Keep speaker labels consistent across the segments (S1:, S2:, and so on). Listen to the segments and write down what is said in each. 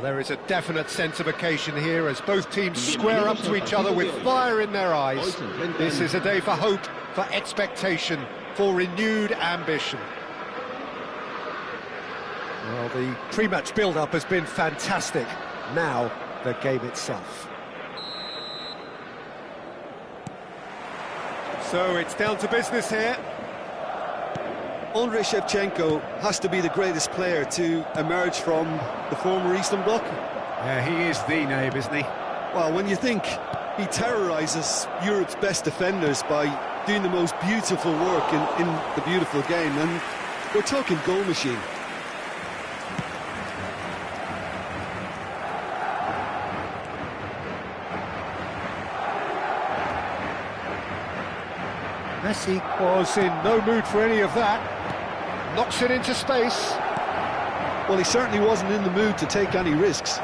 S1: There is a definite sense of occasion here as both teams square up to each other with fire in their eyes. This is a day for hope, for expectation, for renewed ambition. Well, the pre-match build-up has been fantastic. Now, the game itself. So it's down to business here.
S2: Andrei Shevchenko has to be the greatest player to emerge from the former Eastern Bloc.
S1: Yeah, he is the name, isn't he?
S2: Well, when you think he terrorises Europe's best defenders by doing the most beautiful work in the beautiful game, and we're talking goal machine.
S1: Messi was in no mood for any of that. Knocks it into space.
S2: Well, he certainly wasn't in the mood to take any risks.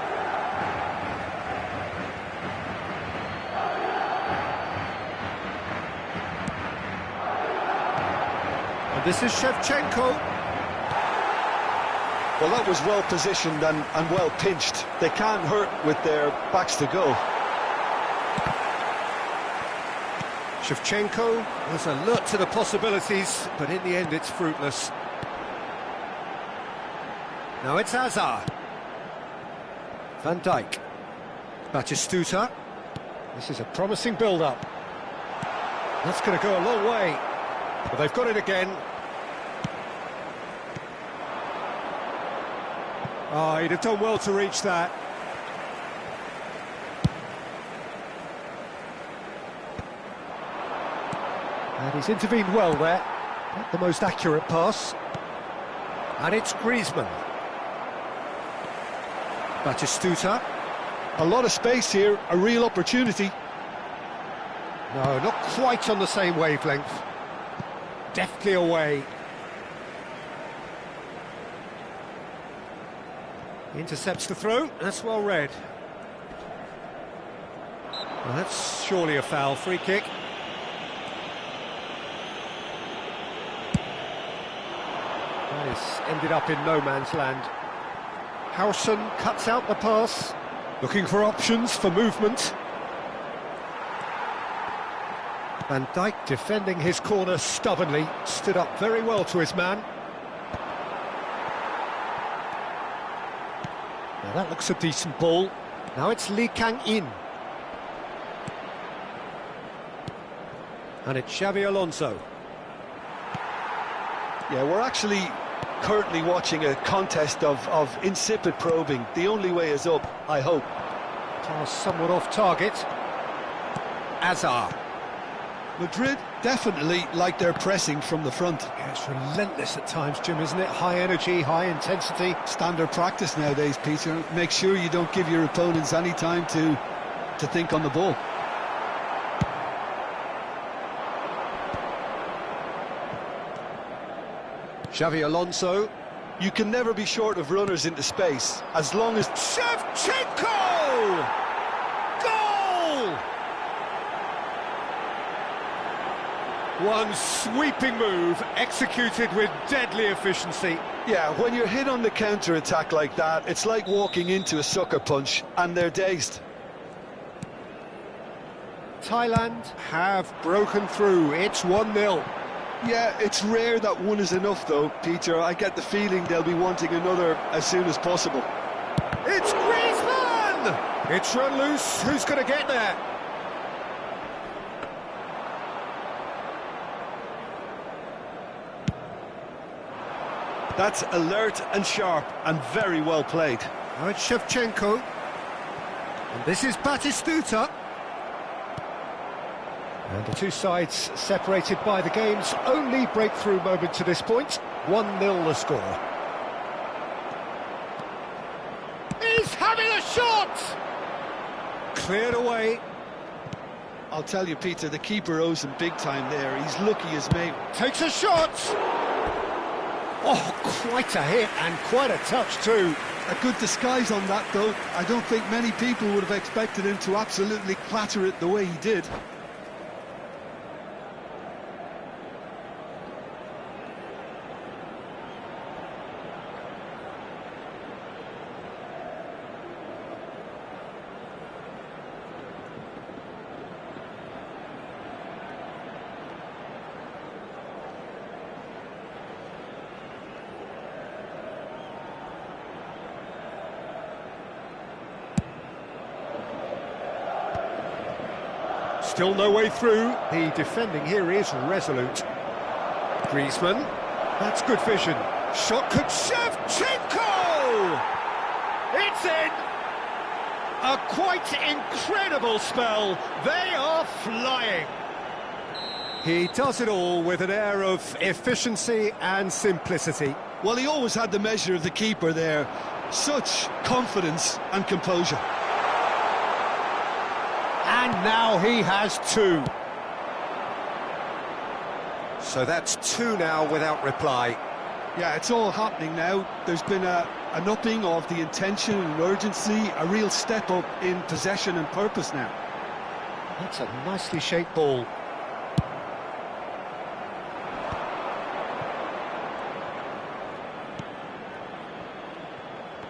S1: And this is Shevchenko.
S2: Well, that was well positioned and well pinched. They can't hurt with their backs to goal.
S1: Shevchenko was alert to the possibilities, but in the end it's fruitless. Now it's Hazard. Van Dijk. Batistuta. This is a promising build-up. That's going to go a long way. But they've got it again. Oh, he'd have done well to reach that. And he's intervened well there. Not the most accurate pass. And it's Griezmann. Batistuta.
S2: A lot of space here, a real opportunity.
S1: No, not quite on the same wavelength. Deftly away. Intercepts the throw. That's well read. Well, that's surely a foul. Free kick. That has ended up in no man's land. Howson cuts out the pass, looking for options for movement. Van Dijk defending his corner stubbornly, stood up very well to his man. Now that looks a decent ball. Now it's Lee Kang-in. And it's Xabi Alonso.
S2: Yeah, we're actually currently watching a contest of insipid probing. The only way is up, I hope.
S1: Pass somewhat off target. Hazard.
S2: Madrid definitely like their pressing from the front.
S1: Yeah, it's relentless at times, Jim, isn't it? High energy, high intensity.
S2: Standard practice nowadays, Peter. Make sure you don't give your opponents any time to think on the ball.
S1: Xabi Alonso.
S2: You can never be short of runners into space, as long as...
S1: Shevchenko! Goal! One sweeping move, executed with deadly efficiency.
S2: Yeah, when you're hit on the counter-attack like that, it's like walking into a sucker punch, and they're dazed.
S1: Thailand have broken through. It's 1-0.
S2: Yeah, it's rare that one is enough, though, Peter. I get the feeling they'll be wanting another as soon as possible.
S1: It's Griezmann! It's run loose. Who's going to get there?
S2: That's alert and sharp and very well played.
S1: Now it's Shevchenko. And this is Batistuta. And the two sides separated by the game's only breakthrough moment to this point. 1-0 the score. He's having a shot! Cleared away.
S2: I'll tell you, Peter, the keeper owes him big time there. He's lucky as mate.
S1: Takes a shot! Oh, quite a hit and quite a touch too.
S2: A good disguise on that, though. I don't think many people would have expected him to absolutely clatter it the way he did.
S1: Still no way through. The defending here is resolute. Griezmann. That's good vision. Shot could Shevchenko! It's in! A quite incredible spell. They are flying. He does it all with an air of efficiency and simplicity.
S2: Well, he always had the measure of the keeper there. Such confidence and composure.
S1: And now he has two. So that's two now without reply.
S2: Yeah, it's all happening now. There's been an upping of the intention and urgency, a real step up in possession and purpose now.
S1: That's a nicely shaped ball.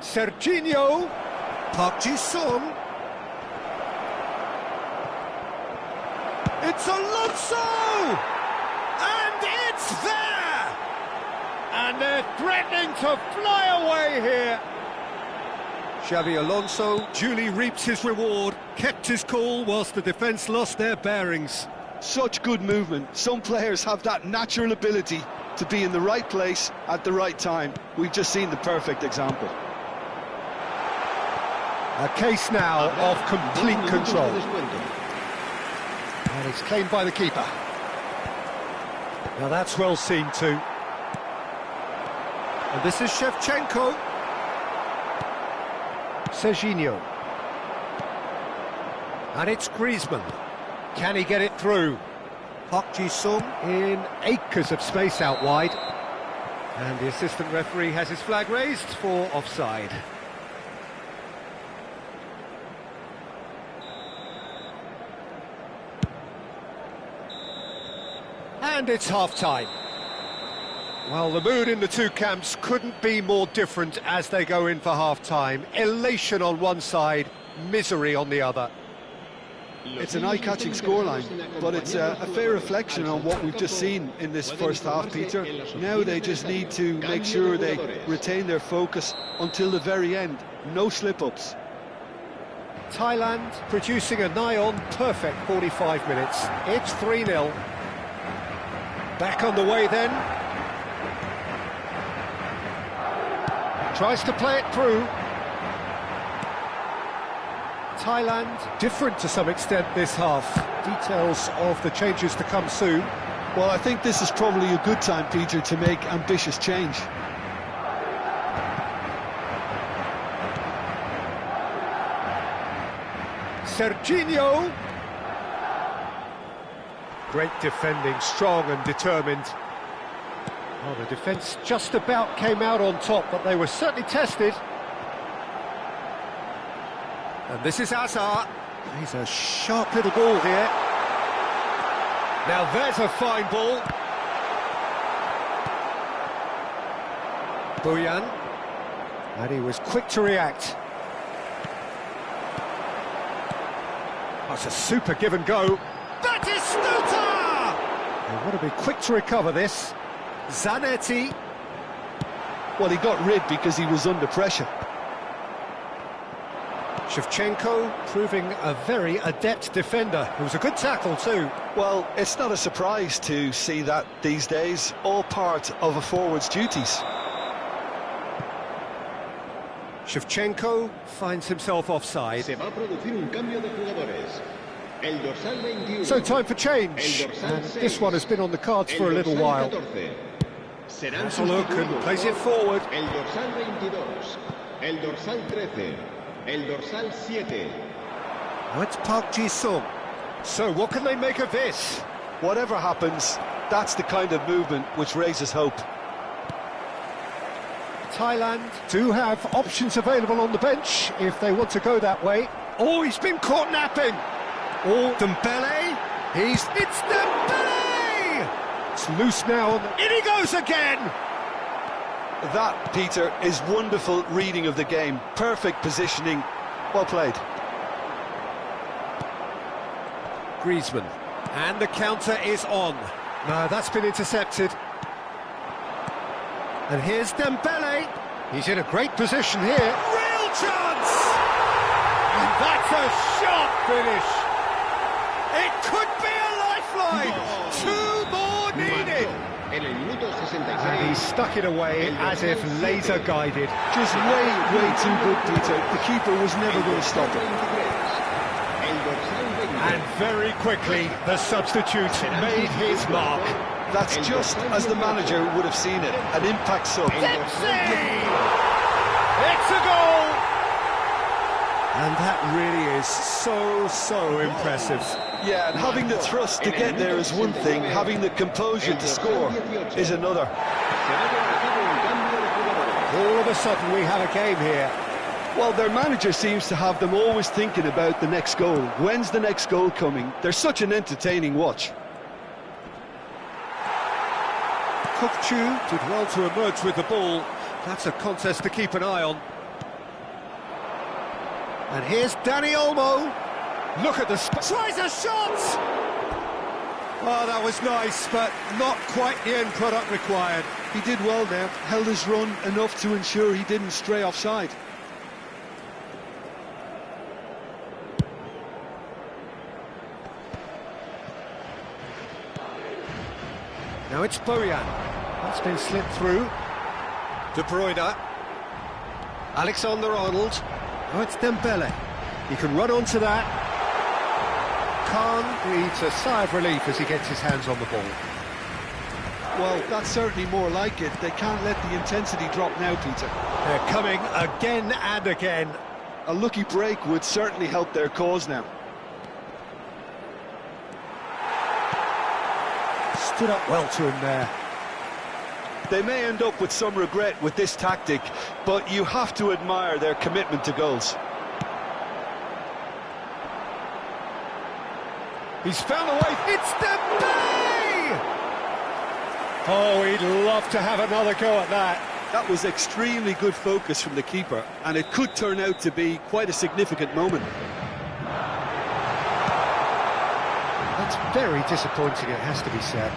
S1: Serginho. Park Ji-sung. It's Alonso! And it's there! And they're threatening to fly away here. Xabi Alonso duly reaps his reward, kept his cool whilst the defence lost their bearings.
S2: Such good movement. Some players have that natural ability to be in the right place at the right time. We've just seen the perfect example.
S1: A case now of complete control. And it's claimed by the keeper. Now that's well seen too. And this is Shevchenko. Serginho. And it's Griezmann. Can he get it through? Park Ji-sung in acres of space out wide. And the assistant referee has his flag raised for offside. And it's half-time. Well, the mood in the two camps couldn't be more different as they go in for half-time. Elation on one side, misery on the other.
S2: It's an eye-catching scoreline, but it's a fair reflection on what we've just seen in this first half, Peter. Now they just need to make sure they retain their focus until the very end. No slip-ups.
S1: Thailand producing a nigh-on perfect 45 minutes. It's 3-0. Back on the way then. Tries to play it through. Thailand different to some extent this half. Details of the changes to come soon.
S2: Well, I think this is probably a good time, Peter, to make ambitious change.
S1: Serginho. Great defending, strong and determined. Well, the defence just about came out on top, but they were certainly tested. And this is Azar. He's a sharp little ball here. Now there's a fine ball. Boyan. And he was quick to react. That's a super give and go. That is Stuta! They want to be quick to recover this. Zanetti.
S2: Well, he got rid because he was under pressure.
S1: Shevchenko proving a very adept defender. It was a good tackle too.
S2: Well, it's not a surprise to see that these days, all part of a forward's duties.
S1: Shevchenko finds himself offside. So time for change, and this one has been on the cards for a little while. Has a look and plays it forward. Now it's Park Ji-sung. So what can they make of this?
S2: Whatever happens, that's the kind of movement which raises hope.
S1: Thailand do have options available on the bench if they want to go that way. Oh, he's been caught napping. Oh, Dembele. It's Dembele! It's loose now. In he goes again!
S2: That, Peter, is wonderful reading of the game. Perfect positioning. Well played.
S1: Griezmann. And the counter is on. No, that's been intercepted. And here's Dembele. He's in a great position here. Real chance! And that's a sharp finish. It And he stuck it away as if laser guided.
S2: Just way too good, Peter. The keeper was never going to stop it.
S1: And very quickly, the substitute made his mark.
S2: That's just as the manager would have seen it, an impact sub.
S1: Dempsey! It's a goal! And that really is so impressive.
S2: Yeah, and having the thrust to get there is one thing, having the composure to score is another.
S1: All of a sudden we have a game here.
S2: Well, their manager seems to have them always thinking about the next goal. When's the next goal coming? They're such an entertaining watch.
S1: Kokchu did well to emerge with the ball. That's a contest to keep an eye on. And here's Danny Olmo. Look at the... tries a shot! Oh, that was nice, but not quite the end product required.
S2: He did well there, held his run enough to ensure he didn't stray offside.
S1: Now it's Bojan. That's been slipped through. De Bruyne. Alexander-Arnold. Now it's Dembele. He can run onto that. Khan breathes a sigh of relief as he gets his hands on the ball.
S2: Well, that's certainly more like it. They can't let the intensity drop now, Peter.
S1: They're coming again and again.
S2: A lucky break would certainly help their cause now.
S1: Stood up well to him there.
S2: They may end up with some regret with this tactic, but you have to admire their commitment to goals.
S1: He's found a way. It's Dembele! Oh, he'd love to have another go at that.
S2: That was extremely good focus from the keeper, and it could turn out to be quite a significant moment.
S1: That's very disappointing, it has to be said.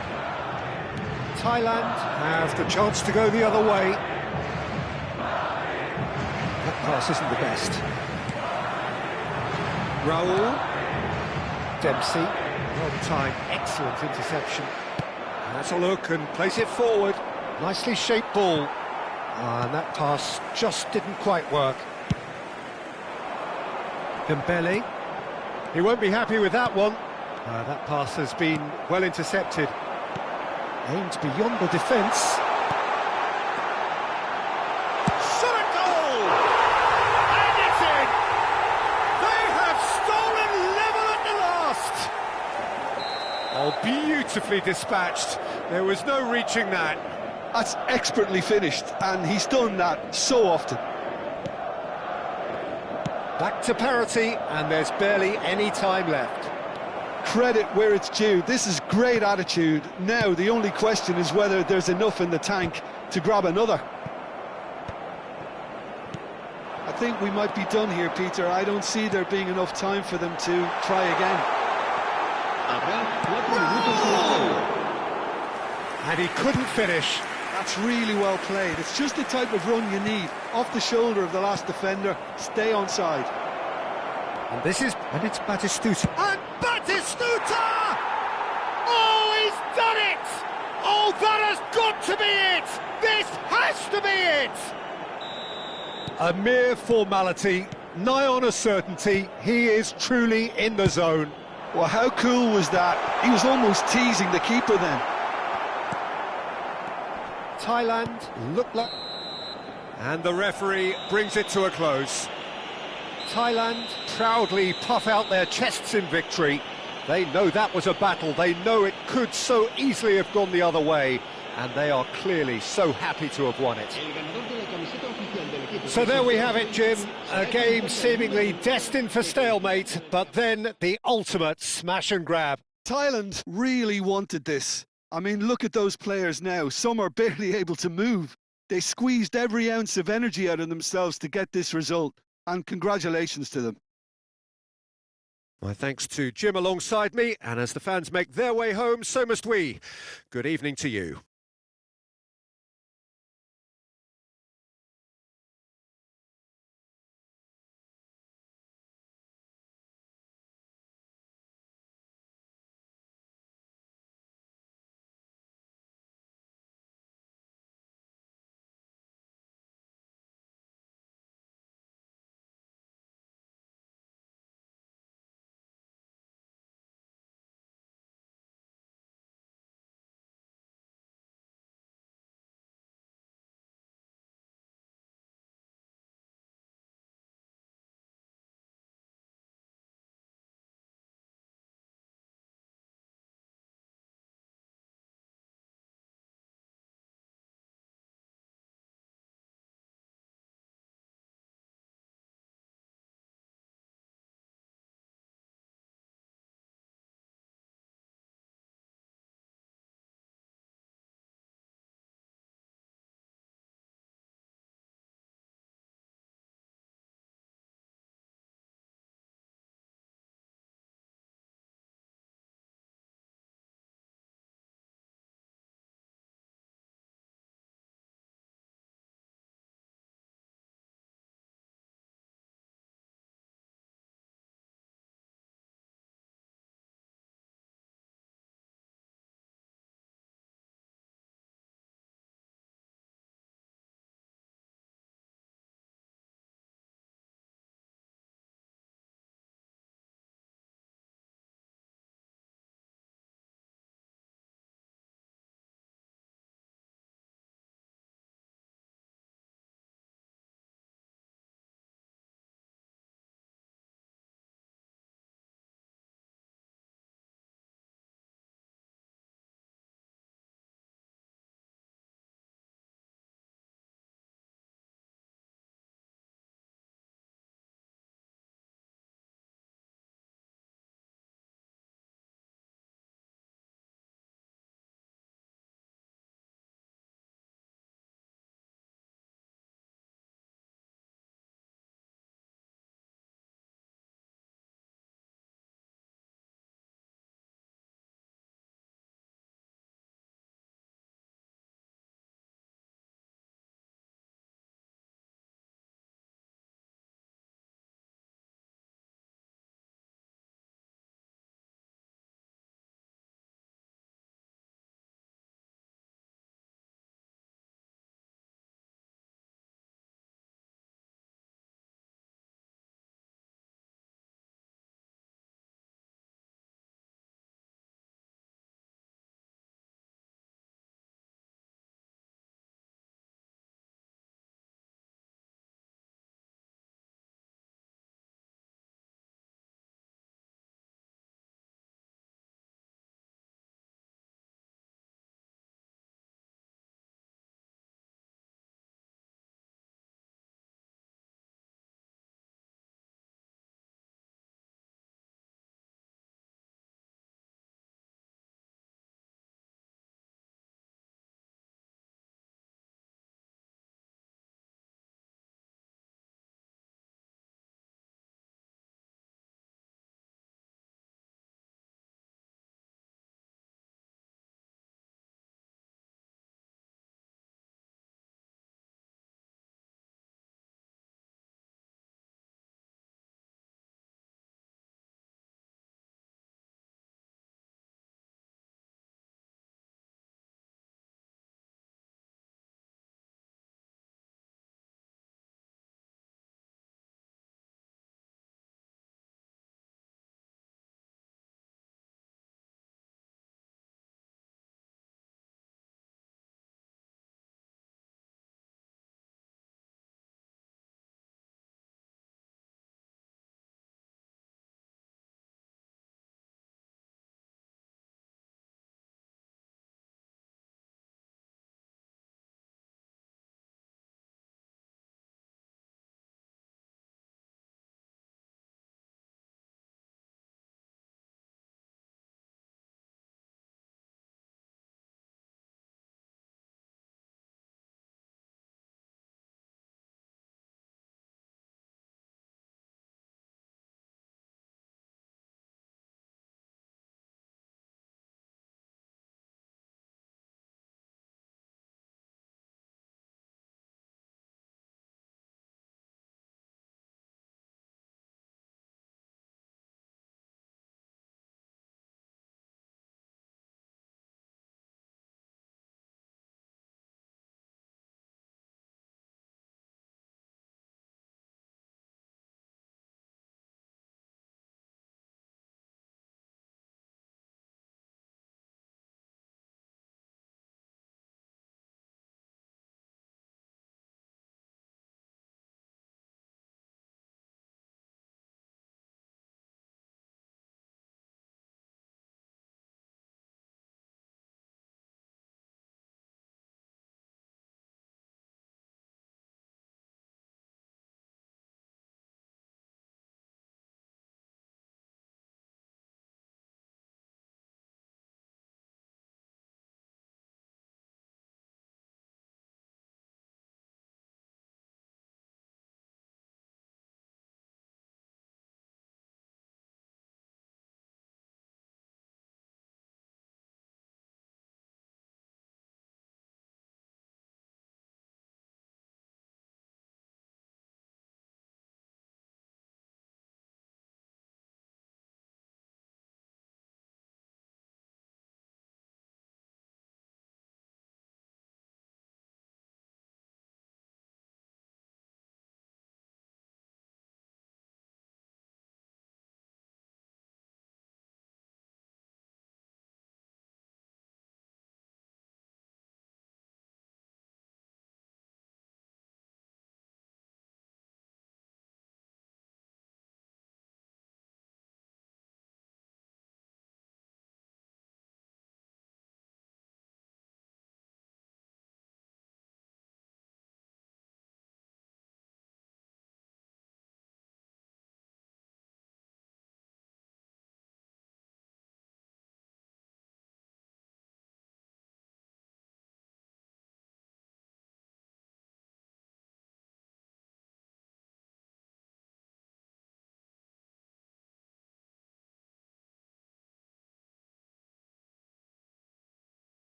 S1: Thailand have the chance to go the other way. That pass isn't the best. Raul. Dempsey. Well timed, excellent interception. That's a look and place it forward. Nicely shaped ball. And that pass just didn't quite work. Dembele. He won't be happy with that one. That pass has been well intercepted. Aimed beyond the defence. Shot a goal! And it's in! They have stolen level at the last! Oh, beautifully dispatched. There was no reaching that.
S2: That's expertly finished, and he's done that so often.
S1: Back to parity, and there's barely any time left.
S2: Credit where it's due. This is great attitude. Now the only question is whether there's enough in the tank to grab another. I think we might be done here, Peter. I don't see there being enough time for them to try again.
S1: And he couldn't finish.
S2: That's really well played. It's just the type of run you need. Off the shoulder of the last defender, stay onside.
S1: And it's Batistuta. And Batistuta! Oh, he's done it! Oh, that has got to be it! This has to be it! A mere formality, nigh on a certainty. He is truly in the zone.
S2: Well, how cool was that? He was almost teasing the keeper then.
S1: Thailand look like... And the referee brings it to a close. Thailand proudly puff out their chests in victory. They know that was a battle. They know it could so easily have gone the other way. And they are clearly so happy to have won it. So there we have it, Jim. A game seemingly destined for stalemate, but then the ultimate smash and grab.
S2: Thailand really wanted this. I mean, look at those players now. Some are barely able to move. They squeezed every ounce of energy out of themselves to get this result. And congratulations to them.
S1: My thanks to Jim alongside me, and as the fans make their way home, so must we. Good evening to you.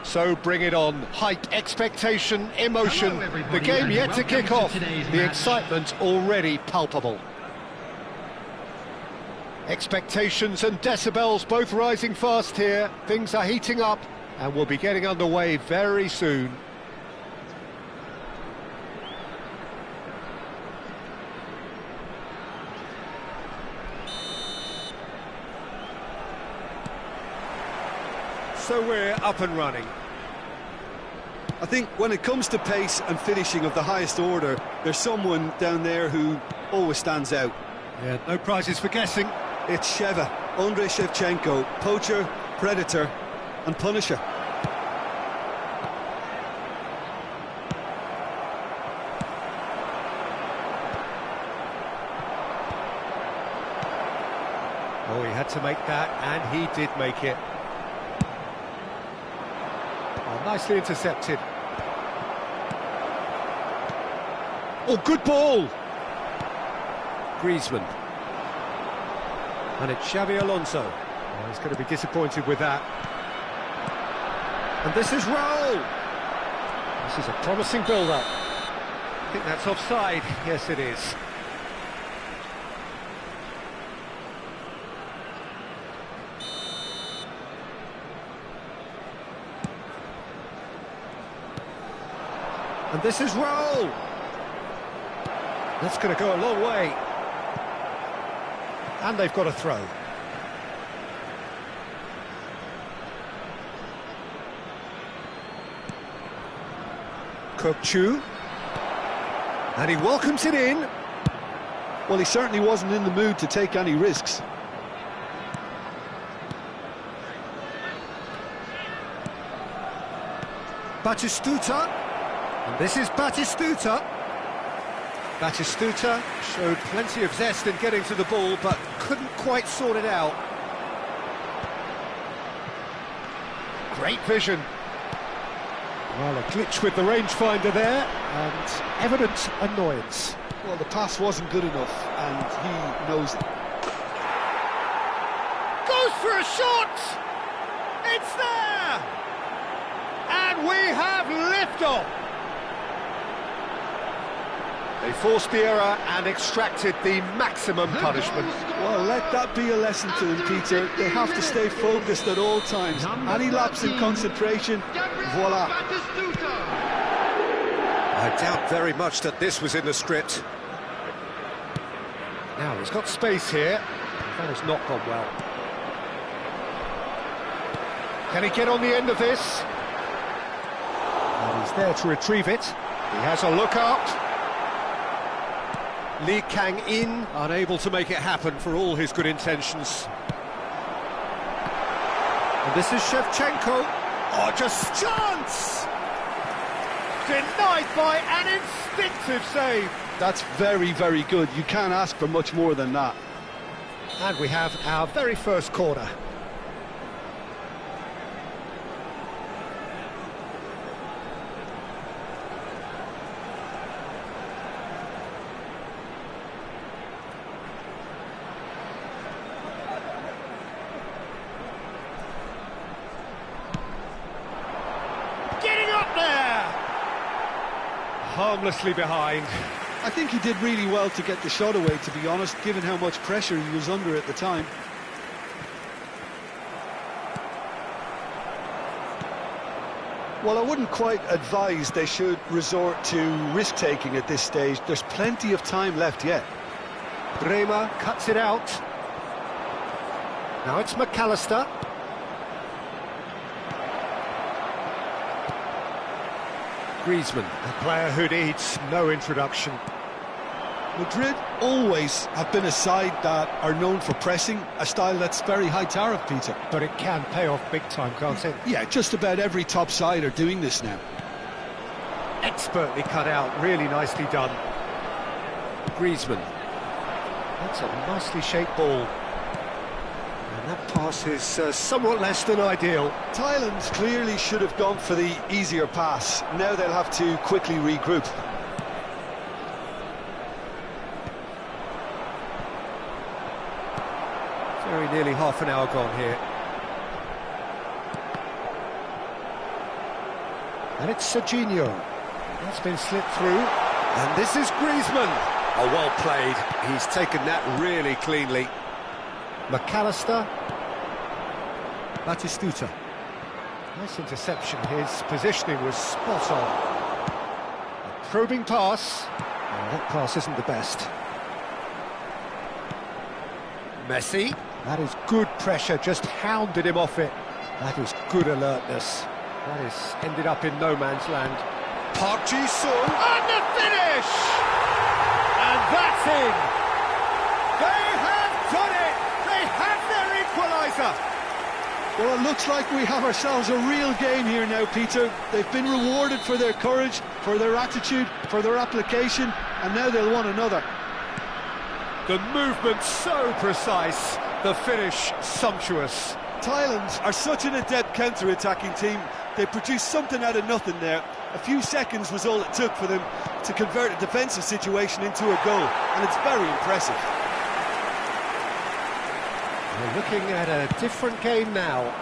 S1: So bring it on. Hype, expectation, emotion. The game yet to kick off. The excitement already palpable. Expectations and decibels both rising fast here. Things are heating up and we'll be getting underway very soon. So we're up and running.
S2: I think when it comes to pace and finishing of the highest order, there's someone down there who always stands out.
S1: Yeah, no prizes for guessing.
S2: It's Sheva, Andrei Shevchenko, poacher, predator and punisher.
S1: Oh, he had to make that, and he did make it. Oh, nicely intercepted. Oh, good ball! Griezmann. And it's Xavi Alonso. Oh, he's going to be disappointed with that. And this is Raul. This is a promising build-up. I think that's offside. Yes, it is. And this is Raul. That's going to go a long way. And they've got a throw. Kokchu. And he welcomes it in.
S2: Well, he certainly wasn't in the mood to take any risks.
S1: Batistuta. And this is Batistuta. Batistuta showed plenty of zest in getting to the ball, but couldn't quite sort it out. Great vision. Well, a glitch with the rangefinder there, and evident annoyance.
S2: Well, the pass wasn't good enough, and he knows it.
S1: Goes for a shot! It's there! And we have liftoff! They forced the error and extracted the maximum punishment.
S2: Well, let that be a lesson to them, Peter. They have to stay focused at all times. Any lapse in concentration, voila.
S1: I doubt very much that this was in the script. Now, he's got space here. That has not gone well. Can he get on the end of this? And he's there to retrieve it. He has a look up. Lee Kang-in, unable to make it happen for all his good intentions. And this is Shevchenko. Oh, just chance! Denied by an instinctive save.
S2: That's very, very good. You can't ask for much more than that.
S1: And we have our very first corner. Harmlessly behind.
S2: I think he did really well to get the shot away, to be honest, given how much pressure he was under at the time. Well, I wouldn't quite advise they should resort to risk-taking at this stage. There's plenty of time left yet.
S1: Bremer cuts it out. Now it's McAllister. Griezmann, a player who needs no introduction.
S2: Madrid always have been a side that are known for pressing, a style that's very high tariff, Peter.
S1: But it can pay off big time, can't it?
S2: Yeah, just about every top side are doing this now.
S1: Expertly cut out, really nicely done. Griezmann. That's a nicely shaped ball. And that pass is somewhat less than ideal.
S2: Thailand clearly should have gone for the easier pass. Now they'll have to quickly regroup.
S1: Very nearly half an hour gone here. And it's Serginho. That's been slipped through. And this is Griezmann. Oh, well played. He's taken that really cleanly. McAllister. Batistuta. Nice interception. His positioning was spot on. A probing pass. Oh, that pass isn't the best. Messi. That is good pressure, just hounded him off it. That is good alertness. That is ended up in no man's land. Park Ji-sung, and the finish! And that's in! They have done it! They have their equaliser!
S2: Well, it looks like we have ourselves a real game here now, Peter. They've been rewarded for their courage, for their attitude, for their application, and now they'll want another.
S1: The movement so precise, the finish sumptuous.
S2: Thailand are such an adept counter-attacking team. They produced something out of nothing there. A few seconds was all it took for them to convert a defensive situation into a goal, and it's very impressive.
S1: We're looking at a different game now.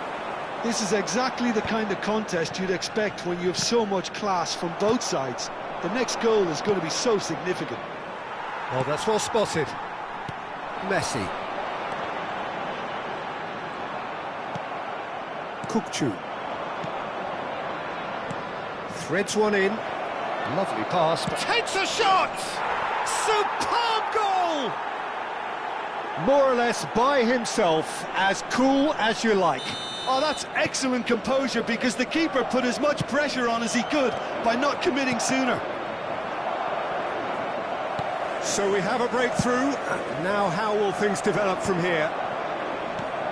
S2: This is exactly the kind of contest you'd expect when you have so much class from both sides. The next goal is going to be so significant.
S1: Oh, that's well spotted. Messi. Kukçu. Threads one in. Lovely pass, but takes a shot! Superb goal! More or less by himself, as cool as you like.
S2: Oh, that's excellent composure, because the keeper put as much pressure on as he could by not committing sooner.
S1: So we have a breakthrough. Now how will things develop from here?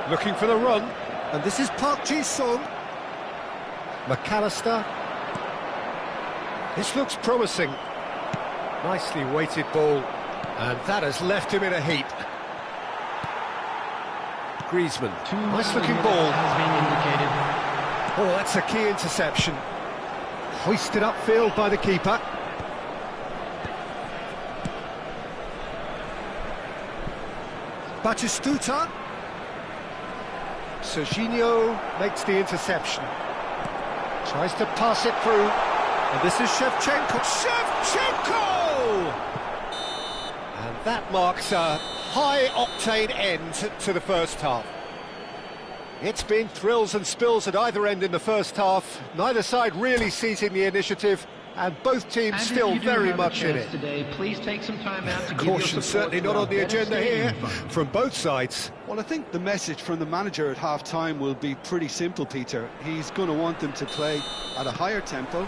S1: Looking for the run. And this is Park Ji-sung. McAllister. This looks promising. Nicely weighted ball. And that has left him in a heap. Griezmann. Nice looking ball. Oh, that's a key interception. Hoisted upfield by the keeper. Batistuta. Serginho makes the interception. Tries to pass it through. And this is Shevchenko. Shevchenko! And that marks a high-octane end to the first half. It's been thrills and spills at either end in the first half. Neither side really seizing the initiative, and both teams still very much in it.
S3: Today, please take some time out to
S1: Caution certainly not on the agenda here from both sides.
S2: Well, I think the message from the manager at half-time will be pretty simple, Peter. He's going to want them to play at a higher tempo,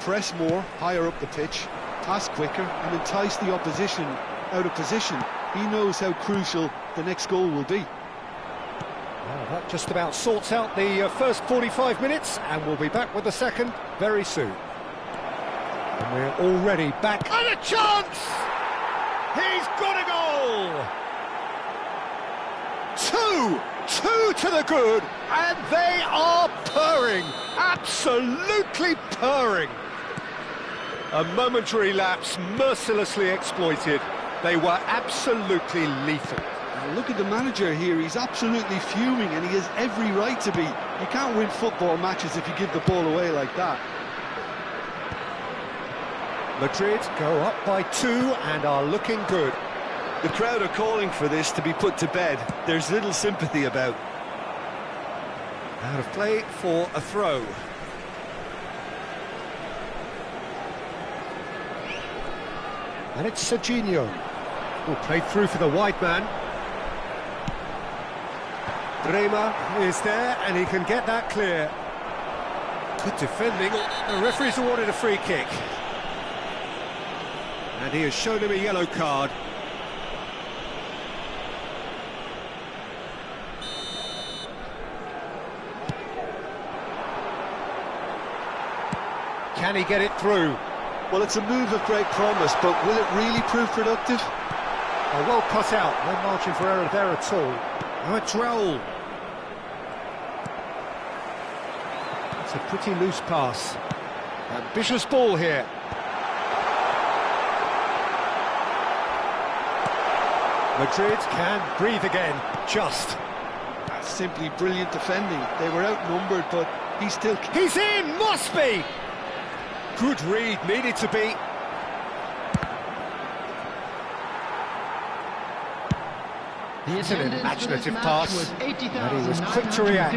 S2: press more, higher up the pitch, pass quicker, and entice the opposition out of position. He knows how crucial the next goal will be.
S1: Well, that just about sorts out the first 45 minutes, and we'll be back with the second very soon. And we're already back. And a chance! He's got a goal! Two to the good, and they are purring, absolutely purring. A momentary lapse mercilessly exploited. They were absolutely lethal.
S2: Look at the manager here, he's absolutely fuming, and he has every right to be. You can't win football matches if you give the ball away like that.
S1: Madrid go up by 2 and are looking good.
S2: The crowd are calling for this to be put to bed. There's little sympathy about.
S1: Out of play for a throw. And it's Serginho, who played through for the wide man. Bremer is there, and he can get that clear. Good defending. The referee's awarded a free kick. And he has shown him a yellow card. Can he get it through?
S2: Well, it's a move of great promise, but will it really prove productive?
S1: Oh, well cut out. No margin for error there at all. Oh, it's Raul. It's a pretty loose pass. Ambitious ball here. Madrid can breathe again, just.
S2: That's simply brilliant defending. They were outnumbered, but he's still...
S1: He's in! Must be! Good read, needed to be. It's an imaginative pass, and he was quick to react.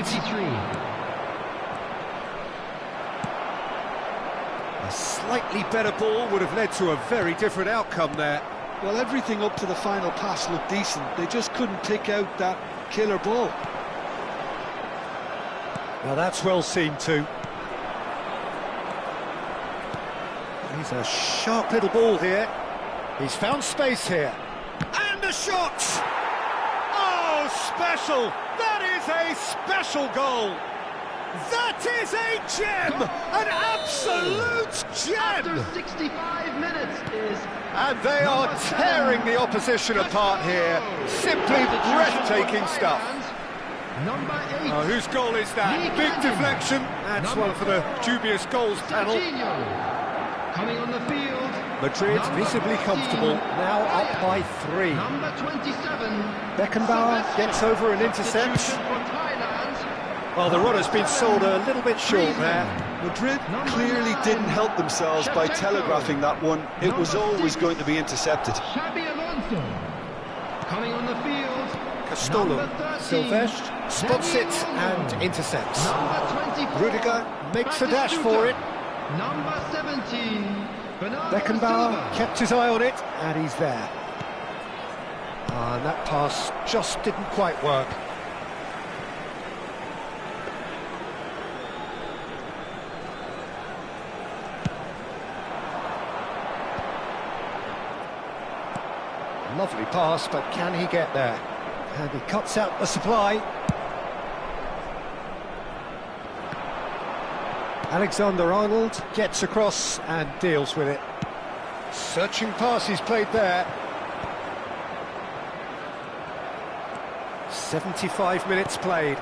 S1: A slightly better ball would have led to a very different outcome there.
S2: Well, everything up to the final pass looked decent. They just couldn't pick out that killer ball.
S1: Now that's well seen too. He's a sharp little ball here. He's found space here. And a shot! Oh, special! That is a special goal! That is a gem! An absolute gem!
S3: After 65 minutes is...
S1: And they are tearing the opposition apart here. Simply breathtaking stuff.
S3: Number 8.
S1: Oh, whose goal is that? Big deflection. That's one for the dubious goals panel.
S3: Coming on the field.
S1: Madrid visibly comfortable, now up by 3.
S3: Number 27.
S1: Beckenbauer gets over and intercepts. Well, the runner's been sold a little bit short there.
S2: Madrid clearly didn't help themselves by telegraphing that one. It was always going to be intercepted.
S3: Xabi Alonso. Coming on the field.
S1: Castolo, Silvestre, spots it and intercepts. Rudiger makes a dash for it.
S3: Number 17.
S1: Beckenbauer kept his eye on it, and he's there. And that pass just didn't quite work. Lovely pass, but can he get there? And he cuts out the supply. Alexander-Arnold gets across and deals with it. Searching pass he's played there. 75 minutes played.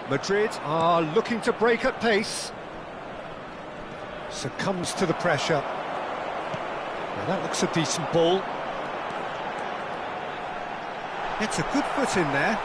S1: Madrid are looking to break at pace. Succumbs to the pressure. Now that looks a decent ball. It's a good foot in there.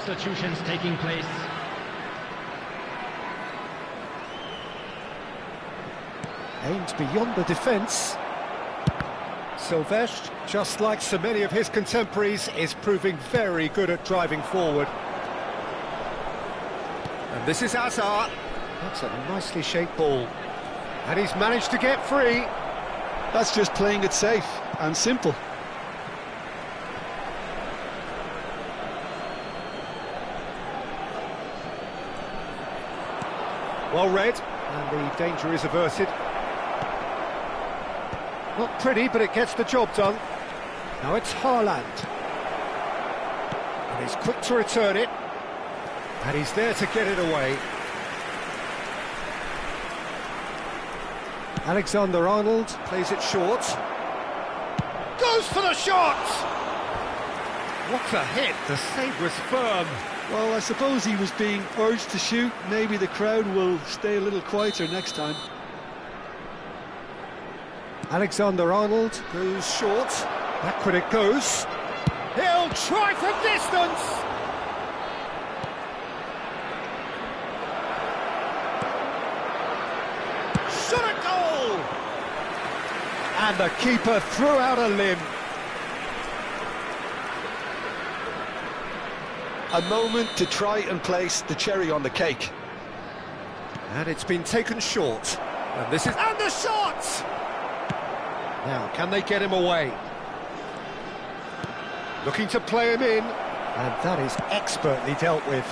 S3: Substitutions taking place.
S1: Aimed beyond the defence. Silvestre, just like so many of his contemporaries, is proving very good at driving forward. And this is Hazard. That's a nicely shaped ball. And he's managed to get free.
S2: That's just playing it safe and simple.
S1: Well read, and the danger is averted. Not pretty, but it gets the job done. Now it's Haaland. And he's quick to return it. And he's there to get it away. Alexander-Arnold plays it short. Goes for the shot! What a hit, the save was firm.
S2: Well, I suppose he was being urged to shoot. Maybe the crowd will stay a little quieter next time.
S1: Alexander-Arnold goes short. Backward it goes. He'll try from distance! Shot a goal! And the keeper threw out a limb.
S2: A moment to try and place the cherry on the cake.
S1: And it's been taken short. And this is... And the shot! Now, can they get him away? Looking to play him in. And that is expertly dealt with.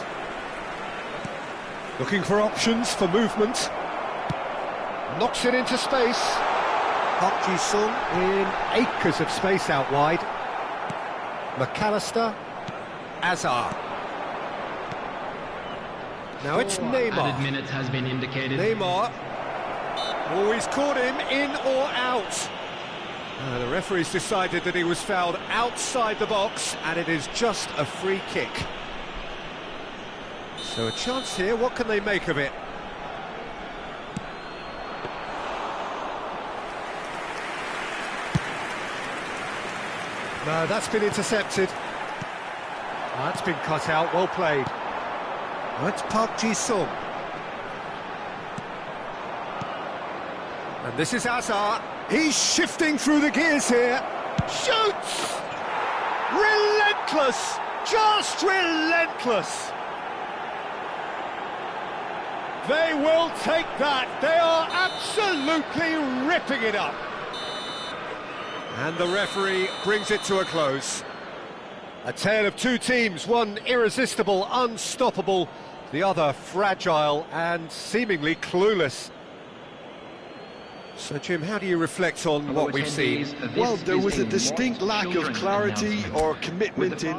S1: Looking for options for movement. knocks it into space. Park Ji-sung in acres of space out wide. McAllister. Azar. Now it's Neymar.
S3: Added minutes has been indicated.
S1: Neymar. Oh, he's caught him in or out. The referee's decided that he was fouled outside the box, and it is just a free kick. So a chance here, what can they make of it? No, that's been intercepted. That's been cut out, well played. That's Park Ji-sung. And this is Azar. He's shifting through the gears here. Shoots! Relentless! Just relentless! They will take that. They are absolutely ripping it up. And the referee brings it to a close. A tale of two teams, one irresistible, unstoppable, the other fragile and seemingly clueless. So, Jim, how do you reflect on what we've seen?
S2: Well, there was a distinct lack of clarity or commitment in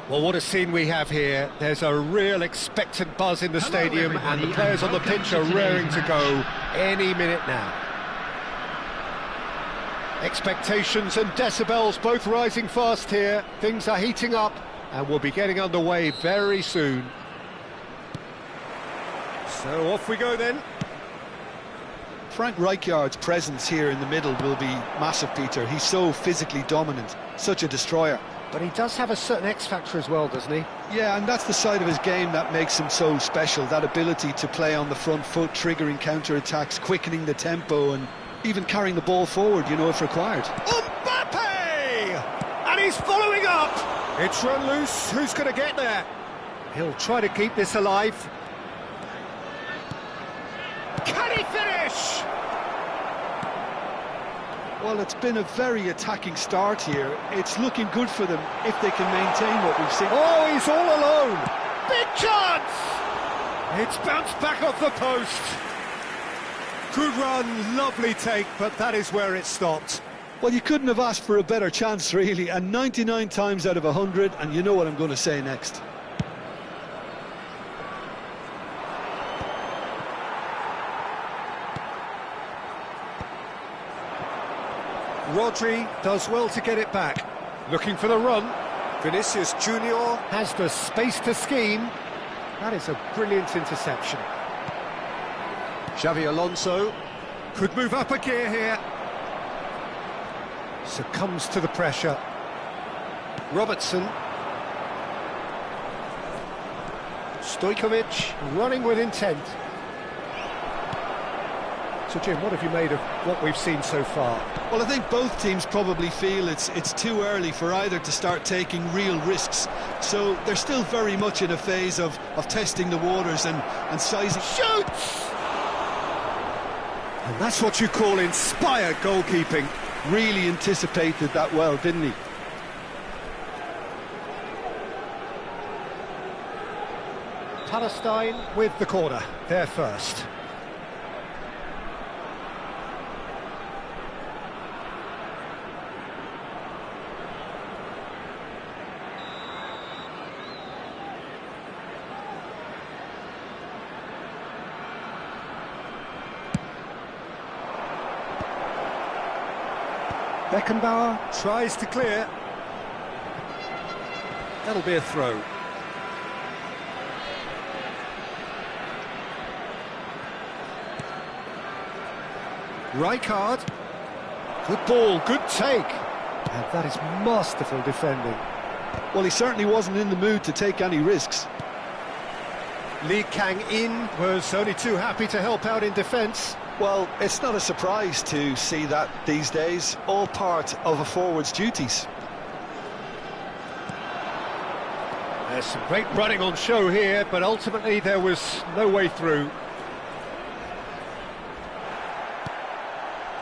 S1: Well, what a scene we have here. There's a real expectant buzz in the stadium, and the players on the pitch are raring to go any minute now. Expectations and decibels both rising fast here. Things are heating up and we'll be getting underway very soon. So off we go then.
S2: Frank Rijkaard's presence here in the middle will be massive, Peter. He's so physically dominant, such a destroyer.
S1: But he does have a certain X-factor as well, doesn't he?
S2: Yeah, and that's the side of his game that makes him so special, that ability to play on the front foot, triggering counter-attacks, quickening the tempo, and even carrying the ball forward, you know, if required.
S1: Mbappe! And he's following up! It's run loose, who's going to get there? He'll try to keep this alive. Can he finish?
S2: Well, it's been a very attacking start here. It's looking good for them if they can maintain what we've seen.
S1: Oh, he's all alone! Big chance! It's bounced back off the post. Good run, lovely take, but that is where it stopped.
S2: Well, you couldn't have asked for a better chance, really, and 99 times out of 100, and you know what I'm going to say next.
S1: Rodri does well to get it back. Looking for the run. Vinicius Junior has the space to scheme. That is a brilliant interception. Xavi Alonso could move up a gear here. Succumbs to the pressure. Robertson. Stojkovic running with intent. So Jim, what have you made of what we've seen so far?
S2: Well, I think both teams probably feel it's too early for either to start taking real risks. So they're still very much in a phase of testing the waters and sizing.
S1: Shoots! And that's what you call inspired goalkeeping.
S2: Really anticipated that well, didn't he?
S1: Palestine with the corner, there first. Beckenbauer tries to clear. That'll be a throw. Rijkaard. Good ball, good take. And that is masterful defending.
S2: Well, he certainly wasn't in the mood to take any risks.
S1: Lee Kang-in was only too happy to help out in defence.
S2: Well, it's not a surprise to see that these days, all part of a forward's duties.
S1: There's some great running on show here, but ultimately there was no way through.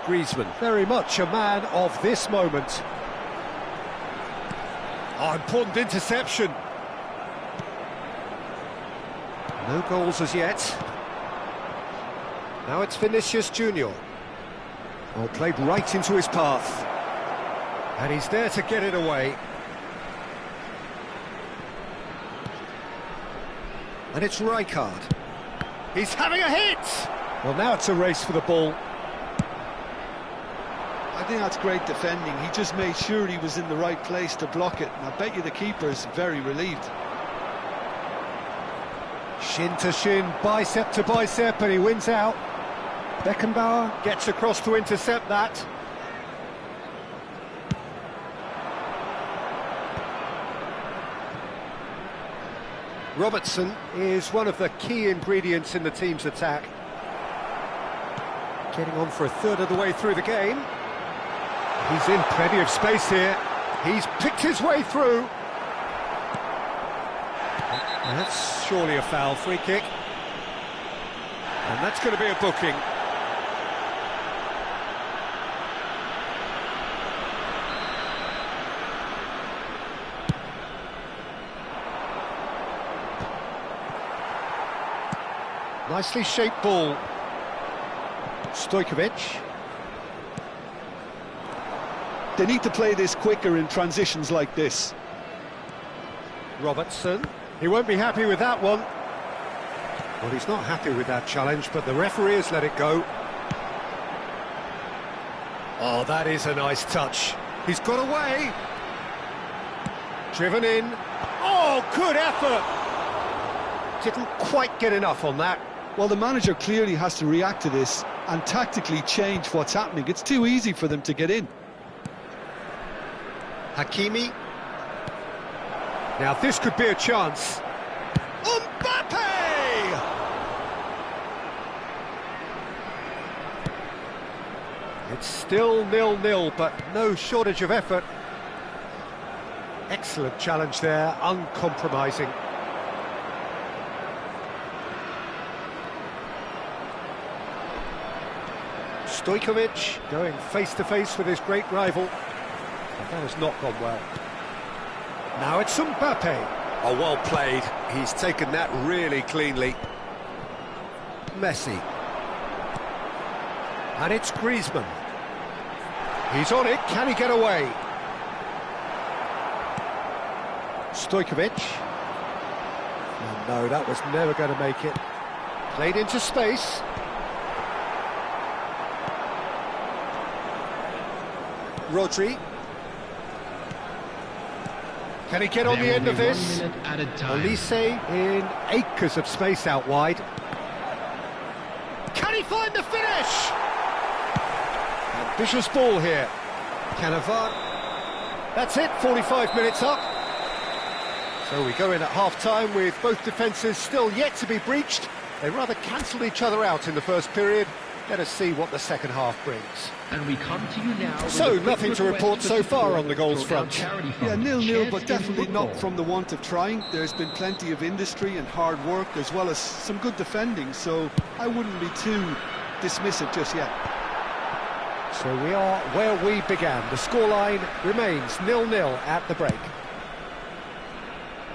S1: Griezmann, very much a man of this moment. Oh, important interception. No goals as yet. Now it's Vinicius Junior. Oh, played right into his path. And he's there to get it away. And it's Rijkaard. He's having a hit! Well, now it's a race for the ball.
S2: I think that's great defending. He just made sure he was in the right place to block it. And I bet you the keeper's very relieved.
S1: Shin to shin, bicep to bicep, and he wins out. Beckenbauer gets across to intercept that. Robertson is one of the key ingredients in the team's attack. Getting on for a third of the way through the game. He's in plenty of space here. He's picked his way through. And that's surely a foul, free kick. And that's going to be a booking. Nicely shaped ball. Stojkovic.
S2: They need to play this quicker in transitions like this.
S1: Robertson. He won't be happy with that one. Well, he's not happy with that challenge, but the referee has let it go. Oh, that is a nice touch. He's got away. Driven in. Oh, good effort. Didn't quite get enough on that.
S2: Well, the manager clearly has to react to this and tactically change what's happening. It's too easy for them to get in.
S1: Hakimi. Now this could be a chance. Mbappe! It's still 0-0, but no shortage of effort. Excellent challenge there, uncompromising. Stojkovic going face-to-face with his great rival. And that has not gone well. Now it's Mbappe. Oh, well played. He's taken that really cleanly. Messi. And it's Griezmann. He's on it. Can he get away? Stojkovic. Oh, no, that was never going to make it. Played into space. Rodri. Can he get on the end of this? Olise in acres of space out wide. Can he find the finish? Ambitious ball here. Cannavaro. That's it, 45 minutes up. So we go in at half-time with both defences still yet to be breached. They rather cancelled each other out in the first period. Let us see what the second half brings.
S3: And we come to you now.
S1: So, nothing to report so far on the goals front.
S2: Yeah, 0-0, but definitely not from the want of trying. There's been plenty of industry and hard work, as well as some good defending, so I wouldn't be too dismissive just yet.
S1: So we are where we began. The scoreline remains 0-0 at the break.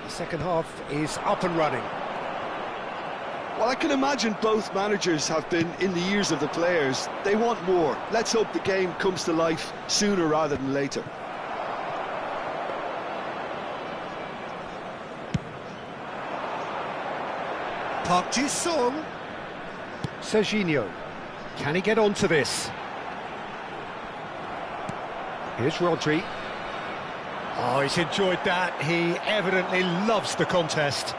S1: The second half is up and running.
S2: Well, I can imagine both managers have been in the ears of the players. They want more. Let's hope the game comes to life sooner rather than later.
S1: Park Ji-sung. Serginho. Can he get onto this? Here's Rodri. Oh, he's enjoyed that. He evidently loves the contest.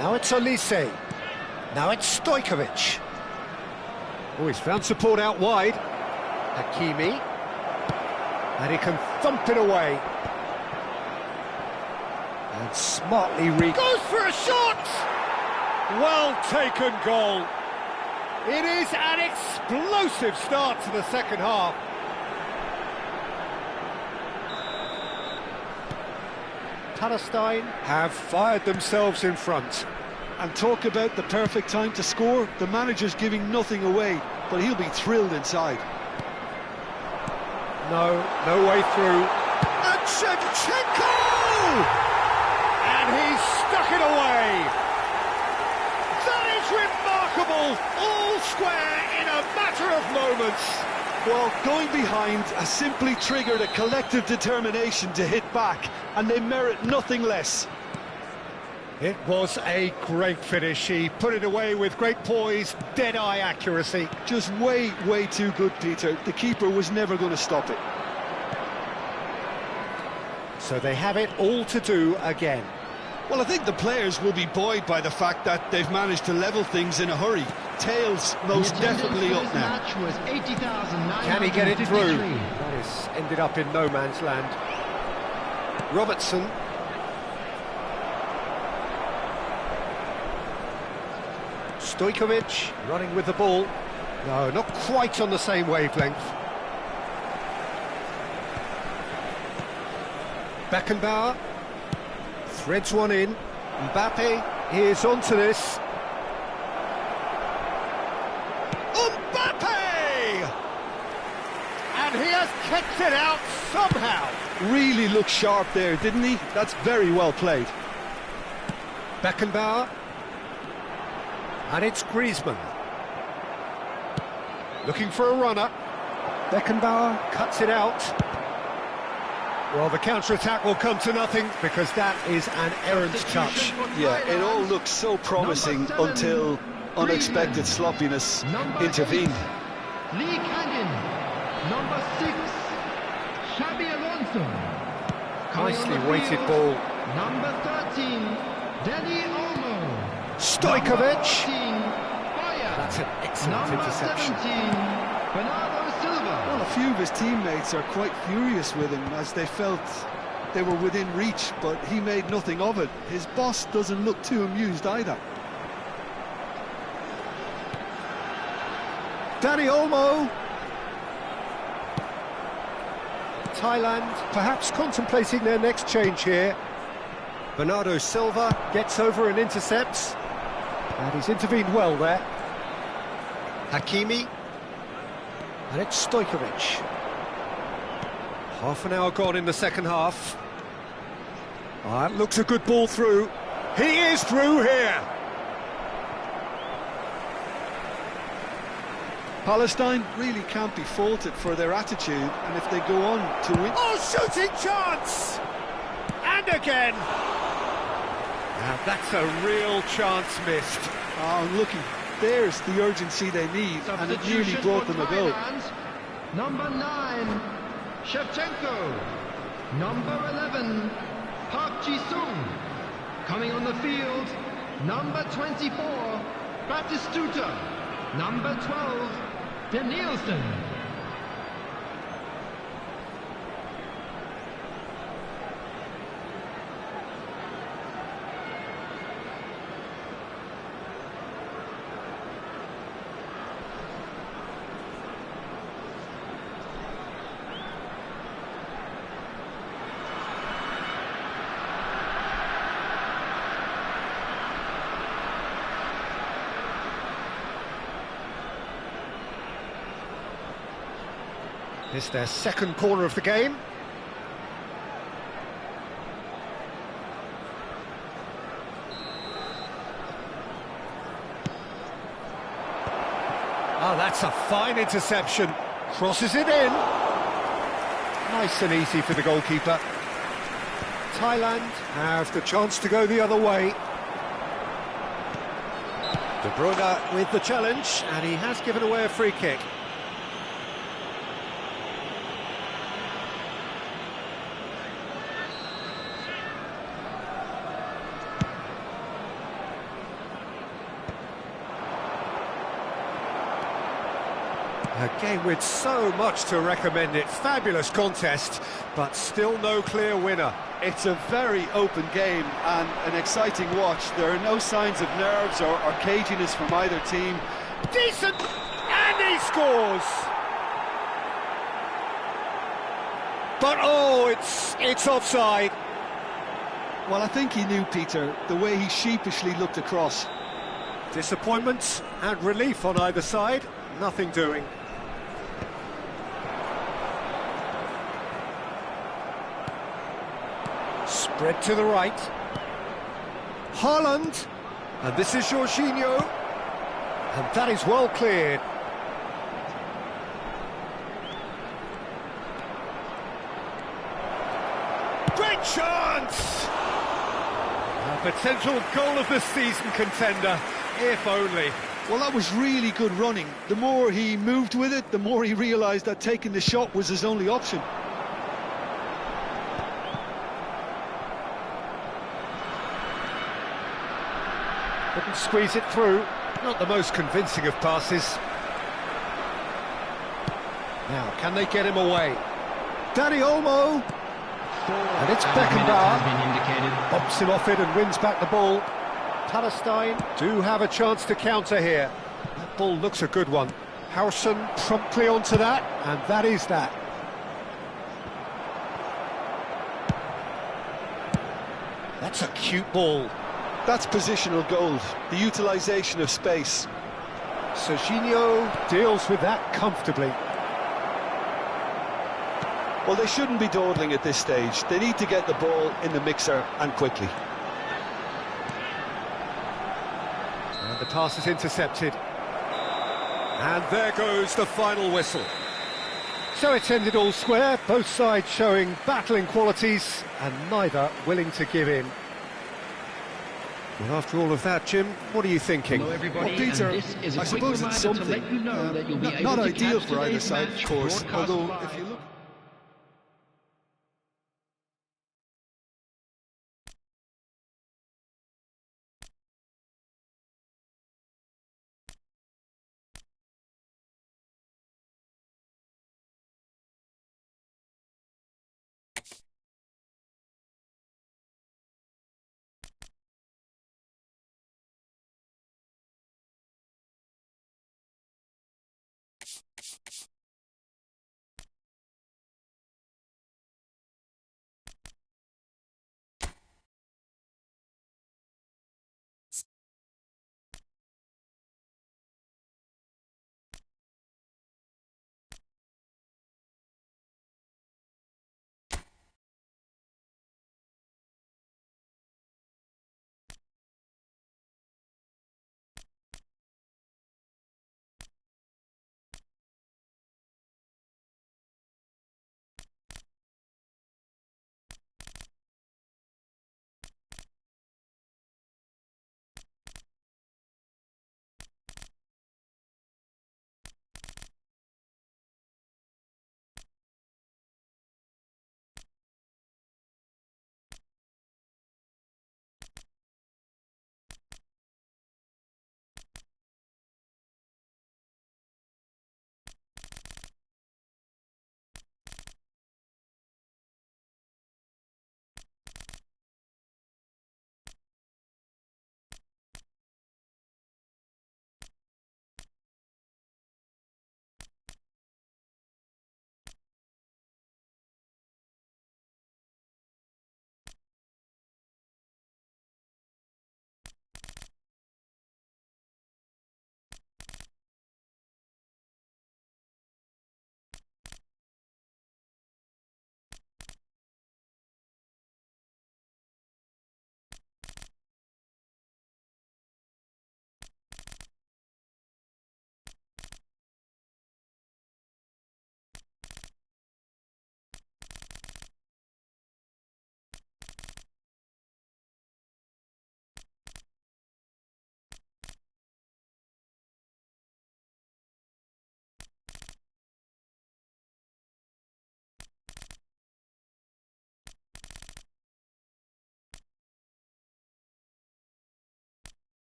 S1: Now it's Olise. Now it's Stojkovic. Oh, he's found support out wide. Hakimi. And he can thump it away. And smartly goes for a shot! Well taken goal. It is an explosive start to the second half. Palestine have fired themselves in front.
S2: And talk about the perfect time to score. The manager's giving nothing away, but he'll be thrilled inside.
S1: No way through. And Shevchenko! And he's stuck it away. That is remarkable. All square in a matter of moments.
S2: Well, going behind has simply triggered a collective determination to hit back, and they merit nothing less.
S1: It was a great finish. He put it away with great poise, dead-eye accuracy.
S2: Just way too good, Peter. The keeper was never going to stop it.
S1: So they have it all to do again.
S2: Well, I think the players will be buoyed by the fact that they've managed to level things in a hurry. Tails most definitely up now.
S1: Can he get it through? That is ended up in no man's land. Robertson. Stojkovic running with the ball. No, not quite on the same wavelength. Beckenbauer threads one in. Mbappe is onto this. Mbappe! And he has kicked it out somehow.
S2: Really looked sharp there, didn't he? That's very well played.
S1: Beckenbauer. And it's Griezmann. Looking for a runner. Beckenbauer cuts it out. Well, the counter-attack will come to nothing because that is an errant touch.
S2: Yeah, it all looks so promising until unexpected sloppiness intervened.
S3: Lee Canyon. Number 6, Xabi Alonso. Coming on
S1: Nicely
S3: the
S1: weighted
S3: field,
S1: ball.
S3: Number 13, Dani Olmo.
S1: Stojkovic.
S3: That's
S1: an excellent interception.
S3: 17, Bernardo Silva.
S2: Well, a few of his teammates are quite furious with him as they felt they were within reach, but he made nothing of it. His boss doesn't look too amused either.
S1: Dani Olmo. Thailand perhaps contemplating their next change here. Bernardo Silva gets over and intercepts. And he's intervened well there. Hakimi. And it's Stojkovic. Half an hour gone in the second half. That looks a good ball through. He is through here.
S2: Palestine really can't be faulted for their attitude, and if they go on to win...
S1: Oh, shooting chance! And again! Now that's a real chance missed.
S2: Oh, looking, there's the urgency they need, and it nearly brought them a goal.
S3: Number 9, Shevchenko. Number 11, Park Ji-sung. Coming on the field, number 24, Batistuta. Number 12, Danielson.
S1: It's their second corner of the game. Oh, that's a fine interception. Crosses it in. Nice and easy for the goalkeeper. Thailand have the chance to go the other way. De Bruyne with the challenge, and he has given away a free kick. A game with so much to recommend it. Fabulous contest, but still no clear winner.
S2: It's a very open game and an exciting watch. There are no signs of nerves or caginess from either team.
S1: Decent! And he scores! But oh, it's offside.
S2: Well, I think he knew, Peter, the way he sheepishly looked across.
S1: Disappointment and relief on either side. Nothing doing. Spread to the right. Haaland. And this is Jorginho. And that is well cleared. Great chance! A potential goal of the season contender, if only.
S2: Well, that was really good running. The more he moved with it, the more he realised that taking the shot was his only option.
S1: Couldn't squeeze it through. Not the most convincing of passes. Now, can they get him away? Dani Olmo. And it's Beckenbauer. Bumps him off it and wins back the ball. Palestine do have a chance to counter here. That ball looks a good one. Howson promptly onto that, and that is that. That's a cute ball.
S2: That's positional gold, the utilisation of space.
S1: Jorginho deals with that comfortably.
S2: Well, they shouldn't be dawdling at this stage. They need to get the ball in the mixer and quickly.
S1: And the pass is intercepted. And there goes the final whistle. So it's ended all square, both sides showing battling qualities and neither willing to give in. Well, after all of that, Jim, what are you thinking?
S3: Hello, everybody.
S2: Well, Peter,
S3: and this is a
S2: I
S3: quick
S2: suppose it's
S3: reminder to
S2: something.
S3: let you know that you'll be able
S2: Not
S3: to
S2: ideal
S3: catch
S2: for either
S3: today's
S2: side, of
S3: match
S2: course,
S3: broadcast
S2: although
S3: live.
S2: if you look...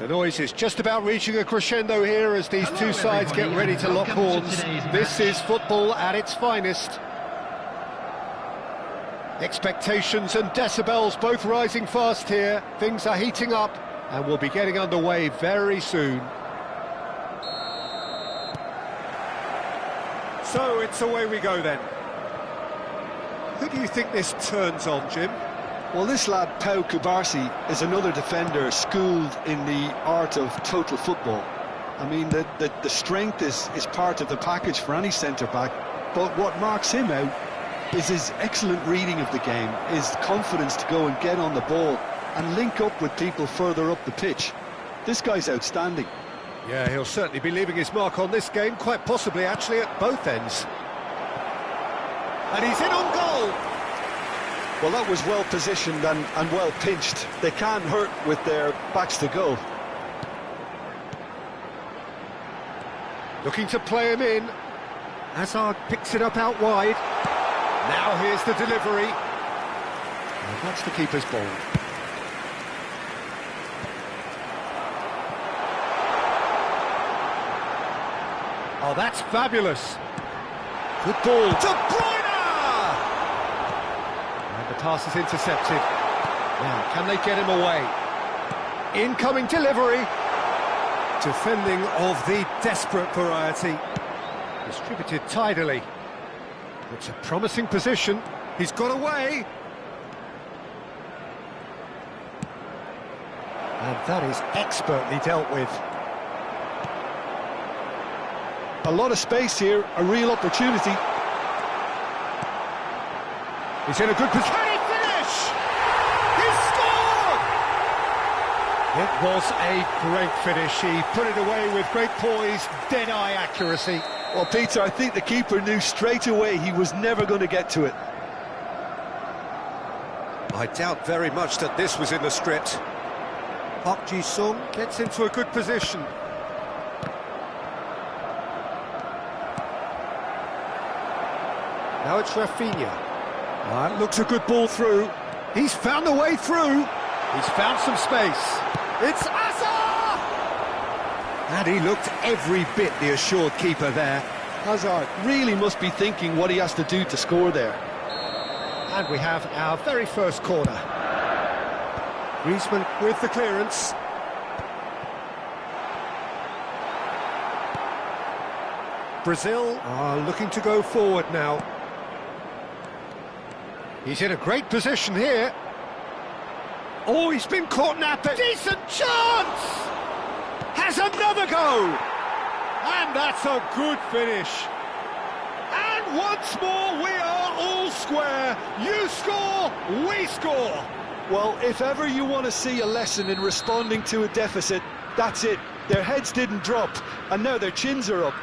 S1: The noise is just about reaching a crescendo here as these two sides get ready to lock horns. This is football at its finest. Expectations and decibels both rising fast here. Things are heating up and we'll be getting underway very soon. So it's away we go then. Who do you think this turns on, Jim?
S2: Well, this lad, Pau Kubarsi, is another defender schooled in the art of total football. I mean, the strength is part of the package for any centre-back, but what marks him out is his excellent reading of the game, his confidence to go and get on the ball and link up with people further up the pitch. This guy's outstanding.
S1: Yeah, he'll certainly be leaving his mark on this game, quite possibly actually at both ends. And he's in on goal!
S2: Well, that was well positioned and well pinched. They can't hurt with their backs to goal.
S1: Looking to play him in. Hazard picks it up out wide. Now here's the delivery. And that's the keeper's ball. Oh, that's fabulous. Good ball. De Bruyne! And the pass is intercepted. Now, can they get him away? Incoming delivery. Defending of the desperate variety. Distributed tidily. It's a promising position. He's got away. And that is expertly dealt with.
S2: A lot of space here, a real opportunity.
S1: He's in a good position. Can he finish? He scored! It was a great finish. He put it away with great poise, dead-eye accuracy.
S2: Well, Peter, I think the keeper knew straight away he was never going to get to it.
S1: I doubt very much that this was in the script. Park Ji-sung gets into a good position. Now it's Rafinha. That looks a good ball through. He's found the way through. He's found some space. It's Hazard! And he looked every bit the assured keeper there.
S2: Hazard really must be thinking what he has to do to score there.
S1: And we have our very first corner. Griezmann with the clearance. Brazil are looking to go forward now. He's in a great position here. Oh, he's been caught napping. Decent chance! Has another go! And that's a good finish. And once more, we are all square. You score, we score.
S2: Well, if ever you want to see a lesson in responding to a deficit, that's it. Their heads didn't drop, and now their chins are up.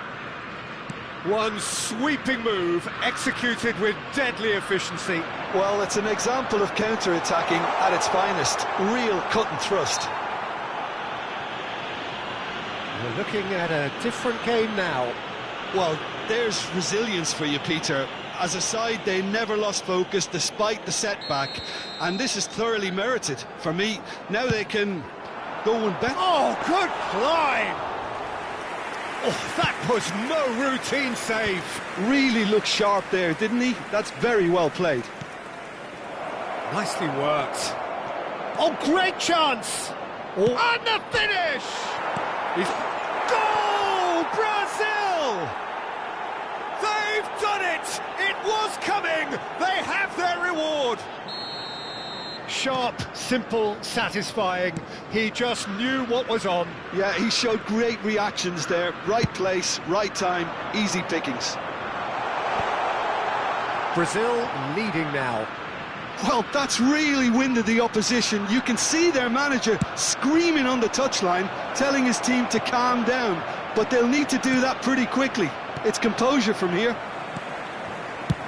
S1: One sweeping move, executed with deadly efficiency.
S2: Well, it's an example of counter-attacking at its finest. Real cut and thrust.
S1: We're looking at a different game now.
S2: Well, there's resilience for you, Peter. As a side, they never lost focus despite the setback, and this is thoroughly merited. For me, now they can go and bet.
S1: Oh, good climb! Oh, that was no routine save.
S2: Really looked sharp there, didn't he? That's very well played.
S1: Nicely worked. Oh, great chance! Oh. And the finish! Goal, Brazil! They've done it! It was coming! They have their reward! Sharp, simple, satisfying. He just knew what was on.
S2: Yeah, he showed great reactions there. Right place, right time, easy pickings.
S1: Brazil leading now.
S2: Well, that's really winded the opposition. You can see their manager screaming on the touchline, telling his team to calm down. But they'll need to do that pretty quickly. It's composure from here.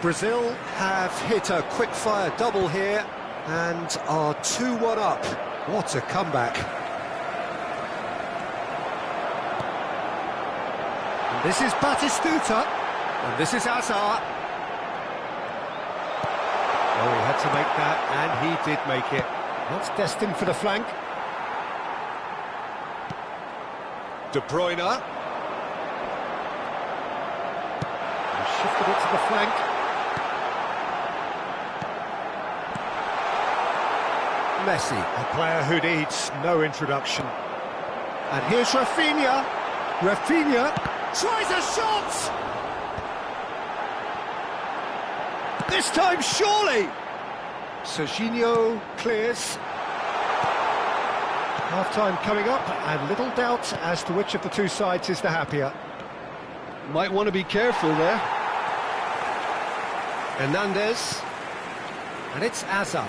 S1: Brazil have hit a quick-fire double here and are 2-1 up. What a comeback. And this is Batistuta, and this is Hazard. Oh, he had to make that, and he did make it. That's destined for the flank. De Bruyne. He shifted it to the flank. Messi, a player who needs no introduction. And here's Rafinha. Rafinha tries a shot! This time, surely! Serginho clears. Half-time coming up, and little doubt as to which of the two sides is the happier.
S2: Might want to be careful there.
S1: Hernandez. And it's Hazard.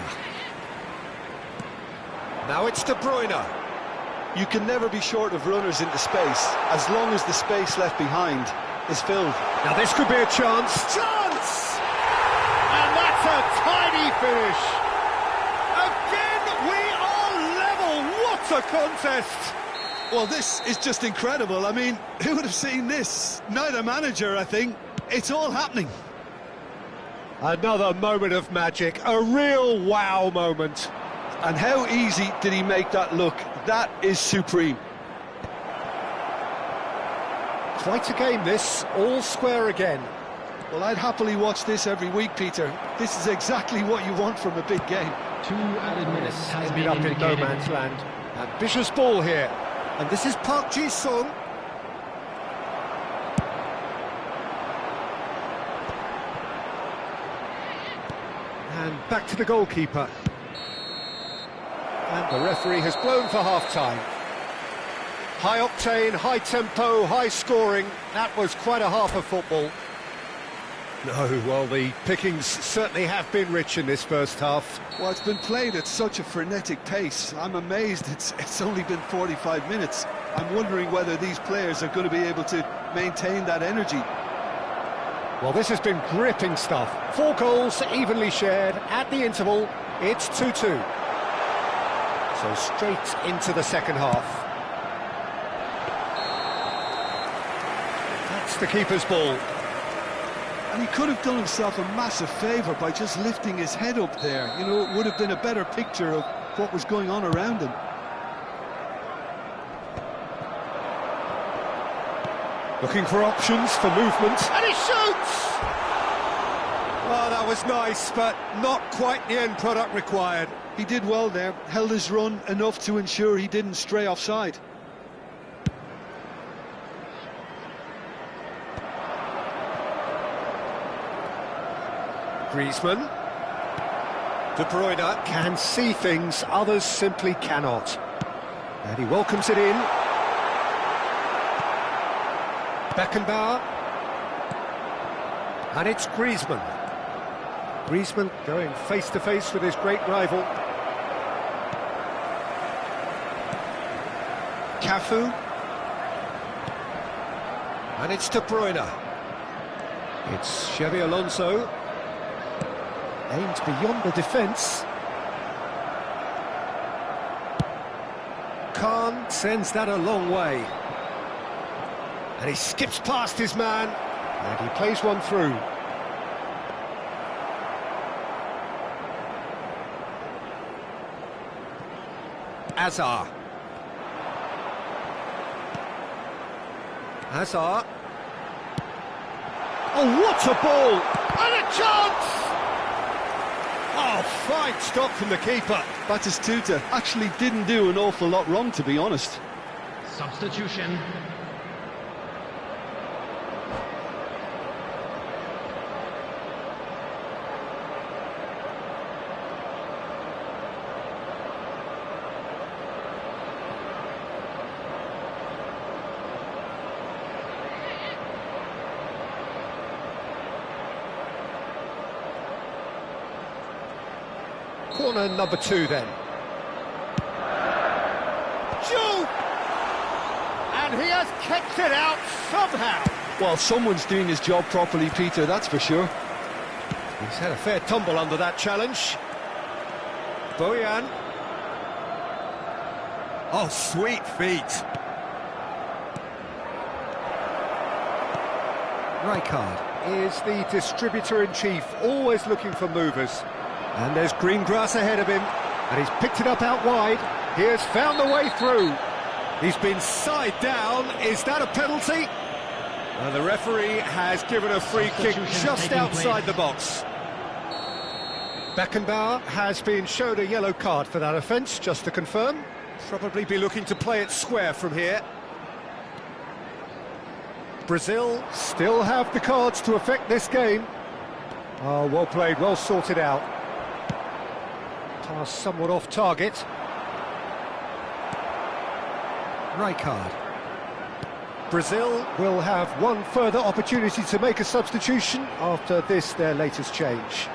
S1: Now it's De Bruyne.
S2: You can never be short of runners into space, as long as the space left behind is filled.
S1: Now this could be a chance. Chance! And that's a tiny finish. Again, we are level. What a contest!
S2: Well, this is just incredible. I mean, who would have seen this? Neither manager, I think. It's all happening.
S1: Another moment of magic, a real wow moment.
S2: And how easy did he make that look? That is supreme.
S1: Quite a game this, all square again.
S2: Well, I'd happily watch this every week, Peter. This is exactly what you want from a big game.
S3: 2 added minutes has
S1: Ended
S3: been
S1: up in
S3: indicated.
S1: no man's land. Ambitious ball here. And this is Park Ji-sung. And back to the goalkeeper. And the referee has blown for half-time. High octane, high tempo, high scoring. That was quite a half of football. No, well, the pickings certainly have been rich in this first half.
S2: Well, it's been played at such a frenetic pace. I'm amazed it's only been 45 minutes. I'm wondering whether these players are going to be able to maintain that energy.
S1: Well, this has been gripping stuff. 4 goals evenly shared. At the interval, it's 2-2. So straight into the second half. That's the keeper's ball.
S2: And he could have done himself a massive favour by just lifting his head up there. You know, it would have been a better picture of what was going on around him.
S1: Looking for options for movement. And he shoots! Oh, that was nice, but not quite the end product required.
S2: He did well there, held his run enough to ensure he didn't stray offside.
S1: Griezmann. De Bruyne can see things others simply cannot. And he welcomes it in. Beckenbauer. And it's Griezmann. Griezmann going face-to-face with his great rival. Cafu. And it's De Bruyne. It's Xabi Alonso. Aimed beyond the defence. Khan sends that a long way. And he skips past his man, and he plays one through. Hazard. Hazard. Oh, what a ball! And a chance! Oh, fine stop from the keeper.
S2: Batistuta actually didn't do an awful lot wrong, to be honest.
S3: Substitution.
S1: Corner number 2 then. Shoot! And he has kept it out somehow.
S2: Well, someone's doing his job properly, Peter, that's for sure.
S1: He's had a fair tumble under that challenge. Bojan. Oh, sweet feet. Rijkaard is the distributor-in-chief, always looking for movers. And there's green grass ahead of him, and he's picked it up out wide. He has found the way through. He's been side down. Is that a penalty? And the referee has given a free kick just outside the box. Beckenbauer has been showed a yellow card for that offence, just to confirm. Probably be looking to play it square from here. Brazil still have the cards to affect this game. Oh, well played, well sorted out. Pass somewhat off target. Rijkaard. Brazil will have one further opportunity to make a substitution after this, their latest change.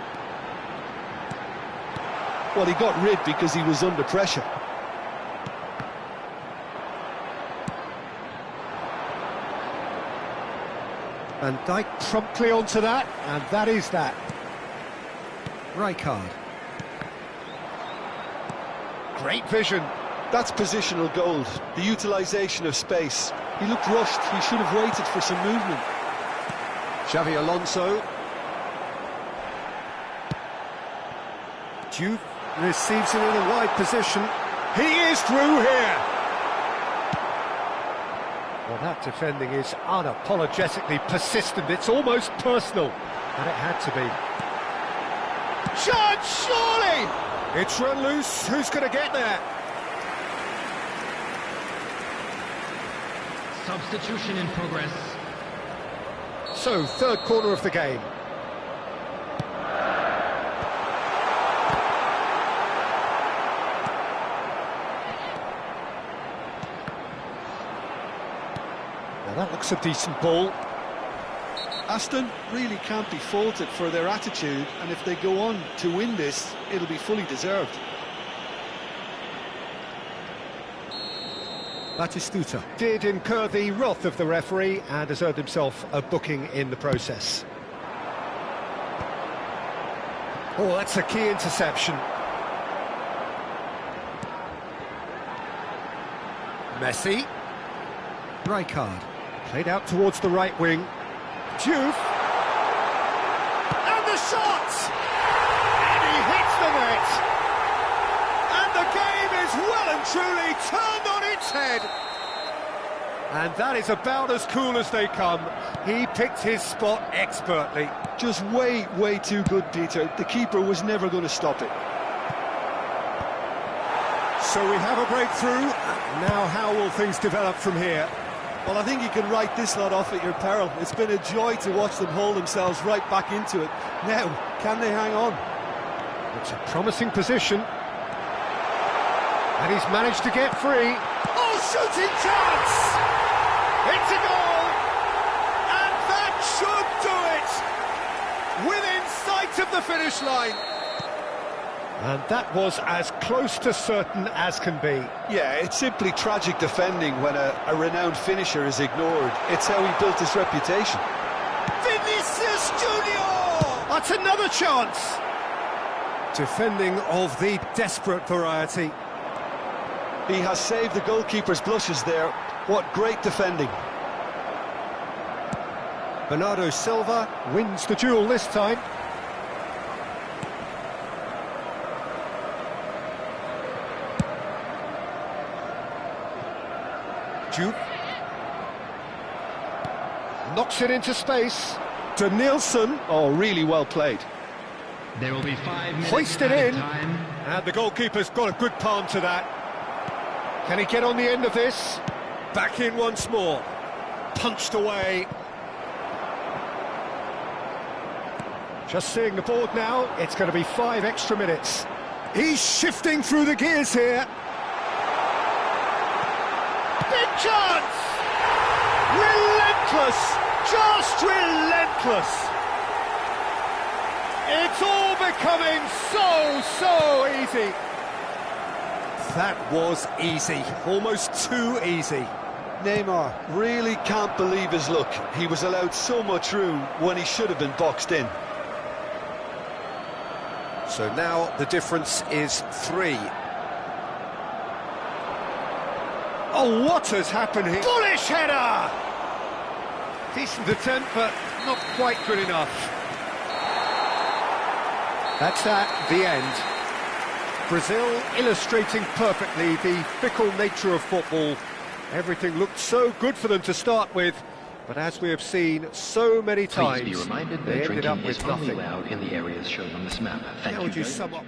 S2: Well, he got rid because he was under pressure.
S1: Van Dijk promptly onto that, and that is that. Rijkaard. Great vision.
S2: That's positional gold, the utilisation of space. He looked rushed, he should have waited for some movement.
S1: Xavi Alonso. Juve receives it in a wide position. He is through here. Well, that defending is unapologetically persistent. It's almost personal, and it had to be. Chance, surely! It's run loose. Who's going to get there?
S3: Substitution in progress.
S1: So, third corner of the game. Well, that looks a decent ball.
S2: Aston really can't be faulted for their attitude, and if they go on to win this, it'll be fully deserved.
S1: Batistuta did incur the wrath of the referee and has earned himself a booking in the process. Oh, that's a key interception. Messi. Rijkaard. Played out towards the right wing. Juve. And the shot! And he hits the net! And the game is well and truly turned on its head. And that is about as cool as they come. He picked his spot expertly.
S2: Just way, way too good, Peter. The keeper was never going to stop it.
S1: So we have a breakthrough. Now how will things develop from here?
S2: Well, I think you can write this lot off at your peril. It's been a joy to watch them hold themselves right back into it. Now, can they hang on?
S1: It's a promising position. And he's managed to get free. Oh, shooting chance! It's a goal! And that should do it! Within sight of the finish line. And that was as close to certain as can be.
S2: Yeah, it's simply tragic defending when a renowned finisher is ignored. It's how he built his reputation.
S1: Vinicius Junior! That's another chance! Defending of the desperate variety.
S2: He has saved the goalkeeper's blushes there. What great defending.
S1: Bernardo Silva wins the duel this time. Juve. Knocks it into space. Danielson.
S2: Oh, really well played.
S3: There will be 5 minutes
S1: Hoisted
S3: added
S1: in.
S3: time.
S1: And the goalkeeper's got a good palm to that. Can he get on the end of this? Back in once more. Punched away. Just seeing the board now, it's going to be 5 extra minutes. He's shifting through the gears here. Big chance! Relentless! Just relentless! It's all becoming so easy. That was easy, almost too easy.
S2: Neymar really can't believe his luck. He was allowed so much room when he should have been boxed in.
S1: So now the difference is 3. Oh, what has happened here? Bullish header! Decent attempt, but not quite good enough. That's the end. Brazil illustrating perfectly the fickle nature of football Everything looked so good for them to start with, but as we have seen so many times,
S4: Please be reminded
S1: they
S4: that
S1: ended up
S4: drinking is
S1: with
S4: only
S1: nothing.
S4: allowed in the areas shown on this map. Thank
S1: How
S4: you
S1: would you
S4: very
S1: sum
S4: much.
S1: up?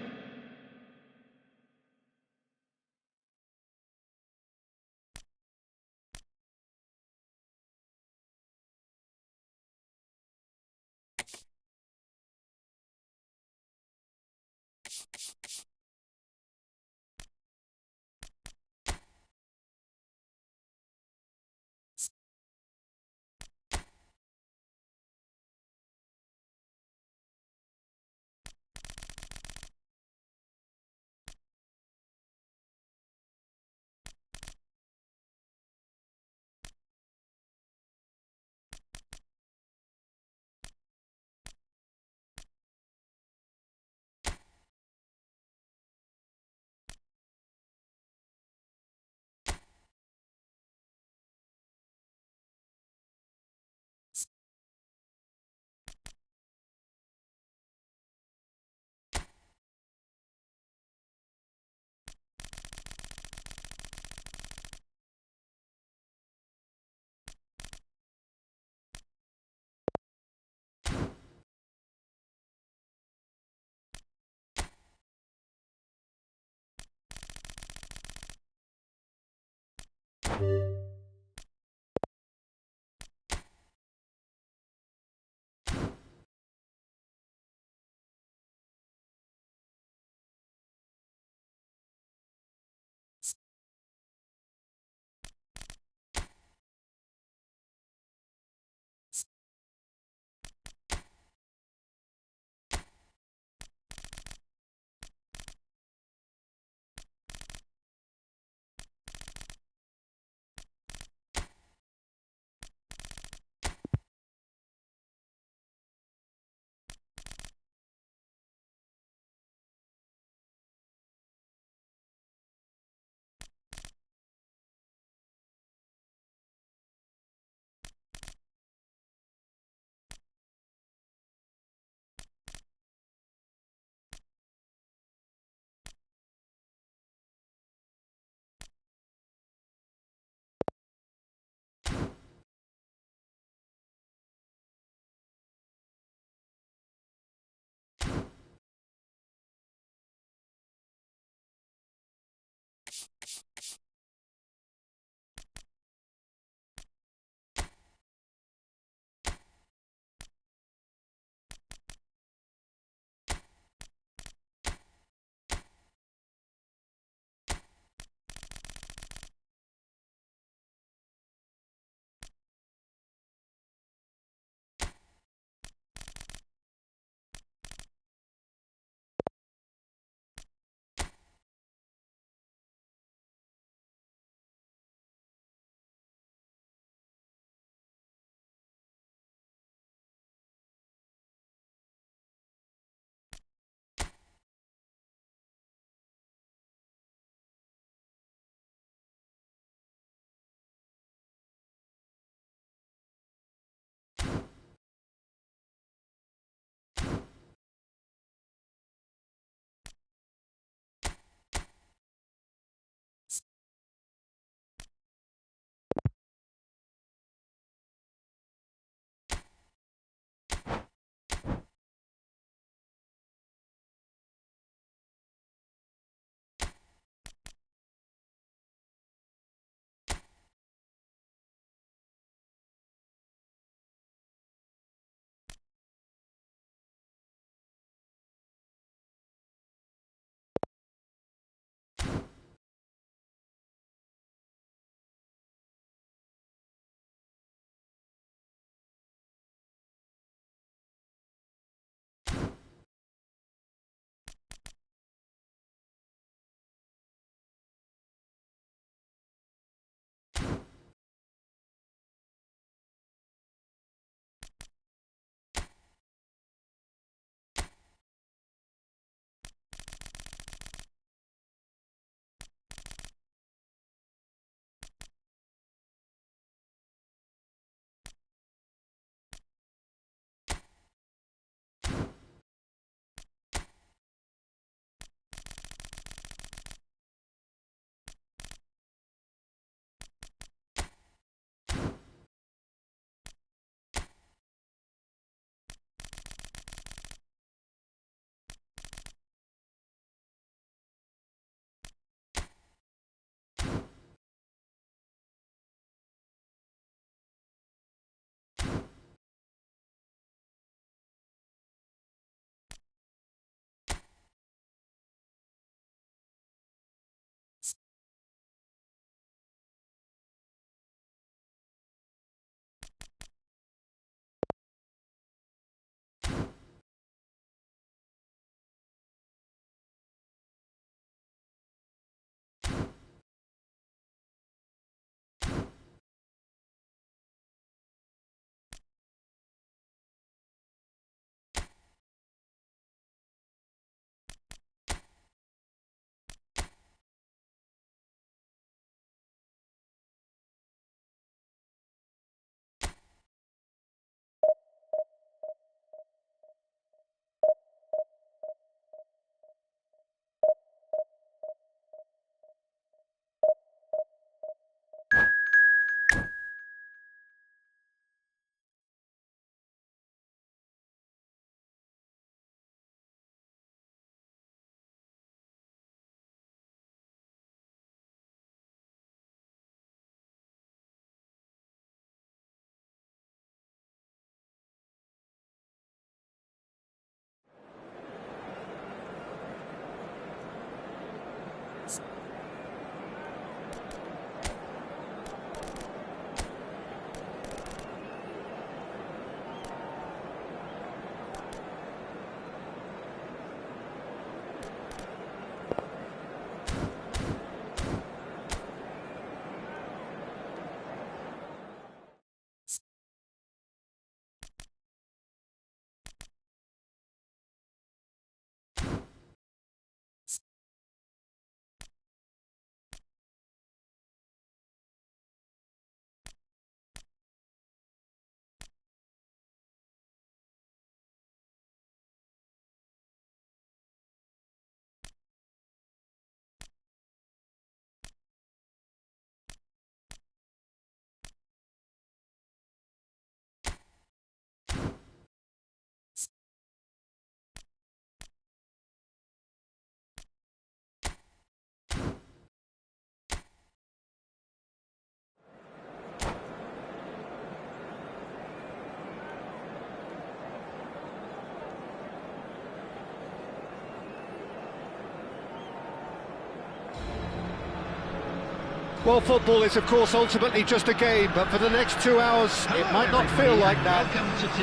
S1: Well, football is, of course, ultimately just a game, but for the next 2 hours, it might not feel like that.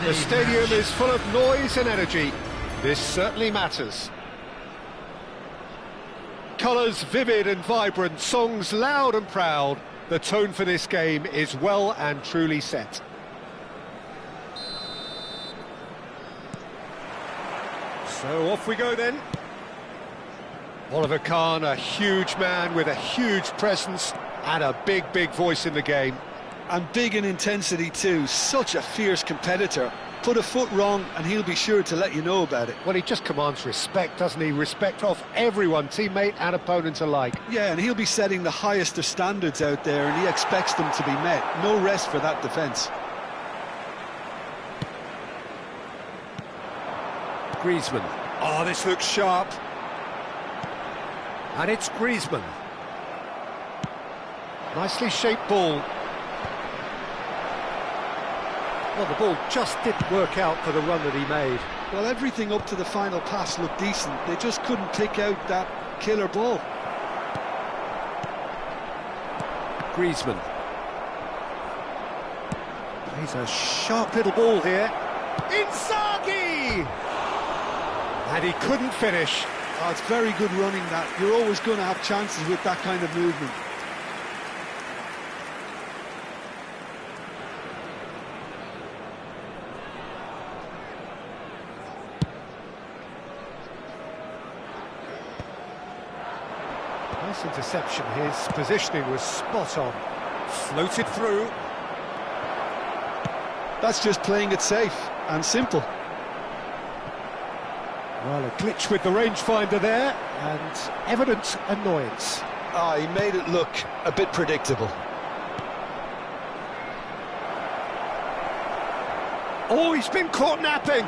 S1: The stadium is full of noise and energy. This certainly matters. Colours vivid and vibrant, songs loud and proud. The tone for this game is well and truly set. So off we go then. Oliver Kahn, a huge man with a huge presence and a big, big voice in the game.
S2: And big in intensity too, such a fierce competitor. Put a foot wrong and he'll be sure to let you know about it.
S1: Well, he just commands respect, doesn't he? Respect of everyone, teammate and opponent alike.
S2: Yeah, and he'll be setting the highest of standards out there and he expects them to be met. No rest for that defence.
S1: Griezmann. Oh, this looks sharp. And it's Griezmann. Nicely shaped ball. Well, the ball just didn't work out for the run that he made.
S2: Well, everything up to the final pass looked decent. They just couldn't pick out that killer ball.
S1: Griezmann. He's a sharp little ball here. Inzaghi! And he couldn't finish.
S2: Oh, it's very good running that. You're always going to have chances with that kind of movement.
S1: Nice interception. His positioning was spot on. Floated through.
S2: That's just playing it safe and simple.
S1: Well, a glitch with the rangefinder there, and evident annoyance.
S2: Ah, he made it look a bit predictable.
S1: Oh, he's been caught napping.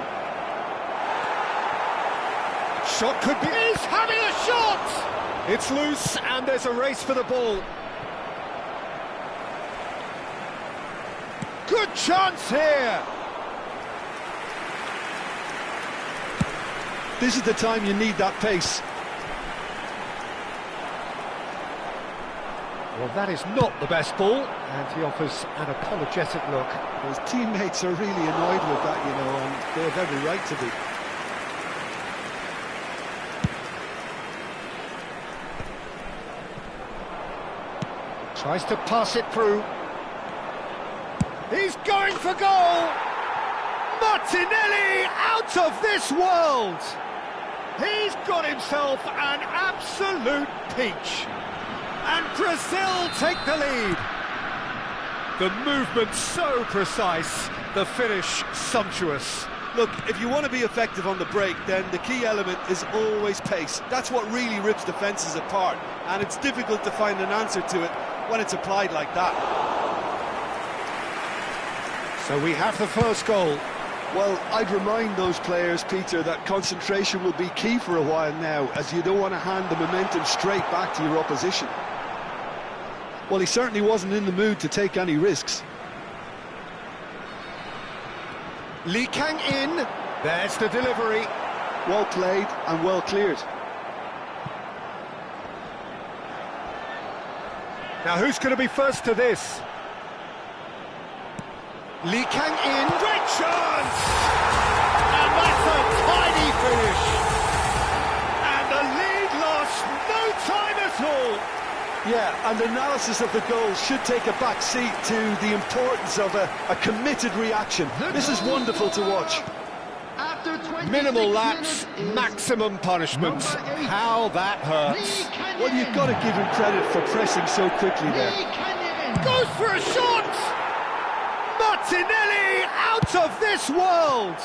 S1: Shot could be... He's having a shot! It's loose, and there's a race for the ball. Good chance here!
S2: This is the time you need that pace.
S1: Well, that is not the best ball, and he offers an apologetic look.
S2: His teammates are really annoyed with that, you know, and they have every right to be.
S1: Tries to pass it through. He's going for goal! Martinelli out of this world! He's got himself an absolute peach. And Brazil take the lead. The movement so precise, the finish sumptuous.
S2: Look, if you want to be effective on the break, then the key element is always pace. That's what really rips defences apart, and it's difficult to find an answer to it when it's applied like that.
S1: So we have the first goal.
S2: Well, I'd remind those players, Peter, that concentration will be key for a while now, as you don't want to hand the momentum straight back to your opposition. Well, he certainly wasn't in the mood to take any risks.
S1: Lee Kang in, there's the delivery.
S2: Well played and well cleared.
S1: Now who's going to be first to this? Lee Kang in, great chance! And that's a tiny finish! And the lead lost no time at all!
S2: Yeah, and analysis of the goal should take a back seat to the importance of a committed reaction. This is wonderful to watch.
S1: Minimal lapse, maximum punishment. How that hurts.
S2: Well, you've got to give him credit for pressing so quickly there.
S1: Goes for a shot! Martinelli out of this world!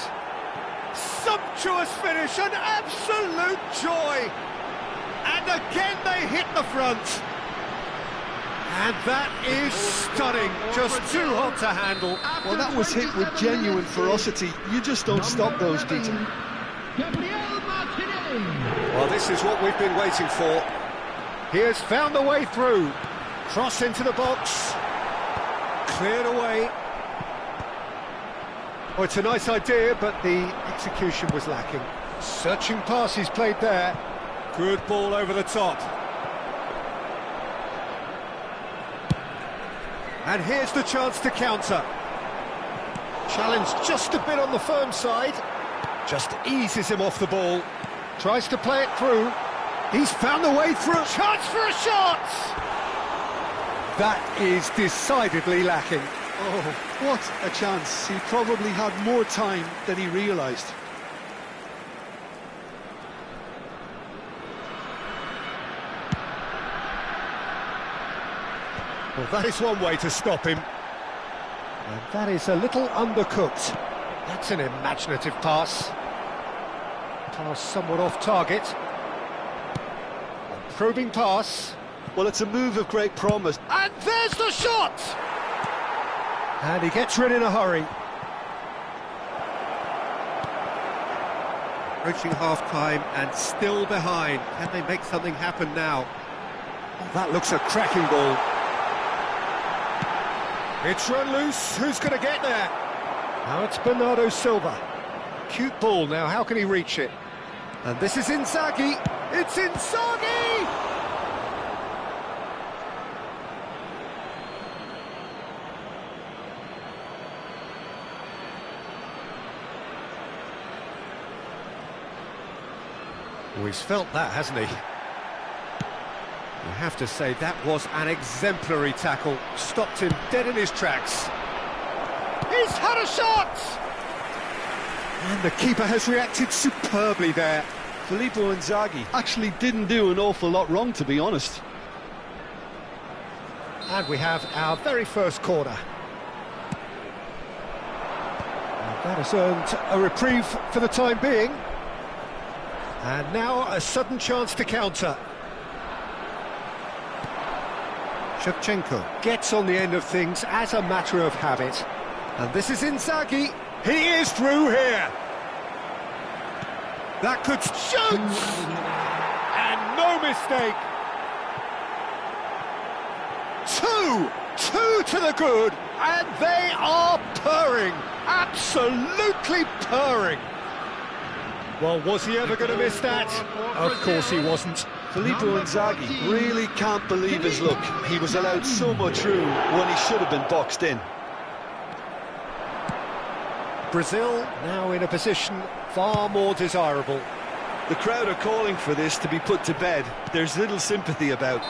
S1: Sumptuous finish, an absolute joy! And again they hit the front. And that is stunning, just too hot to handle.
S2: Well, that was hit with genuine ferocity. You just don't stop those, Peter.
S1: Well, this is what we've been waiting for. He has found the way through. Cross into the box. Cleared away. Oh, it's a nice idea, but the execution was lacking. Searching pass he's played there. Good ball over the top. And here's the chance to counter. Challenge just a bit on the firm side. Just eases him off the ball. Tries to play it through. He's found the way through. Chance for a shot! That is decidedly lacking.
S2: Oh, what a chance. He probably had more time than he realised.
S1: Well, that is one way to stop him. And that is a little undercooked. That's an imaginative pass. Pass somewhat off target. A probing pass.
S2: Well, it's a move of great promise.
S1: And there's the shot! And he gets rid in a hurry. Approaching half-time and still behind. Can they make something happen now? Oh, that looks a cracking ball. It's run loose. Who's going to get there? Now it's Bernardo Silva. Cute ball now. How can he reach it? And this is Inzaghi. It's Inzaghi! Oh, he's felt that, hasn't he? You have to say that was an exemplary tackle. Stopped him dead in his tracks. He's had a shot! And the keeper has reacted superbly there.
S2: Filippo Inzaghi actually didn't do an awful lot wrong, to be honest.
S1: And we have our very first corner. And that has earned a reprieve for the time being. And now a sudden chance to counter. Shevchenko gets on the end of things as a matter of habit. And this is Inzaghi. He is through here. That could shoot! And no mistake. Two to the good, and they are purring. Absolutely purring. Well, was he ever going to miss that? Of course he wasn't.
S2: Filippo Inzaghi really can't believe his luck. He was allowed so much room when he should have been boxed in.
S1: Brazil now in a position far more desirable.
S2: The crowd are calling for this to be put to bed. There's little sympathy about.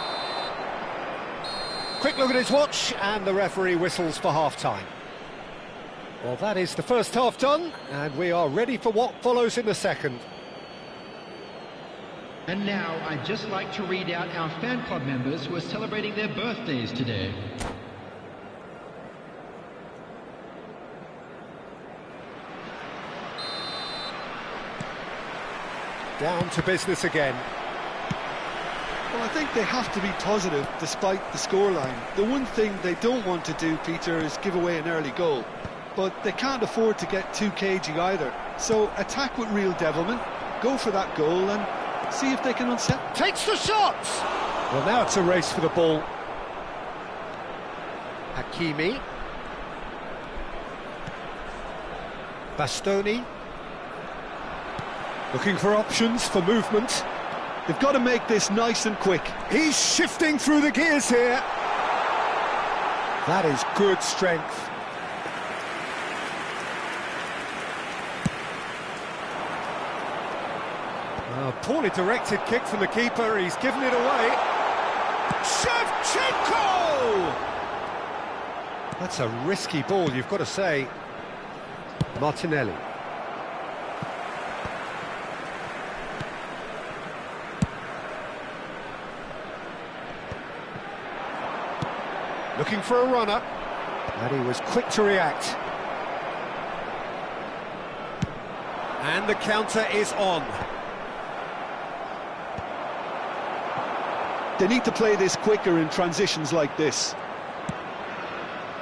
S1: Quick look at his watch, and the referee whistles for half-time. Well, that is the first half done, and we are ready for what follows in the second.
S3: And now I'd just like to read out our fan club members who are celebrating their birthdays today.
S1: Down to business again.
S2: Well, I think they have to be positive despite the scoreline. The one thing they don't want to do, Peter, is give away an early goal. But they can't afford to get too cagey either. So attack with real devilment, go for that goal and see if they can unsettle.
S1: Takes the shot! Well, now it's a race for the ball. Hakimi. Bastoni. Looking for options for movement.
S2: They've got to make this nice and quick.
S1: He's shifting through the gears here. That is good strength. A poorly directed kick from the keeper. He's given it away. Shevchenko! That's a risky ball, you've got to say. Martinelli. Looking for a runner, and he was quick to react. And the counter is on.
S2: They need to play this quicker in transitions like this.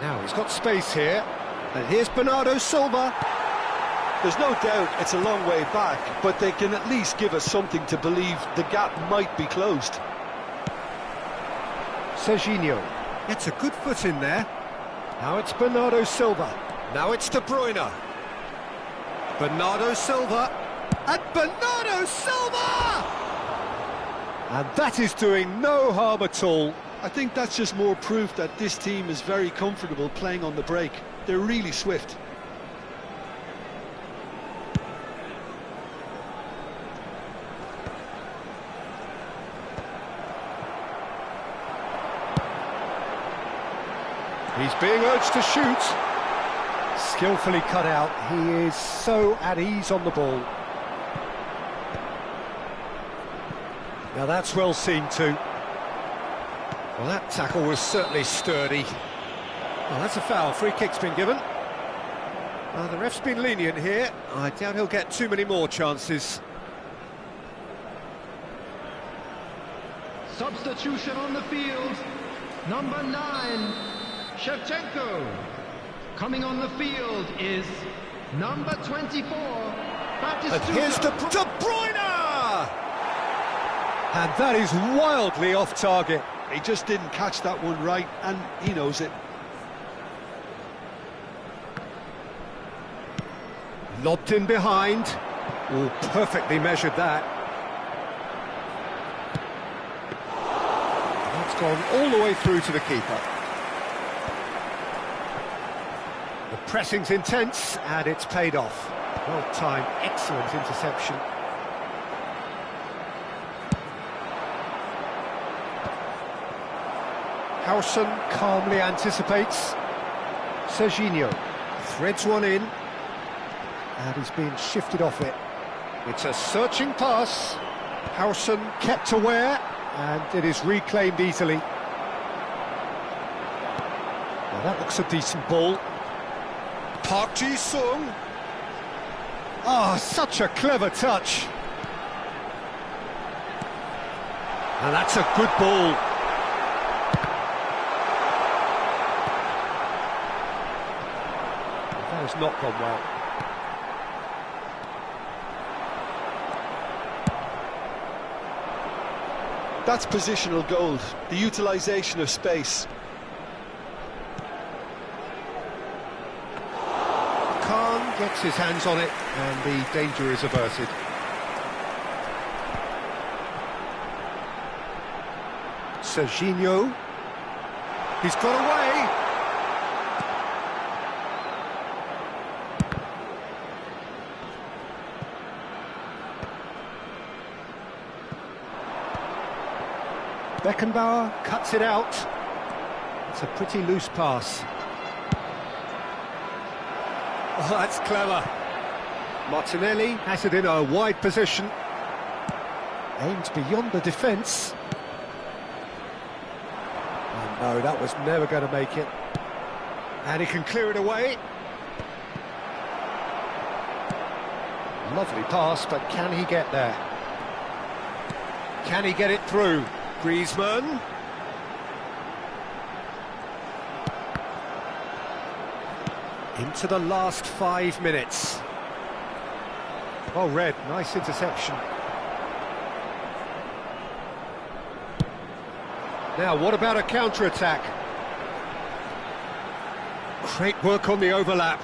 S1: Now he's got space here, and here's Bernardo Silva.
S2: There's no doubt it's a long way back, but they can at least give us something to believe the gap might be closed.
S1: Serginho gets a good foot in there. Now it's Bernardo Silva. Now it's De Bruyne. Bernardo Silva. And Bernardo Silva! And that is doing no harm at all.
S2: I think that's just more proof that this team is very comfortable playing on the break. They're really swift.
S1: He's being urged to shoot. Skillfully cut out. He is so at ease on the ball. Now that's well seen too. Well, that tackle was certainly sturdy. Well, that's a foul. Free kick's been given. The ref's been lenient here. I doubt he'll get too many more chances.
S3: Substitution on the field. Number 9, Shevchenko. Coming on the field is number 24,
S1: And here's De Bruyne! And that is wildly off target.
S2: He just didn't catch that one right, and he knows it.
S1: Lobbed in behind. Oh, perfectly measured that. That's gone all the way through to the keeper. The pressing's intense, and it's paid off. Well timed, excellent interception. Howson calmly anticipates. Serginho threads one in, and he's being shifted off it. It's a searching pass. Howson kept aware, and it is reclaimed easily. Well, that looks a decent ball. Park Ji-sung. Ah, such a clever touch. And that's a good ball. That has not gone well.
S2: That's positional gold, the utilisation of space.
S1: Khan gets his hands on it, and the danger is averted. Serginho. He's got away. Beckenbauer cuts it out. It's a pretty loose pass. Oh, that's clever. Martinelli has it in a wide position. Aims beyond the defence. Oh no, that was never going to make it. And he can clear it away. Lovely pass, but can he get there? Can he get it through? Griezmann. Into the last 5 minutes. Well read, nice interception. Now, what about a counter-attack? Great work on the overlap.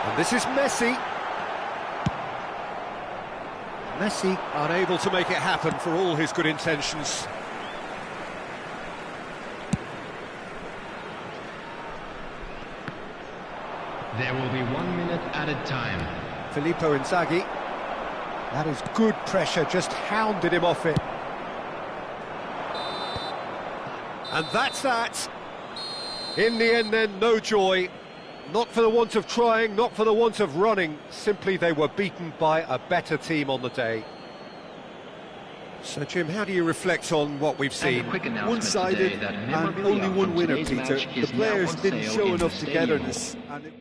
S1: And this is Messi. Messi unable to make it happen for all his good intentions.
S3: There will be 1 minute added time.
S1: Filippo Inzaghi. That is good pressure, just hounded him off it. And that's that. In the end then, no joy. Not for the want of trying, not for the want of running. Simply they were beaten by a better team on the day. So Jim, how do you reflect on what we've seen?
S2: One-sided and only one winner, Peter. The players didn't show enough togetherness. And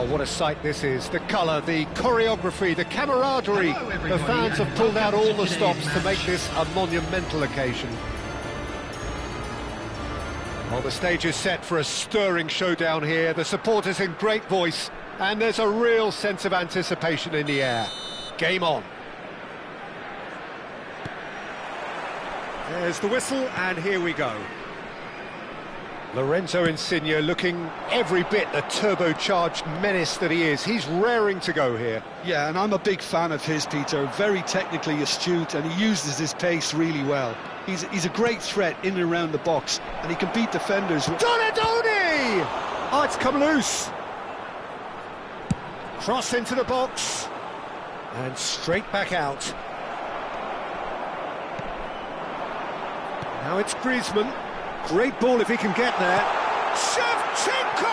S1: Well, what a sight this is. The colour, the choreography, the camaraderie.
S3: Hello,
S1: The
S3: everybody,
S1: fans have
S3: and
S1: pulled out
S3: welcome
S1: all
S3: to
S1: the stops
S3: today's
S1: to make
S3: match.
S1: this a monumental occasion. Well, the stage is set for a stirring showdown here. The supporters in great voice, and there's a real sense of anticipation in the air. Game on. There's the whistle, and here we go. Lorenzo Insigne looking every bit the turbocharged menace that he is. He's raring to go here.
S2: Yeah, and I'm a big fan of his, Peter. Very technically astute, and he uses his pace really well. He's a great threat in and around the box, and he can beat defenders with...
S1: Donadoni! Oh, it's come loose. Cross into the box. And straight back out. Now it's Griezmann. Great ball if he can get there. Shevchenko!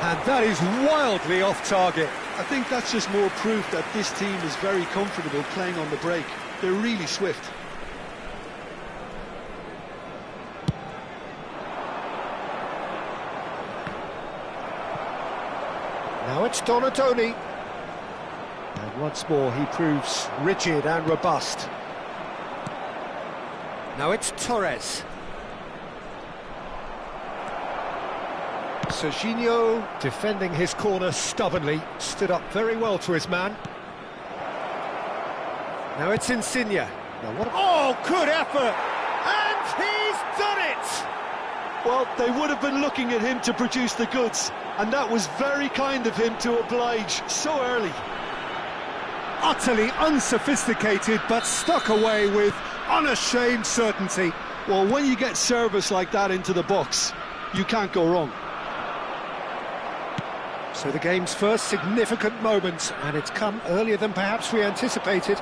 S1: And that is wildly off target.
S2: I think that's just more proof that this team is very comfortable playing on the break. They're really swift.
S1: Now it's Donadoni. And once more he proves rigid and robust. Now it's Torres. Serginho defending his corner stubbornly, stood up very well to his man. Now it's Insigne. Now what? Oh, good effort! And he's done it!
S2: Well, they would have been looking at him to produce the goods, and that was very kind of him to oblige so early.
S1: Utterly unsophisticated, but stuck away with unashamed certainty.
S2: Well, when you get service like that into the box, you can't go wrong.
S1: So the game's first significant moment, and it's come earlier than perhaps we anticipated.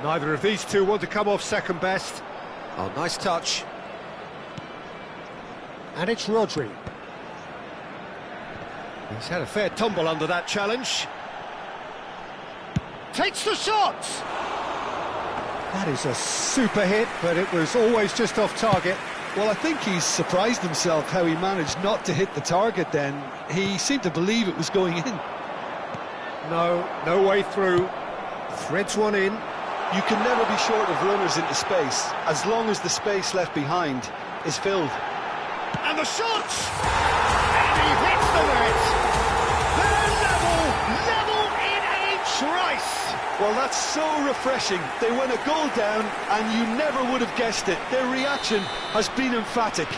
S1: Neither of these two want to come off second best. Oh, nice touch. And it's Rodri. He's had a fair tumble under that challenge. Takes the shot! That is a super hit, but it was always just off target.
S2: Well, I think he's surprised himself how he managed not to hit the target then. He seemed to believe it was going in.
S1: No way through. Threads one in.
S2: You can never be short of runners into space, as long as the space left behind is filled.
S1: And the shot! And he hits the net! They're level in a trice!
S2: Well, that's so refreshing. They went a goal down, and you never would have guessed it. Their reaction has been emphatic.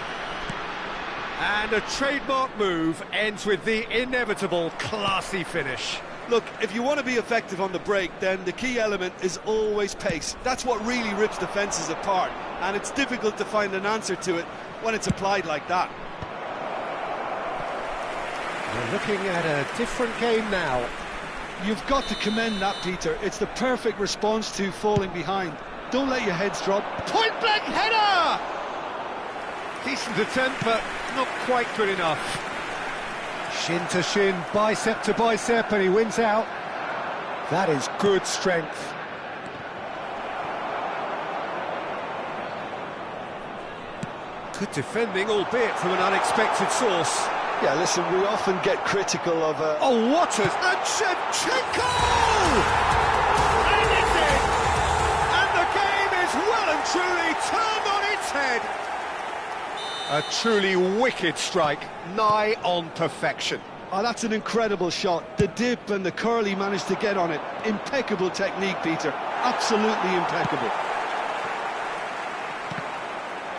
S1: And a trademark move ends with the inevitable classy finish.
S2: Look, if you want to be effective on the break, then the key element is always pace. That's what really rips defences apart, and it's difficult to find an answer to it when it's applied like that.
S1: We're looking at a different game now.
S2: You've got to commend that, Peter. It's the perfect response to falling behind. Don't let your heads drop.
S1: Point-blank header! Decent attempt, but not quite good enough. Shin to shin, bicep to bicep, and he wins out. That is good strength. Good defending, albeit from an unexpected source.
S2: Yeah, listen, we often get critical of...
S1: Oh, what a... And Shevchenko! And it's in! And the game is well and truly turned on its head. A truly wicked strike, nigh on perfection.
S2: Oh, that's an incredible shot. The dip and the curl he managed to get on it. Impeccable technique, Peter. Absolutely impeccable.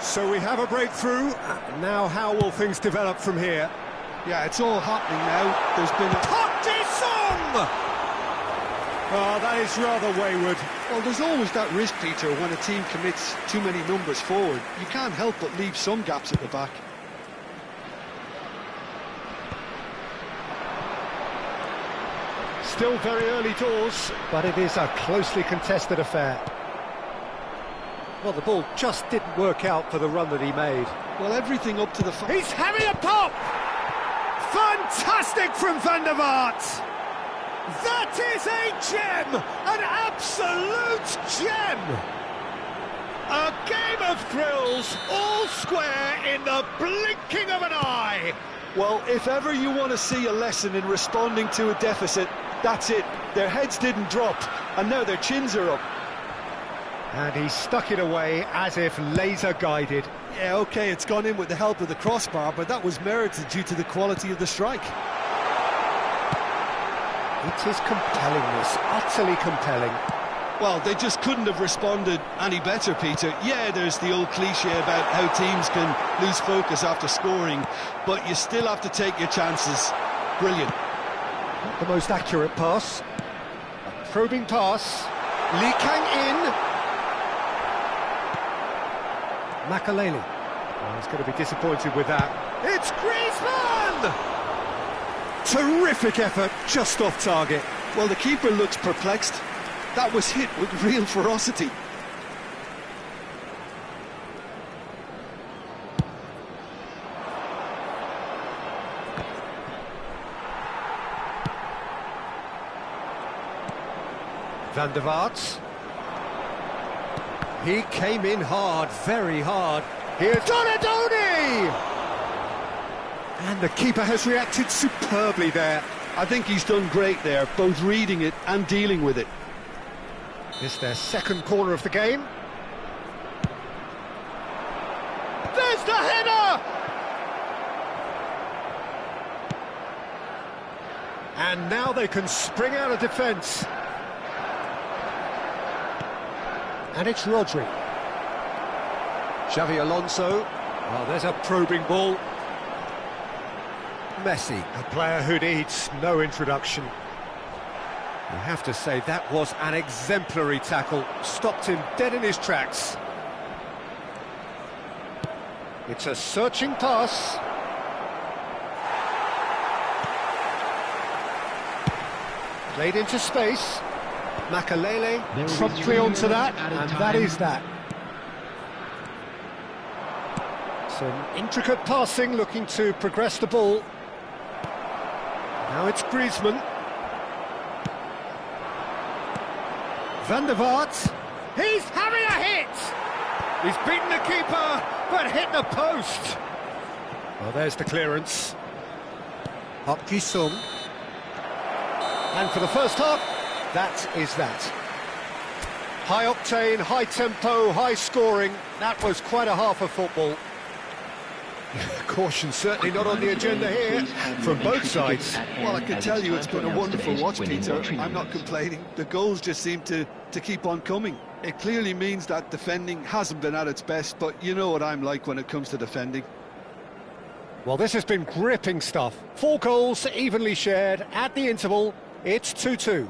S1: So we have a breakthrough. Now how will things develop from here?
S2: Yeah, it's all happening now. There's been a...
S1: Song! Oh, that is rather wayward.
S2: Well, there's always that risk, Peter, when a team commits too many numbers forward. You can't help but leave some gaps at the back.
S1: Still very early doors, but it is a closely contested affair. Well, the ball just didn't work out for the run that he made.
S2: Well, everything up to the...
S1: He's having a pop! Fantastic from Van der Vaart! That is a gem! An absolute gem! A game of thrills, all square in the blinking of an eye!
S2: Well, if ever you want to see a lesson in responding to a deficit, that's it. Their heads didn't drop, and now their chins are up.
S1: And he stuck it away as if laser-guided.
S2: Yeah, OK, it's gone in with the help of the crossbar, but that was merited due to the quality of the strike.
S1: It is compelling, this, utterly compelling.
S2: Well, they just couldn't have responded any better, Peter. Yeah, there's the old cliche about how teams can lose focus after scoring, but you still have to take your chances. Brilliant.
S1: Not the most accurate pass. A probing pass. Lee Kang in. Makaleli. Oh, he's going to be disappointed with that. It's Griezmann! Terrific effort, just off target.
S2: Well, the keeper looks perplexed. That was hit with real ferocity.
S1: Van der Vaart. He came in hard, very hard. Here's Donadoni! And the keeper has reacted superbly there.
S2: I think he's done great there, both reading it and dealing with it.
S1: It's their second corner of the game. There's the header! And now they can spring out of defence. And it's Rodri. Xavi Alonso. Oh, there's a probing ball. Messi, a player who needs no introduction. You have to say that was an exemplary tackle. Stopped him dead in his tracks. It's a searching pass. Played into space. Makaleli promptly onto that, and that is that. Some intricate passing, looking to progress the ball. Now it's Griezmann. Van der Vaart. He's having a hit! He's beaten the keeper, but hit the post. Well, there's the clearance. Park Ji-sung. And for the first half, that is that. High octane, high tempo, high scoring. That was quite a half of football. Caution certainly not on the agenda here from both sides.
S2: Well, I can tell you it's been a wonderful watch, Peter. I'm not complaining. The goals just seem to keep on coming. It clearly means that defending hasn't been at its best, but you know what I'm like when it comes to defending.
S1: Well, this has been gripping stuff. 4 goals evenly shared at the interval. It's 2-2.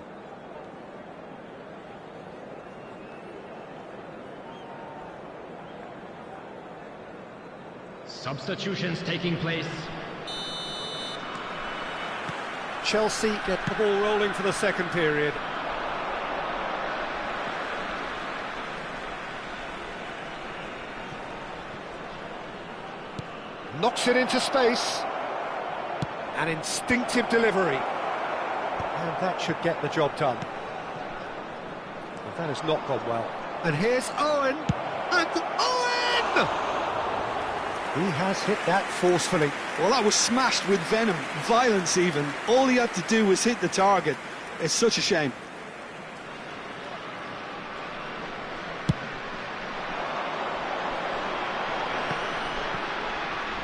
S3: Substitutions taking place.
S1: Chelsea get the ball rolling for the second period. Knocks it into space. An instinctive delivery. And that should get the job done. But that has not gone well. And here's Owen. And Owen! He has hit that forcefully.
S2: Well, that was smashed with venom, violence even. All he had to do was hit the target. It's such a shame.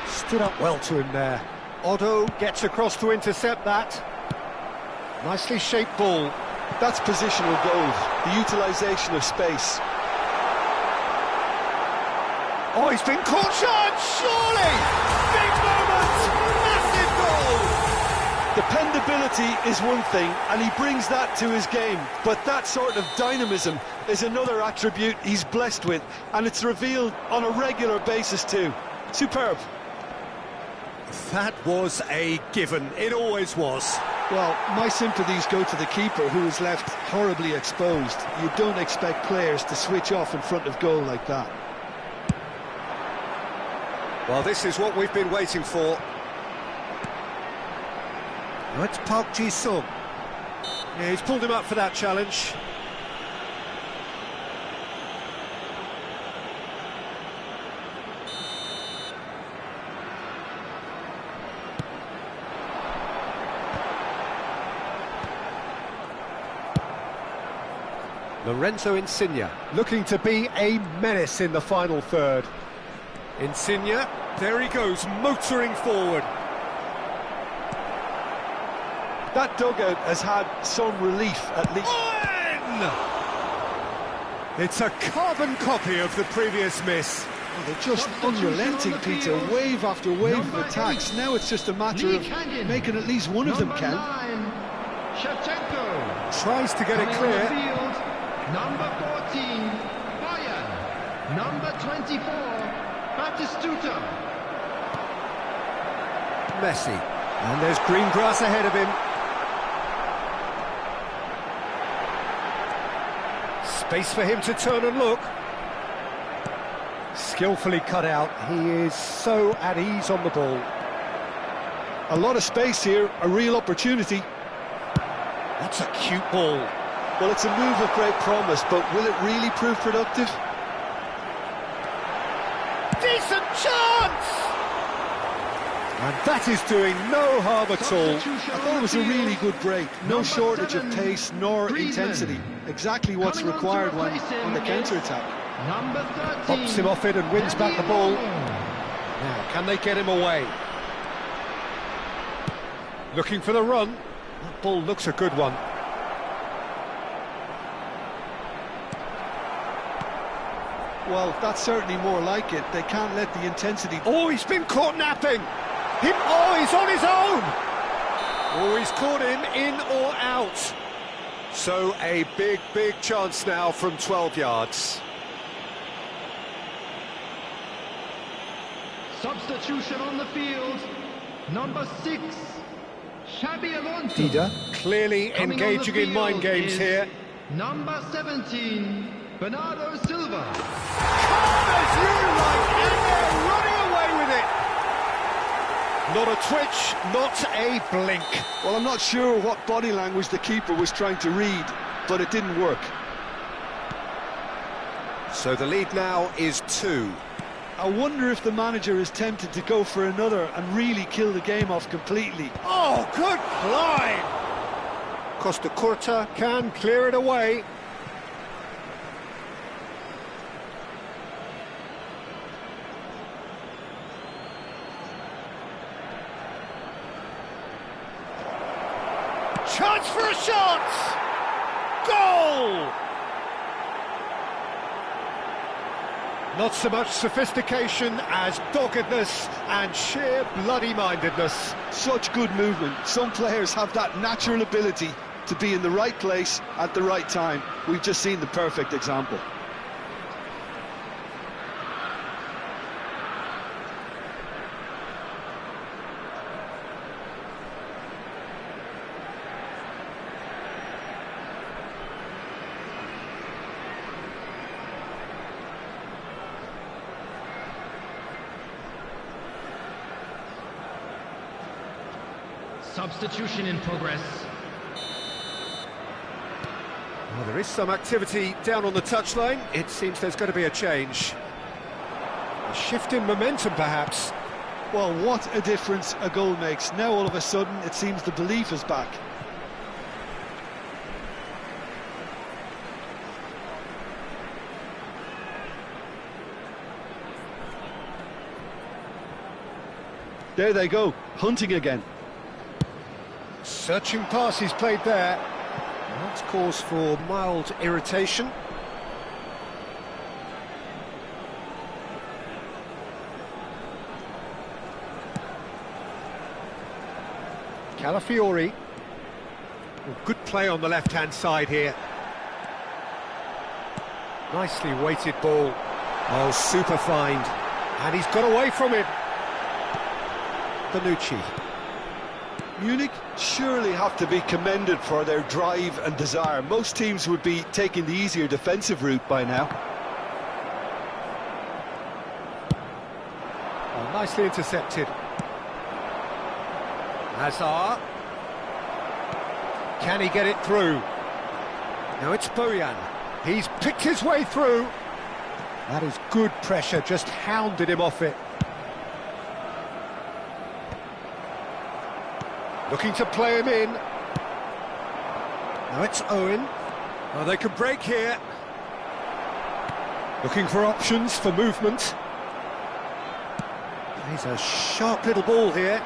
S1: Stood up well to him there. Otto gets across to intercept that. Nicely shaped ball.
S2: That's positional goals, the utilisation of space.
S1: Oh, he's been caught short, surely! Big moment, massive goal!
S2: Dependability is one thing, and he brings that to his game, but that sort of dynamism is another attribute he's blessed with, and it's revealed on a regular basis too. Superb.
S1: That was a given, it always was.
S2: Well, my sympathies go to the keeper, who is left horribly exposed. You don't expect players to switch off in front of goal like that.
S1: Well, this is what we've been waiting for. It's Park Ji-sung. Yeah, he's pulled him up for that challenge. Lorenzo Insigne, looking to be a menace in the final third. Insigne, there he goes, motoring forward.
S2: That dugout has had some relief, at least.
S1: It's a carbon copy of the previous miss.
S2: Oh, they're just unrelenting, Peter, wave after wave of attacks. Now it's just a matter of making at least one of them count.
S3: Shevchenko
S1: Tries to get it clear.
S3: Number 14, Bayern. Number 24, Batistuta.
S1: Messi. And there's green grass ahead of him. Space for him to turn and look. Skillfully cut out. He is so at ease on the ball.
S2: A lot of space here, a real opportunity.
S1: That's a cute ball.
S2: Well, it's a move of great promise, but will it really prove productive?
S1: Decent chance! And that is doing no harm at all.
S2: I thought it was a really good break. No shortage of pace nor intensity. Exactly what's required when on the counter-attack.
S3: Number 13.
S1: Pops him off it and wins back the ball. Now, can they get him away? Looking for the run. That ball looks a good one.
S2: Well, that's certainly more like it. They can't let the intensity...
S1: Oh, he's been caught napping! Oh, he's on his own! Oh, he's caught him in or out. So a big, big chance now from 12 yards.
S3: Substitution on the field. Number 6, Xabi Alonso.
S1: Dida clearly
S3: Coming
S1: engaging
S3: on the
S1: in mind
S3: field
S1: games
S3: is
S1: here.
S3: Number 17, Bernardo Silva.
S1: Calm as you like, and they're running away with it. Not a twitch, not a blink.
S2: Well, I'm not sure what body language the keeper was trying to read, but it didn't work.
S1: So the lead now is 2.
S2: I wonder if the manager is tempted to go for another and really kill the game off completely.
S1: Oh, good climb! Costa Curta can clear it away. Chance for a shot! Goal! Not so much sophistication as doggedness and sheer bloody-mindedness.
S2: Such good movement. Some players have that natural ability to be in the right place at the right time. We've just seen the perfect example.
S3: Substitution in progress.
S1: Well, there is some activity down on the touchline. It seems there's going to be a change. A shift in momentum, perhaps.
S2: Well, what a difference a goal makes. Now, all of a sudden, it seems the belief is back. There they go, hunting again.
S1: Searching pass he's played there. That's cause for mild irritation. Calafiori. Oh, good play on the left-hand side here. Nicely weighted ball. Oh, super find. And he's got away from him. Bonucci.
S2: Munich surely have to be commended for their drive and desire. Most teams would be taking the easier defensive route by now.
S1: Oh, nicely intercepted. Hazard. Can he get it through? Now it's Bojan. He's picked his way through. That is good pressure, just hounded him off it. Looking to play him in. Now it's Owen. Oh, they can break here. Looking for options for movement. He's a sharp little ball here.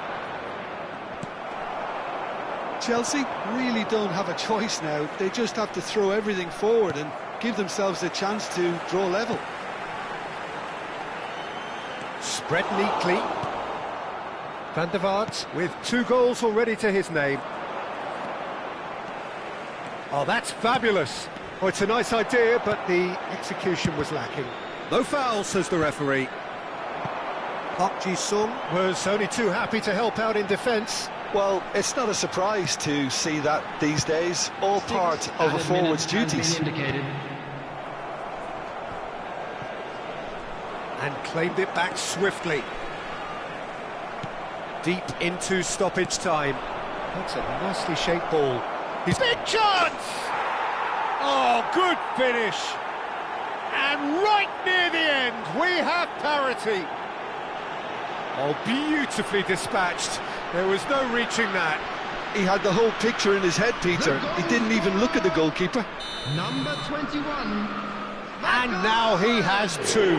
S2: Chelsea really don't have a choice now. They just have to throw everything forward and give themselves a chance to draw level.
S1: Spread neatly. Van der Vaart with 2 goals already to his name. Oh, that's fabulous. Oh, it's a nice idea, but the execution was lacking. No foul, says the referee. Park Ji-sung was only too happy to help out in defence.
S2: Well, it's not a surprise to see that these days, all part of a forward's duties.
S1: And claimed it back swiftly. Deep into stoppage time. That's a nicely shaped ball. He's big chance! Oh, good finish! And right near the end, we have parity. Oh, beautifully dispatched. There was no reaching that.
S2: He had the whole picture in his head, Peter. He didn't even look at the goalkeeper.
S3: Number 21.
S1: And now he has 2.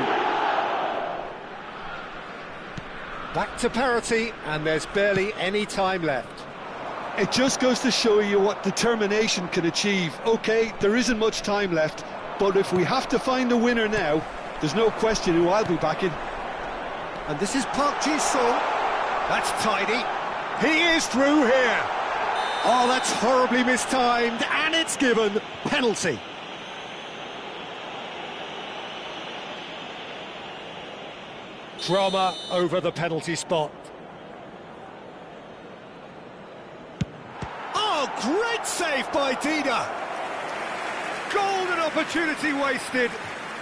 S1: Back to parity, and there's barely any time left.
S2: It just goes to show you what determination can achieve. OK, there isn't much time left, but if we have to find a winner now, there's no question who I'll be backing.
S1: And this is Park Ji-sung. That's tidy. He is through here. Oh, that's horribly mistimed, and it's given penalty. Drama over the penalty spot. Oh, great save by Dida. Golden opportunity wasted.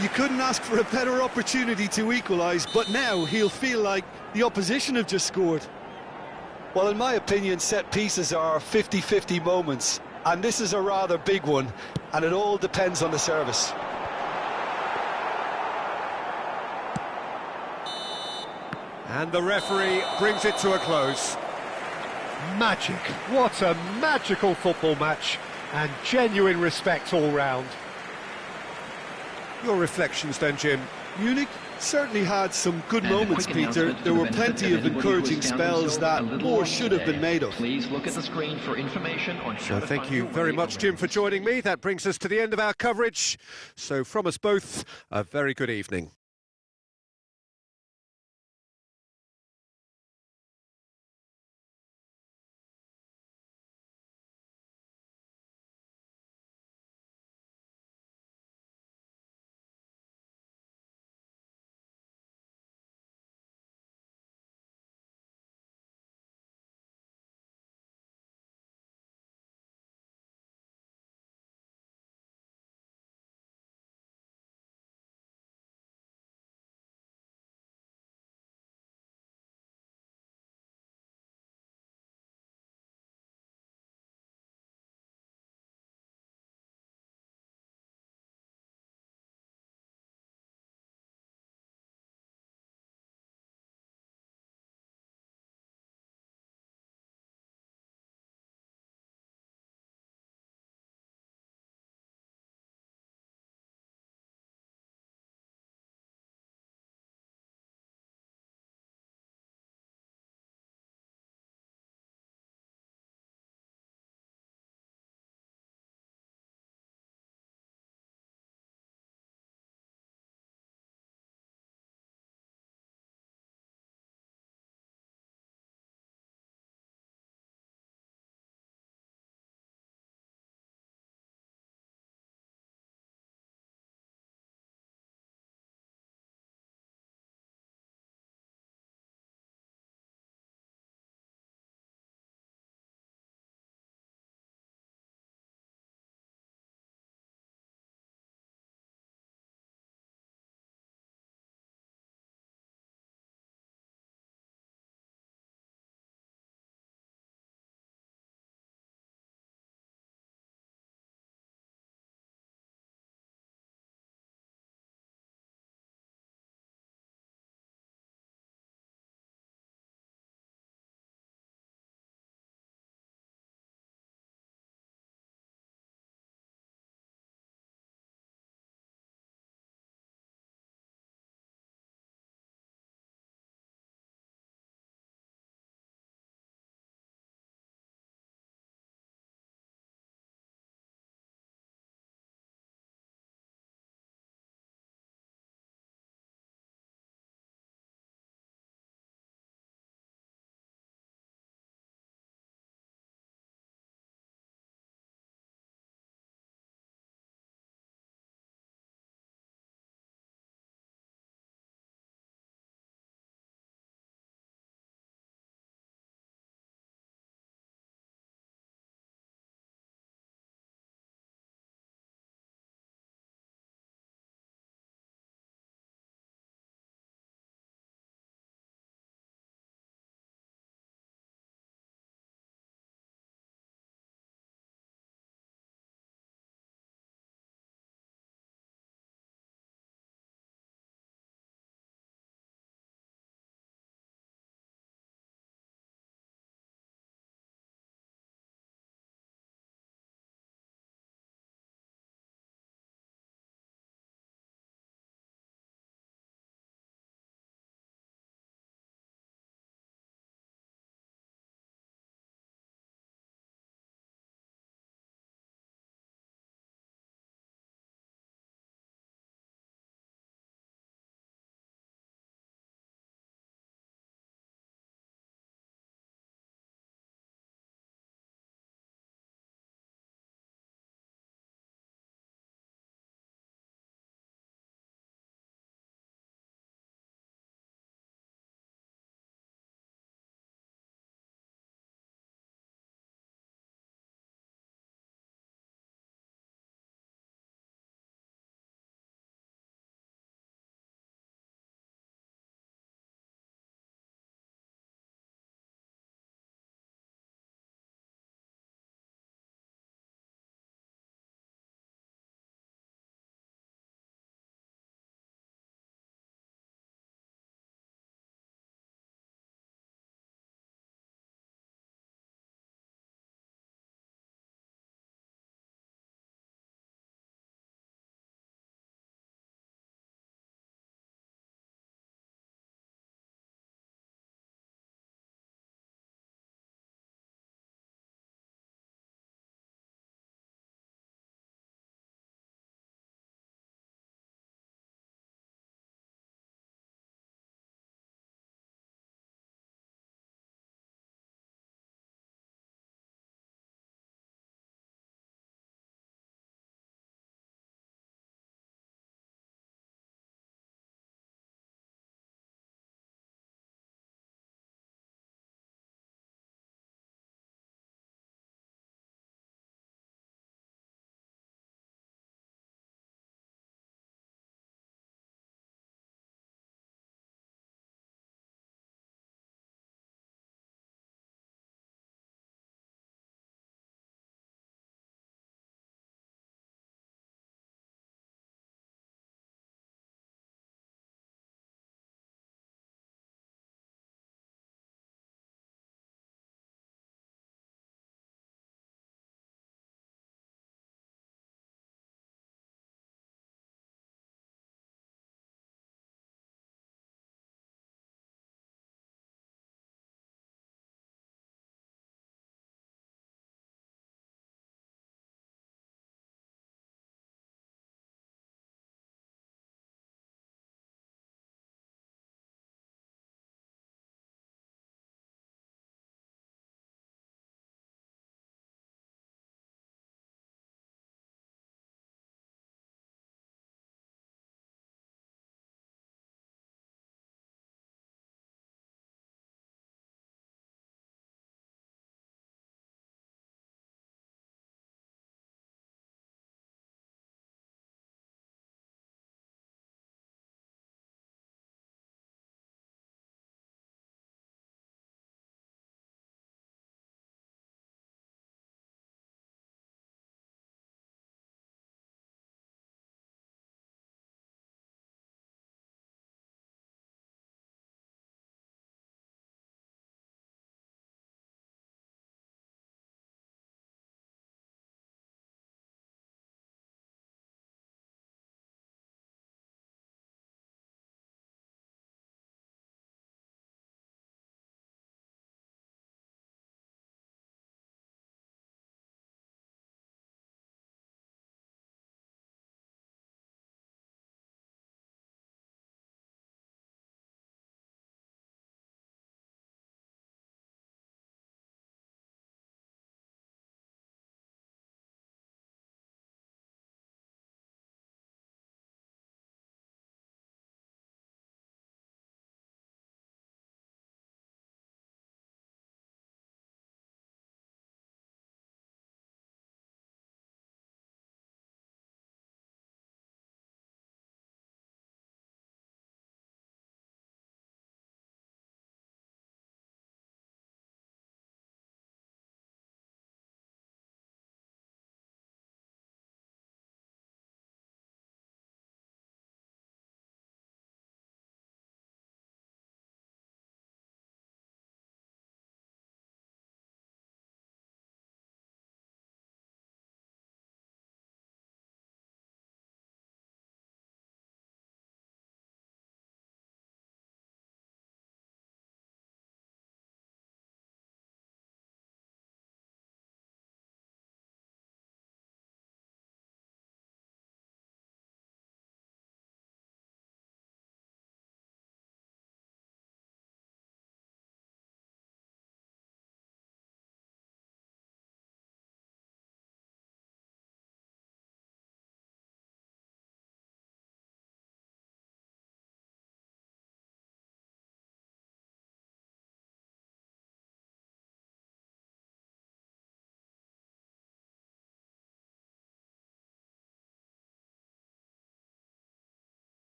S2: You couldn't ask for a better opportunity to equalise, but now he'll feel like the opposition have just scored. Well, in my opinion, set pieces are 50-50 moments, and this is a rather big one, and it all depends on the service.
S1: And the referee brings it to a close. Magic. What a magical football match, and genuine respect all round. Your reflections then, Jim?
S2: Munich certainly had some good moments, Peter. There were plenty of encouraging spells that more should have been made of.
S4: Please look at the screen for information on
S1: So thank you very much, Jim, for joining me. That brings us to the end of our coverage. So from us both, a very good evening.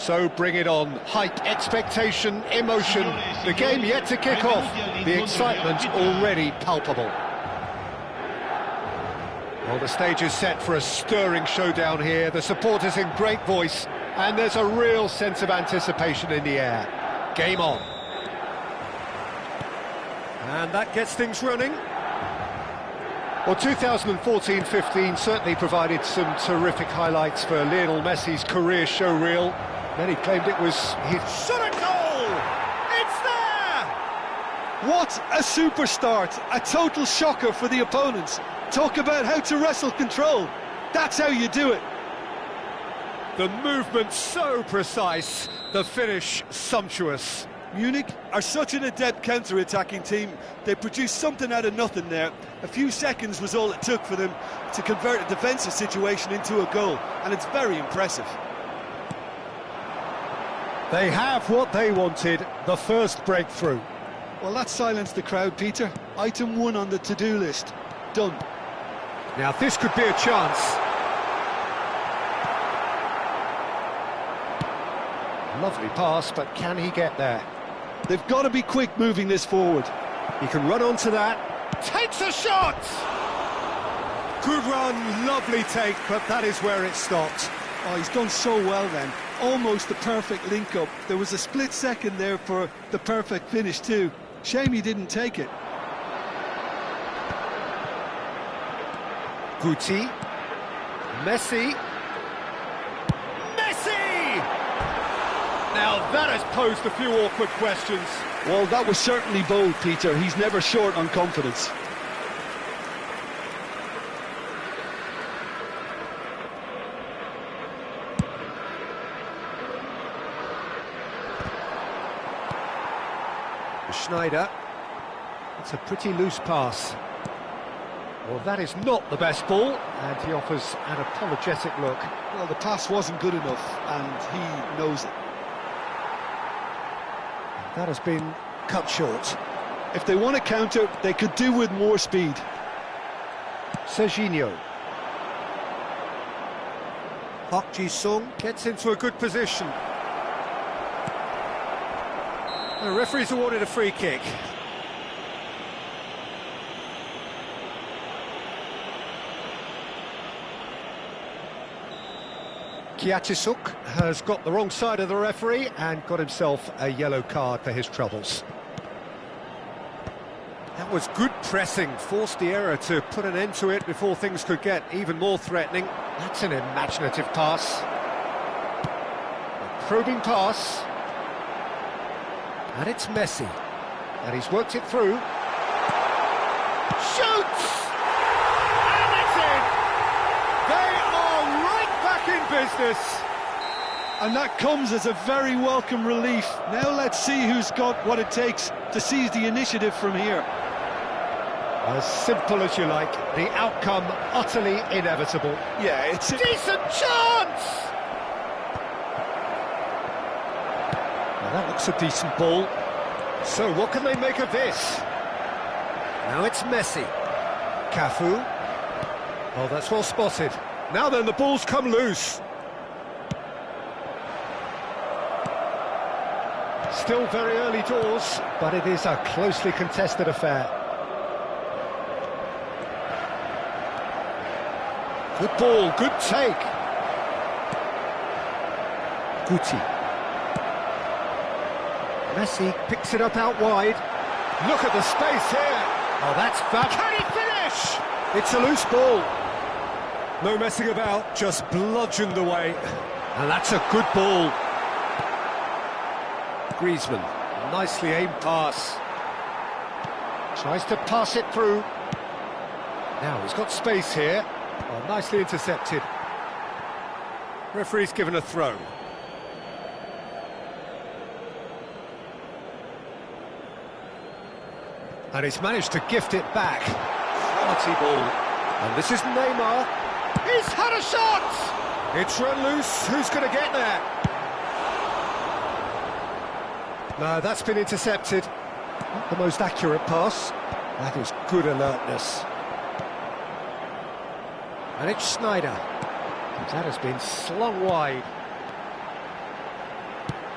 S1: So bring it on. Hype, expectation, emotion. The game yet to kick off. The excitement already palpable. Well, the stage is set for a stirring showdown here. The supporters in great voice, and there's a real sense of anticipation in the air. Game on. And that gets things running. Well, 2014-15 certainly provided some terrific highlights for Lionel Messi's career showreel. Many claimed it was his shot at goal! It's there!
S2: What a super start! A total shocker for the opponents. Talk about how to wrestle control. That's how you do it.
S1: The movement so precise, the finish sumptuous.
S2: Munich are such an adept counter-attacking team. They produced something out of nothing there. A few seconds was all it took for them to convert a defensive situation into a goal, and it's very impressive.
S1: They have what they wanted, the first breakthrough.
S2: Well, that silenced the crowd, Peter. Item 1 on the to-do list. Done.
S1: Now this could be a chance. Lovely pass, but can he get there?
S2: They've got to be quick moving this forward.
S1: He can run onto that. Takes a shot! Good run, lovely take, but that is where it stopped.
S2: Oh, he's done so well then. Almost the perfect link-up. There was a split second there for the perfect finish too. Shame he didn't take it.
S1: Guti. Messi. Messi! Now that has posed a few awkward questions.
S2: Well, that was certainly bold, Peter. He's never short on confidence.
S1: Schneider. It's a pretty loose pass. Well, that is not the best ball, and he offers an apologetic look.
S2: Well, the pass wasn't good enough, and he knows it.
S1: That has been cut short.
S2: If they want to counter, they could do with more speed.
S1: Serginho. Park Ji-sung gets into a good position. The referee's awarded a free kick. Kiatisuk has got the wrong side of the referee and got himself a yellow card for his troubles. That was good pressing, forced the error to put an end to it before things could get even more threatening. That's an imaginative pass. A probing pass. And it's Messi. And he's worked it through. Shoots! And it's in! They are right back in business.
S2: And that comes as a very welcome relief. Now let's see who's got what it takes to seize the initiative from here.
S1: As simple as you like, the outcome utterly inevitable.
S2: Yeah, it's a
S1: decent chance! Well, that looks a decent ball. So what can they make of this? Now it's Messi. Cafu. Oh, that's well spotted. Now then, the ball's come loose. Still very early doors, but it is a closely contested affair. Good ball, good take. Guti. Messi picks it up out wide. Look at the space here. Oh, that's bad. Can he finish? It's a loose ball. No messing about, just bludgeoned away. And that's a good ball. Griezmann, nicely aimed pass. Tries to pass it through. Now he's got space here. Oh, nicely intercepted. Referee's given a throw. And he's managed to gift it back. Quality ball. And this is Neymar. He's had a shot! It's run loose. Who's going to get there? No, that's been intercepted. Not the most accurate pass. That is good alertness. And it's Schneider. That has been slung wide.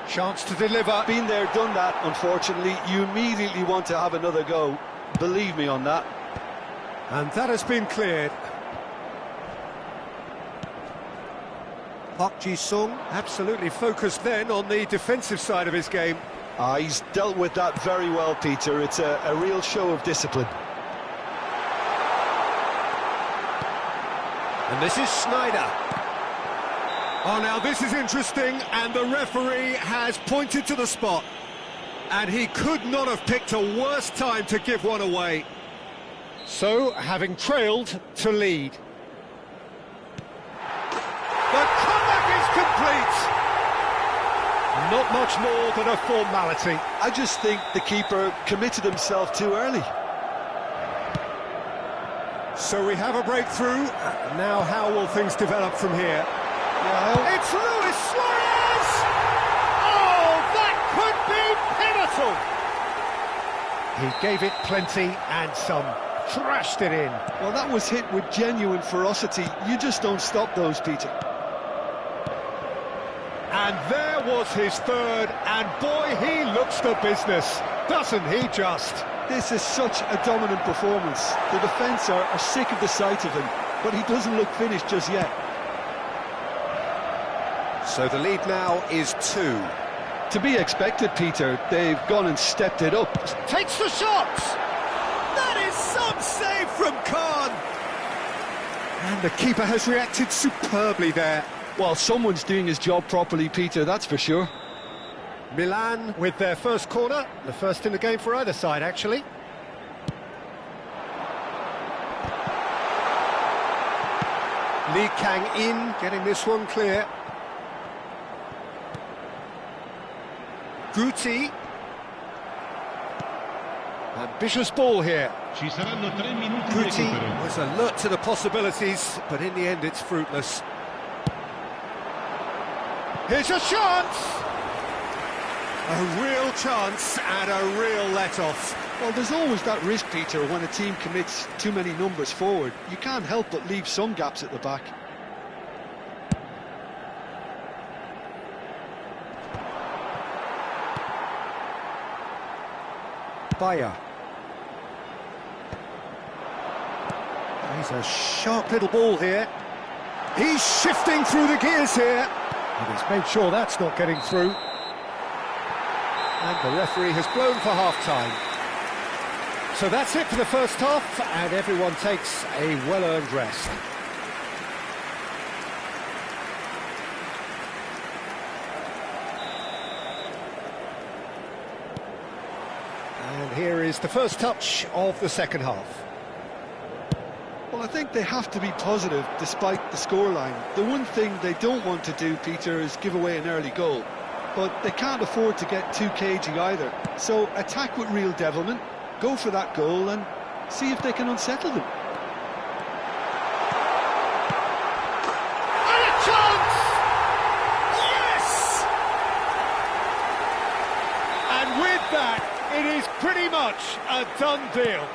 S1: Chance to deliver.
S2: Been there, done that, unfortunately. You immediately want to have another go. Believe me on that.
S1: And that has been cleared. Park Ji-sung absolutely focused then on the defensive side of his game.
S2: He's dealt with that very well, Peter. It's a real show of discipline.
S1: And this is Schneider. Oh, now this is interesting, and the referee has pointed to the spot. And he could not have picked a worse time to give one away. So, having trailed, to lead. The comeback is complete! Not much more than a formality.
S2: I just think the keeper committed himself too early.
S1: So we have a breakthrough. Now how will things develop from here?
S2: Yeah,
S1: It's Luis Suarez! Oh, that could be pivotal! He gave it plenty and some. Thrashed it in.
S2: well, that was hit with genuine ferocity. You just don't stop those, Peter.
S1: And there was his third, and boy, he looks the business, doesn't he just?
S2: This is such a dominant performance. The defence are sick of the sight of him, but he doesn't look finished just yet.
S1: So the lead now is 2.
S2: To be expected, Peter. They've gone and stepped it up.
S1: Takes the shot! That is some save from Khan! And the keeper has reacted superbly there.
S2: Well, someone's doing his job properly, Peter, that's for sure.
S1: Milan with their first corner, the first in the game for either side, actually. Lee Kang-in getting this one clear. Guti. Ambitious ball here. Guti was alert to the possibilities, but in the end it's fruitless. Here's a chance! A real chance and a real let-off.
S2: Well, there's always that risk, Peter, when a team commits too many numbers forward. You can't help but leave some gaps at the back.
S1: Bayer. He's a sharp little ball here. He's shifting through the gears here. And he's made sure that's not getting through. And the referee has blown for half-time. So that's it for the first half, and everyone takes a well-earned rest. And here is the first touch of the second half.
S2: Well, I think they have to be positive despite the scoreline. The one thing they don't want to do, Peter, is give away an early goal. But they can't afford to get too cagey either. So attack with real devilment, go for that goal and see if they can unsettle them.
S1: And a chance! Yes! And with that, it is pretty much a done deal.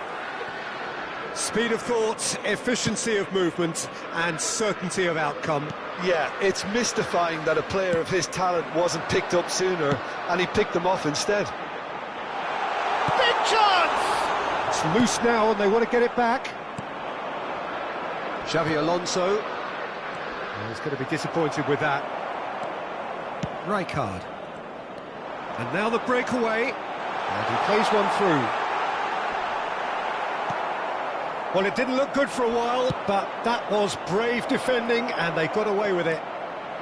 S1: Speed of thought, efficiency of movement, and certainty of outcome.
S2: Yeah, it's mystifying that a player of his talent wasn't picked up sooner, and he picked them off instead.
S1: Big chance! It's loose now, and they want to get it back. Xavi Alonso. Oh, he's going to be disappointed with that. Rijkaard. And now the breakaway. And he plays one through. Well, it didn't look good for a while, but that was brave defending, and they got away with it.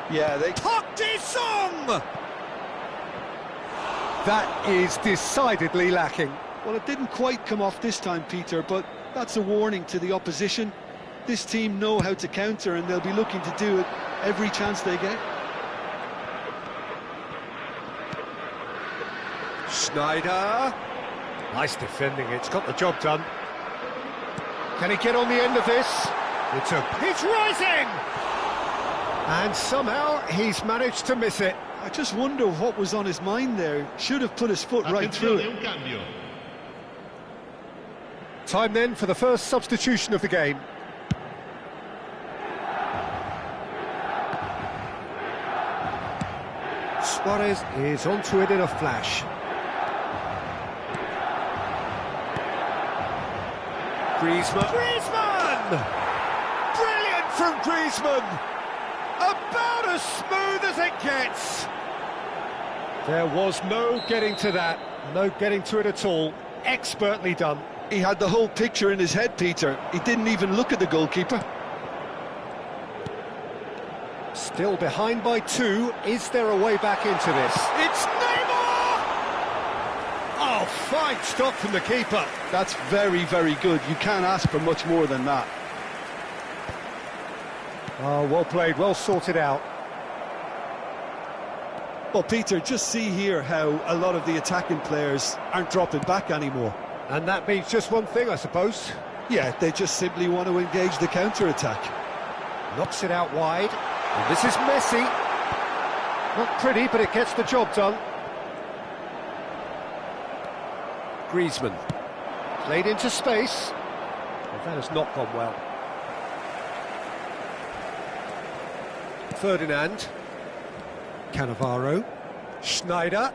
S2: Yeah, they...
S1: Park Ji-sung! That is decidedly lacking.
S2: Well, it didn't quite come off this time, Peter, but that's a warning to the opposition. This team know how to counter, and they'll be looking to do it every chance they get.
S1: Schneider. Nice defending, it's got the job done. Can he get on the end of this? It's rising! And somehow he's managed to miss it.
S2: I just wonder what was on his mind there. Should have put his foot right through it.
S1: Time then for the first substitution of the game. Suarez is onto it in a flash. Griezmann! Brilliant from Griezmann! About as smooth as it gets! There was no getting to that, no getting to it at all. Expertly done.
S2: He had the whole picture in his head, Peter. He didn't even look at the goalkeeper.
S1: Still behind by 2. Is there a way back into this? It's Neymar! Oh, fine stop from the keeper.
S2: That's very, very good. You can't ask for much more than that.
S1: Oh, well played, well sorted out.
S2: Well, Peter, just see here how a lot of the attacking players aren't dropping back anymore.
S1: And that means just one thing, I suppose.
S2: Yeah, they just simply want to engage the counter-attack.
S1: Knocks it out wide. And this is Messi. Not pretty, but it gets the job done. Griezmann. Played into space. Well, that has not gone well. Ferdinand. Cannavaro. Schneider.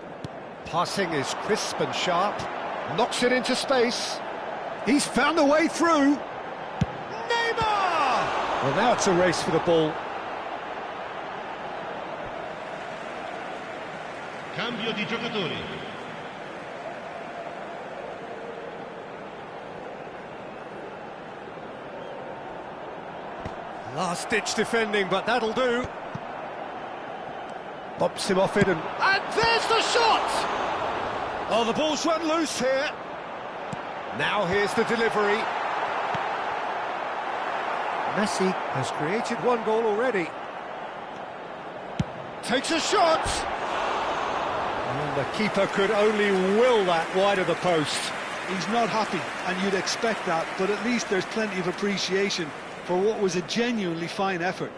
S1: Passing is crisp and sharp. Knocks it into space. He's found a way through. Neymar! Well, now it's a race for the ball.
S3: Cambio di giocatori.
S1: Last-ditch defending, but that'll do. Bumps him off it and there's the shot! Oh, the ball's run loose here. Now here's the delivery. Messi has created one goal already. Takes a shot! And the keeper could only will that wide of the post.
S2: He's not happy, and you'd expect that, but at least there's plenty of appreciation for what was a genuinely fine effort.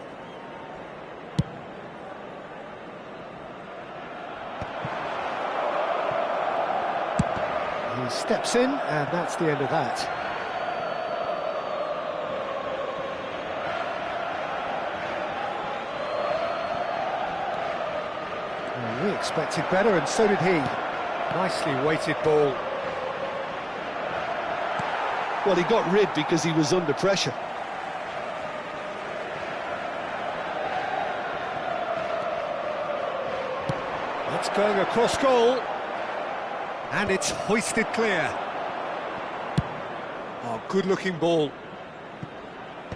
S1: He steps in, and that's the end of that. Well, we expected better, and so did he. Nicely weighted ball.
S2: Well, he got rid because he was under pressure.
S1: That's going across goal. And it's hoisted clear. Oh, good-looking ball.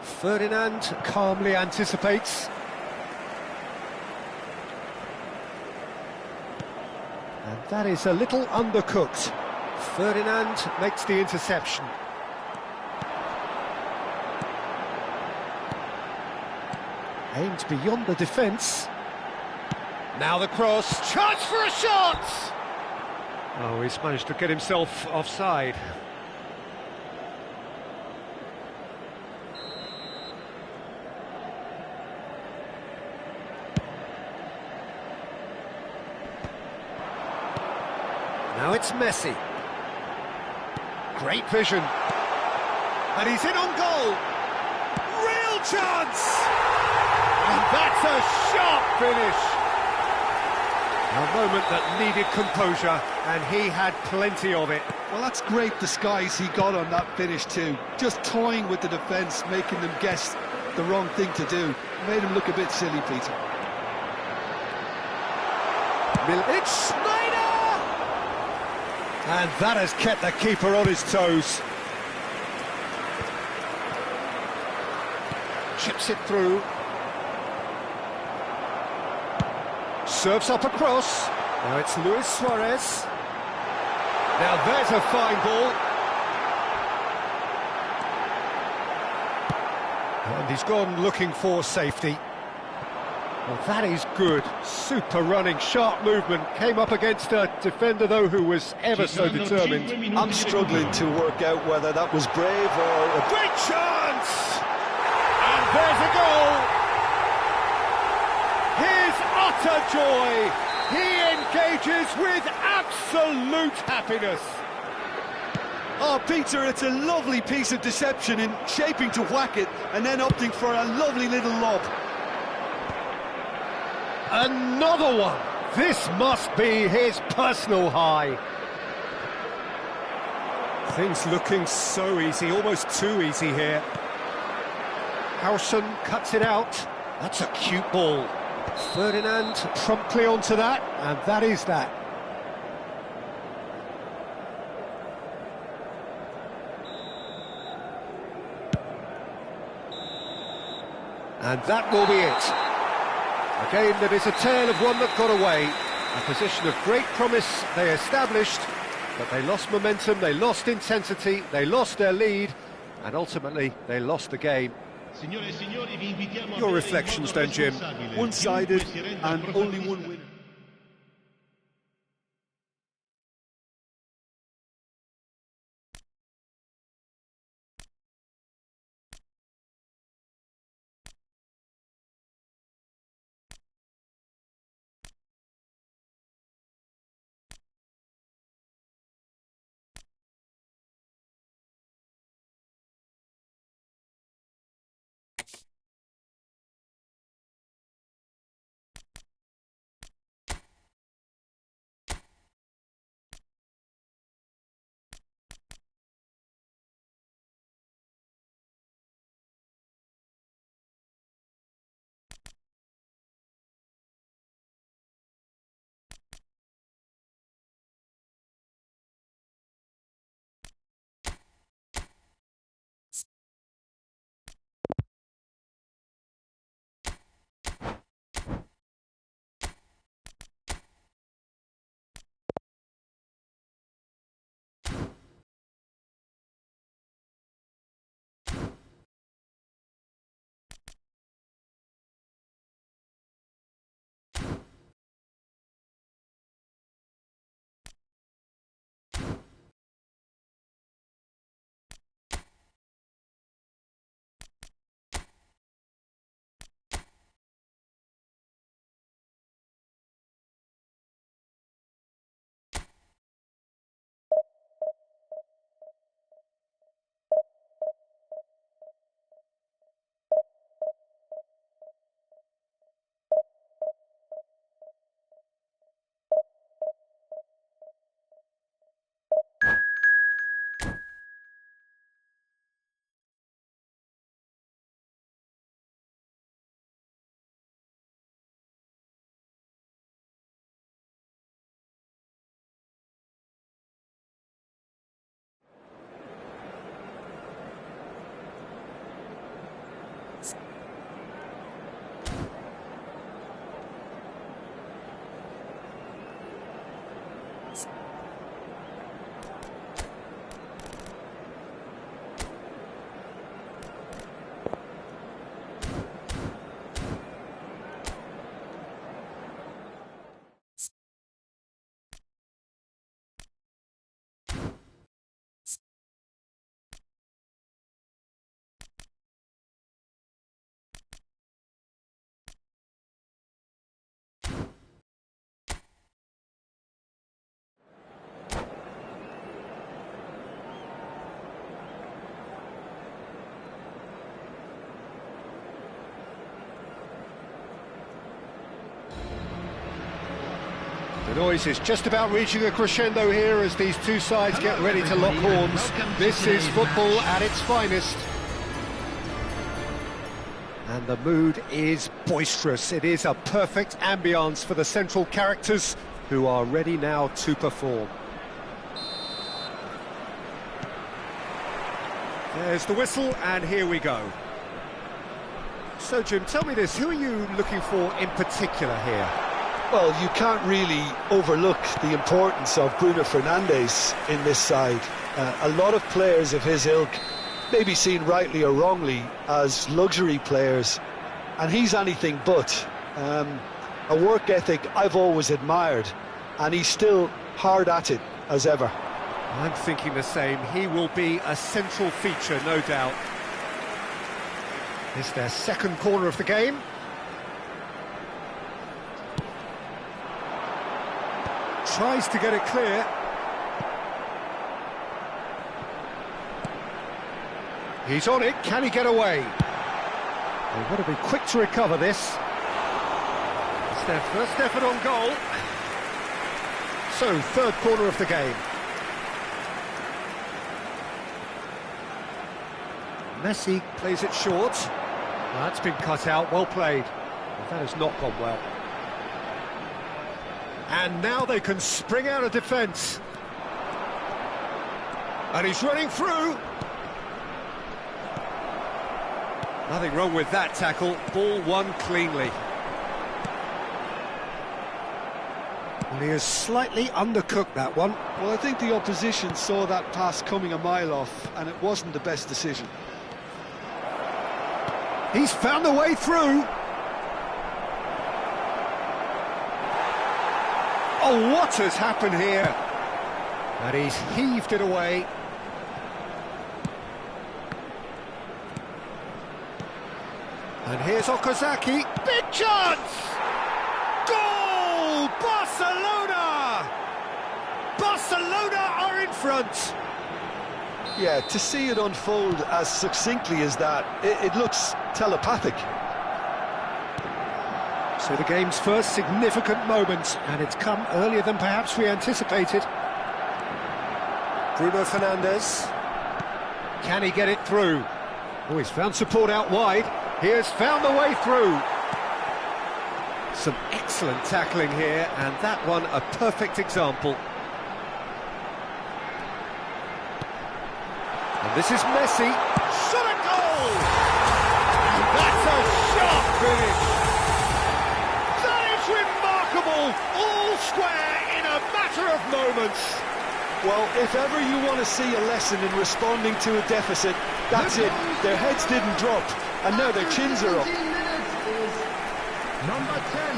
S1: Ferdinand calmly anticipates. And that is a little undercooked. Ferdinand makes the interception. Aimed beyond the defence. Now the cross. Chance for a shot! Oh, he's managed to get himself offside. Now it's Messi. Great vision. And he's in on goal. Real chance! And that's a sharp finish. A moment that needed composure, and he had plenty of it.
S2: Well, that's great disguise he got on that finish too. Just toying with the defence, making them guess the wrong thing to do. Made him look a bit silly, Peter.
S1: It's Schneider! And that has kept the keeper on his toes. Chips it through. Serves up across. Now it's Luis Suarez. Now there's a fine ball. And he's gone looking for safety. Well, that is good. Super running, sharp movement. Came up against a defender, though, who was ever so determined.
S2: I'm struggling to work out whether that was brave or...
S1: A great chance! And there's a goal! His utter joy. He engages with absolute happiness.
S2: Oh, Peter, it's a lovely piece of deception in shaping to whack it and then opting for a lovely little lob.
S1: Another one. This must be his personal high. Things looking so easy, almost too easy here. Howson cuts it out. That's a cute ball. Ferdinand promptly onto that, and that is that. And that will be it. A game that is a tale of one that got away. A position of great promise they established, but they lost momentum, they lost intensity, they lost their lead, and ultimately they lost the game.
S2: Your reflections then, Jim. One-sided and only one winner.
S1: The noise is just about reaching a crescendo here as these two sides get ready to lock horns. This is football at its finest. And the mood is boisterous. It is a perfect ambience for the central characters who are ready now to perform. There's the whistle, and here we go. So, Jim, tell me this, who are you looking for in particular here?
S2: Well, you can't really overlook the importance of Bruno Fernandes in this side. A lot of players of his ilk may be seen rightly or wrongly as luxury players, and he's anything but. A work ethic I've always admired, and he's still hard at it as ever.
S1: I'm thinking the same. He will be a central feature, no doubt. It's their second corner of the game. Tries to get it clear. He's on it, can he get away? They've got to be quick to recover this. It's their first effort on goal. So, third corner of the game. Messi plays it short. That's been cut out, well played. But that has not gone well. And now they can spring out of defence. And he's running through. Nothing wrong with that tackle. Ball won cleanly. Well, he has slightly undercooked that one.
S2: Well, I think the opposition saw that pass coming a mile off, and it wasn't the best decision.
S1: He's found a way through. Oh, what has happened here? And he's heaved it away. And here's Okazaki. Big chance! Goal! Barcelona! Barcelona are in front.
S2: Yeah, to see it unfold as succinctly as that, it looks telepathic.
S1: So the game's first significant moment, and it's come earlier than perhaps we anticipated. Bruno Fernandes. Can he get it through? Oh, he's found support out wide. He has found the way through. Some excellent tackling here, and that one a perfect example. And this is Messi. Shot a goal! And that's a sharp finish. That is remarkable. All square in a matter of moments.
S2: Well, if ever you want to see a lesson in responding to a deficit, that's it. Their heads didn't drop, and now their chins are up.
S3: Number 10.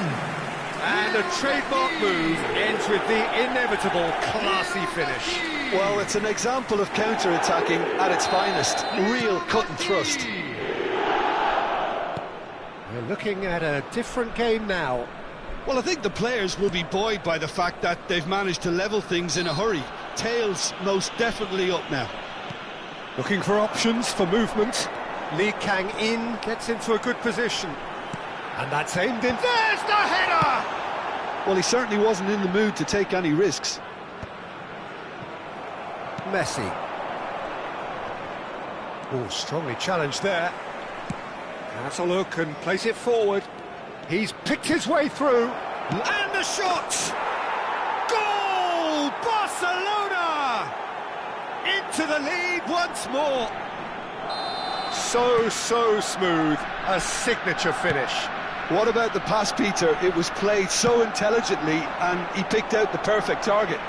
S1: And a trademark move ends with the inevitable classy finish.
S2: Well, it's an example of counter-attacking at its finest. Real cut and thrust.
S1: We're looking at a different game now.
S2: Well, I think the players will be buoyed by the fact that they've managed to level things in a hurry. Tails most definitely up now.
S1: Looking for options for movement. Lee Kang-in gets into a good position. And that's aimed in. There's the header!
S2: Well, he certainly wasn't in the mood to take any risks.
S1: Messi. Oh, strongly challenged there. Has a look and plays it forward. He's picked his way through. And the shot! Goal! Barcelona! Into the lead once more. So smooth. A signature finish.
S2: What about the pass, Peter? It was played so intelligently, and he picked out the perfect target.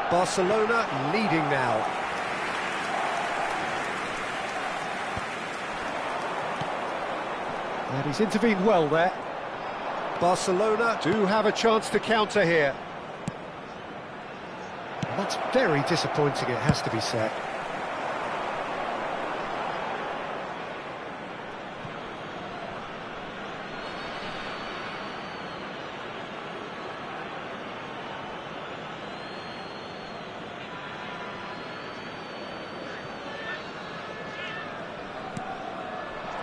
S1: Barcelona leading now. And he's intervened well there. Barcelona do have a chance to counter here. And that's very disappointing, it has to be said.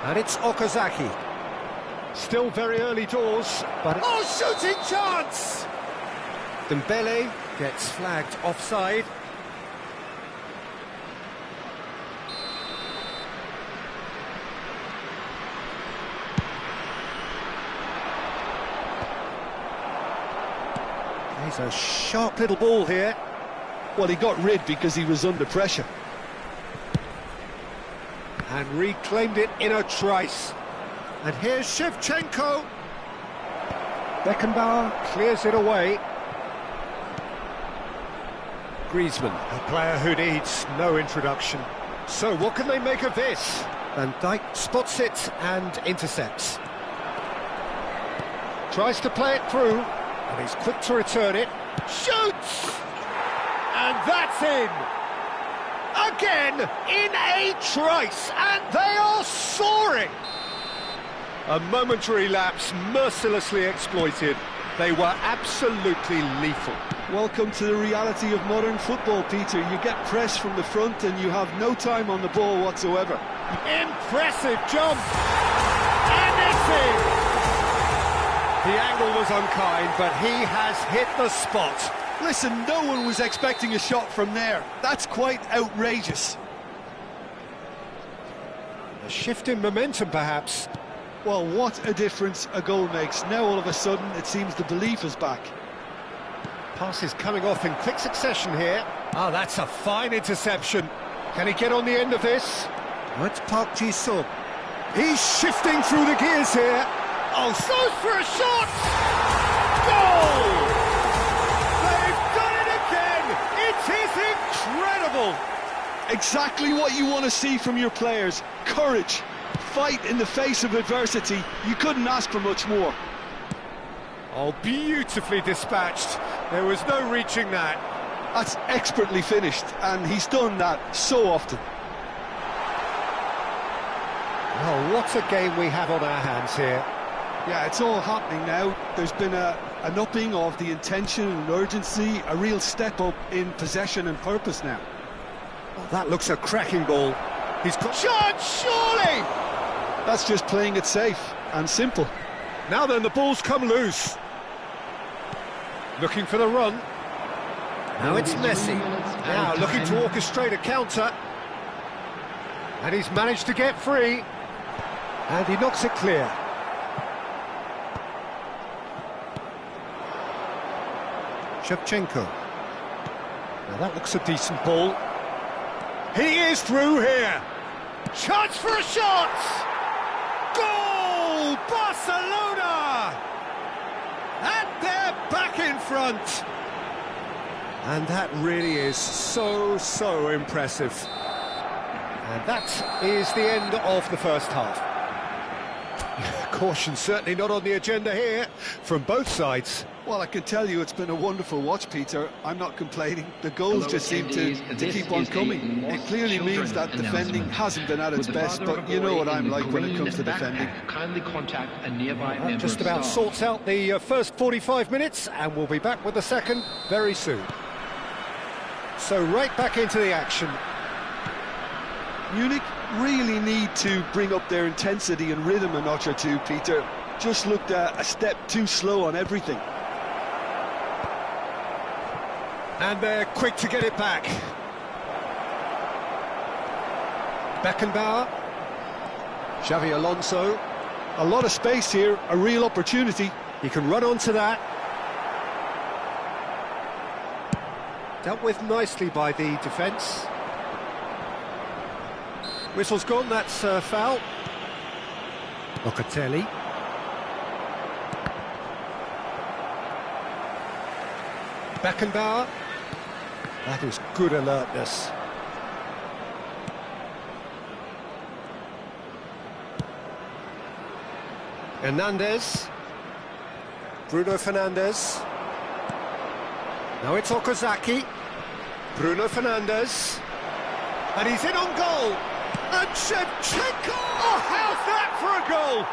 S1: And it's Okazaki. Still very early doors, but... Oh, shooting chance! Dembele gets flagged offside. He's a sharp little ball here.
S2: Well, he got rid because he was under pressure.
S1: And reclaimed it in a trice. And here's Shevchenko. Beckenbauer clears it away. Griezmann, a player who needs no introduction. So what can they make of this? Van Dijk spots it and intercepts. Tries to play it through, and he's quick to return it. Shoots! And that's in! Again, in a trice, and they are soaring! A momentary lapse mercilessly exploited. They were absolutely lethal.
S2: Welcome to the reality of modern football, Peter. You get pressed from the front and you have no time on the ball whatsoever.
S1: Impressive jump! And it's in! The angle was unkind, but he has hit the spot.
S2: Listen, no one was expecting a shot from there. That's quite outrageous.
S1: A shift in momentum, perhaps.
S2: Well, what a difference a goal makes. Now, all of a sudden, it seems the belief is back.
S1: Pass is coming off in quick succession here. Oh, that's a fine interception. Can he get on the end of this? That's Park Ji-sung. He's shifting through the gears here. Oh, goes for a shot! Goal! They've done it again! It is incredible!
S2: Exactly what you want to see from your players. Courage, fight in the face of adversity. You couldn't ask for much more.
S1: Oh, beautifully dispatched. There was no reaching that.
S2: That's expertly finished, and he's done that so often.
S1: Oh, what a game we have on our hands here.
S2: Yeah, it's all happening now. There's been an upping of the intention and urgency, a real step up in possession and purpose now.
S1: Oh, that looks a cracking ball. He's got... Chance, surely!
S2: That's just playing it safe and simple.
S1: Now then, the ball's come loose. Looking for the run. Now it's Messi. Now looking to orchestrate a counter. And he's managed to get free. And he knocks it clear. Shevchenko. Now that looks a decent ball. He is through here. Chance for a shot! Goal! Barcelona! And they're back in front. And that really is so impressive. And that is the end of the first half. Caution certainly not on the agenda here from both sides.
S2: Well, I can tell you it's been a wonderful watch, Peter. I'm not complaining. The goals just seem to keep on coming. It clearly means that defending hasn't been at its best, but you know what I'm like when it comes to defending.
S4: Kindly contact a nearby
S1: That just about sorts out the first 45 minutes, and we'll be back with the second very soon. So right back into the action.
S2: Munich really need to bring up their intensity and rhythm a notch or two, Peter. Just looked a step too slow on everything.
S1: And they're quick to get it back. Beckenbauer. Xavi Alonso.
S2: A lot of space here, a real opportunity.
S1: He can run onto that. Dealt with nicely by the defence. Whistle's gone, that's foul. Locatelli. Beckenbauer. That is good alertness. Hernandez. Bruno Fernandes. Now it's Okazaki. Bruno Fernandes. And he's in on goal. And Shevchenko! Oh, how's that for a goal?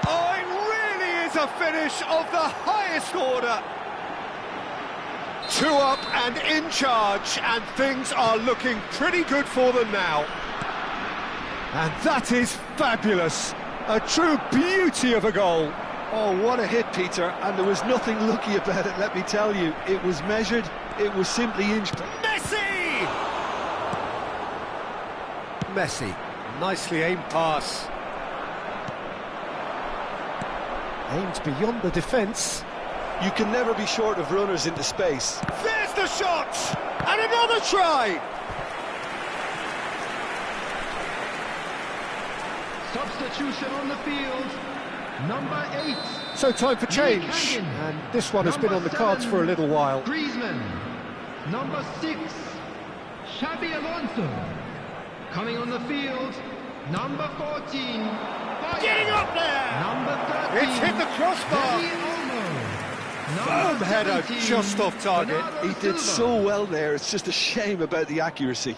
S1: Oh, it really is a finish of the highest order. 2 up and in charge, and things are looking pretty good for them now. And that is fabulous. A true beauty of a goal.
S2: Oh, what a hit, Peter, and there was nothing lucky about it, let me tell you. It was measured, it was simply inch...
S1: Messi! Messi, nicely aimed pass. Aimed beyond the defence.
S2: You can never be short of runners into space.
S1: There's the shot! And another try!
S3: Substitution on the field, number 8.
S1: So time for change, and this one has been on the cards for a little while.
S3: Griezmann, number 6, Xabi Alonso. Coming on the field, number 14,
S1: Getting up there!
S3: number 13,
S1: It's hit the crossbar!
S3: Dani Olmo.
S1: Firm
S3: Number
S1: header,
S3: 17,
S1: just off target.
S3: Bernardo
S2: He did
S3: Silva.
S2: so well there, it's just a shame about the accuracy.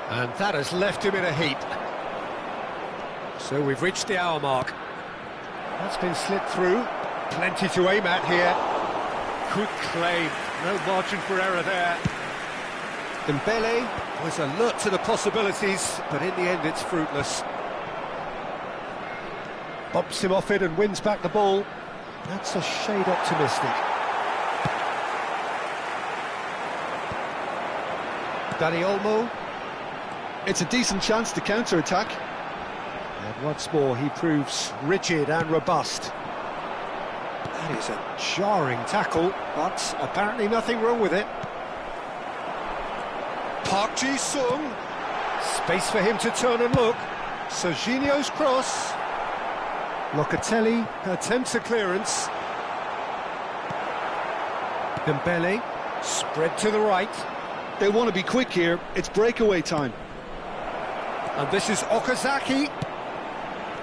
S1: And that has left him in a heap. So we've reached the hour mark. That's been slipped through. Plenty to aim at here. Good claim. No margin for error there. Dembele was alert to the possibilities, but in the end it's fruitless. Bumps him off it and wins back the ball. That's a shade optimistic. Dani Olmo.
S2: It's a decent chance to counter-attack.
S1: And once more he proves rigid and robust. That is a jarring tackle, but apparently nothing wrong with it. Park Ji-sung. Space for him to turn and look. Serginho's cross. Locatelli attempts a clearance. Dembele, spread to the right.
S2: They want to be quick here, it's breakaway time.
S1: And this is Okazaki.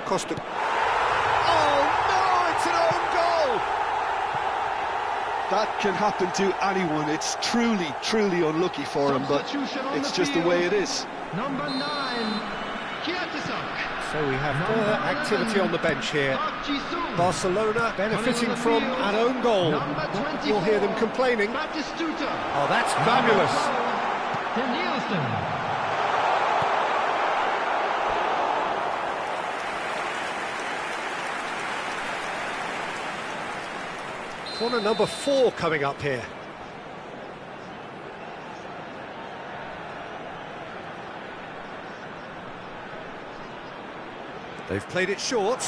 S1: Costa. Oh no, it's an own goal!
S2: That can happen to anyone. It's truly, truly unlucky for him, but it's just the way it is.
S3: Number 9, Kiatisak.
S1: So we have further activity on the bench here. Barcelona benefiting from an own goal. You'll hear them complaining. Oh, that's fabulous. Corner number 4 coming up here. They've played it short.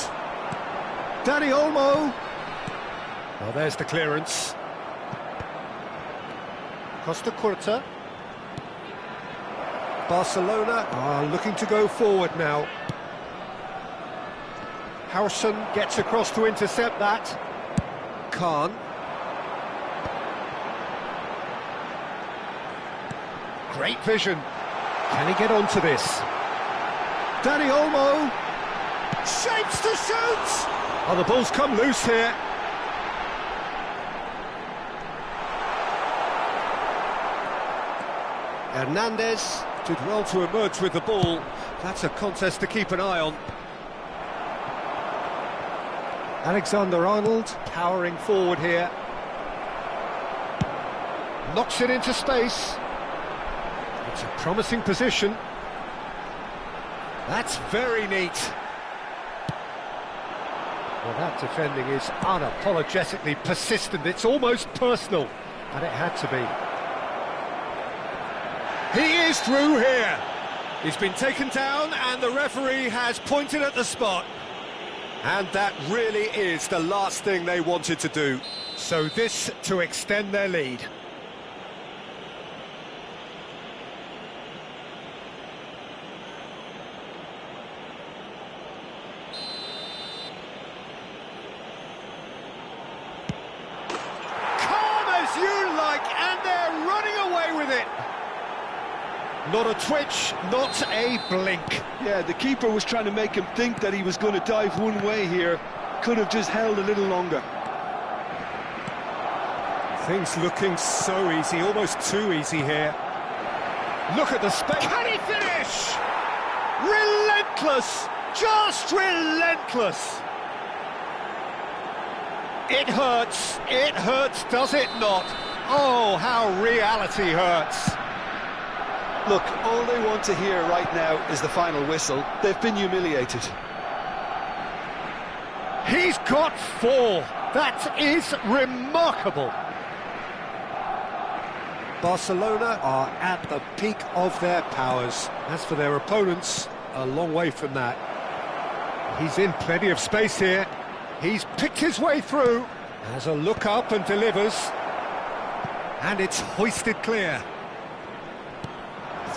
S1: Dani Olmo. Well, there's the clearance. Costa Curta. Barcelona are looking to go forward now. Harrison gets across to intercept that. Khan. Great vision. Can he get onto this? Dani Olmo. Shapes to shoot! Oh, the ball's come loose here. Hernandez did well to emerge with the ball. That's a contest to keep an eye on. Alexander-Arnold powering forward here. Knocks it into space. It's a promising position. That's very neat. Well, that defending is unapologetically persistent. It's almost personal, and it had to be. He is through here. He's been taken down, and the referee has pointed at the spot. And that really is the last thing they wanted to do. So this to extend their lead. And they're running away with it. Not a twitch, not a blink.
S2: Yeah, the keeper was trying to make him think that he was going to dive one way here. Could have just held a little longer.
S1: Things looking so easy, almost too easy here. Look at the space. Can he finish? Relentless, just relentless. It hurts, does it not? Oh, how reality hurts.
S2: Look, all they want to hear right now is the final whistle. They've been humiliated.
S1: He's got 4. That is remarkable. Barcelona are at the peak of their powers. As for their opponents, a long way from that. He's in plenty of space here. He's picked his way through. Has a look up and delivers. And it's hoisted clear.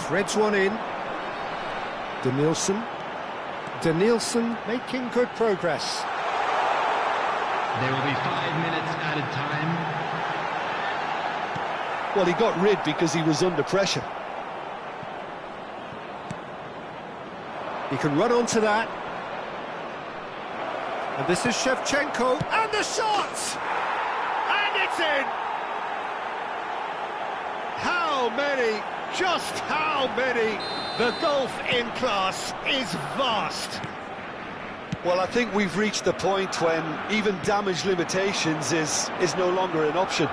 S1: Threads one in. Danielson making good progress.
S3: There will be 5 minutes added time.
S2: Well, he got rid because he was under pressure.
S1: He can run onto that. And this is Shevchenko, and the shot! And it's in! How many? Just how many? The gulf in class is vast.
S2: Well, I think we've reached the point when even damage limitations is no longer an option.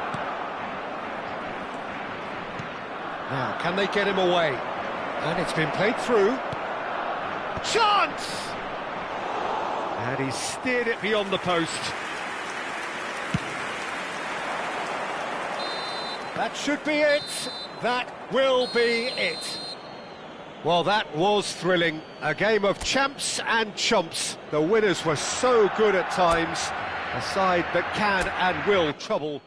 S1: Now, can they get him away? And it's been played through. Chance! And he's steered it beyond the post. That should be it. That will be it. Well, that was thrilling. A game of champs and chumps. The winners were so good at times. A side that can and will trouble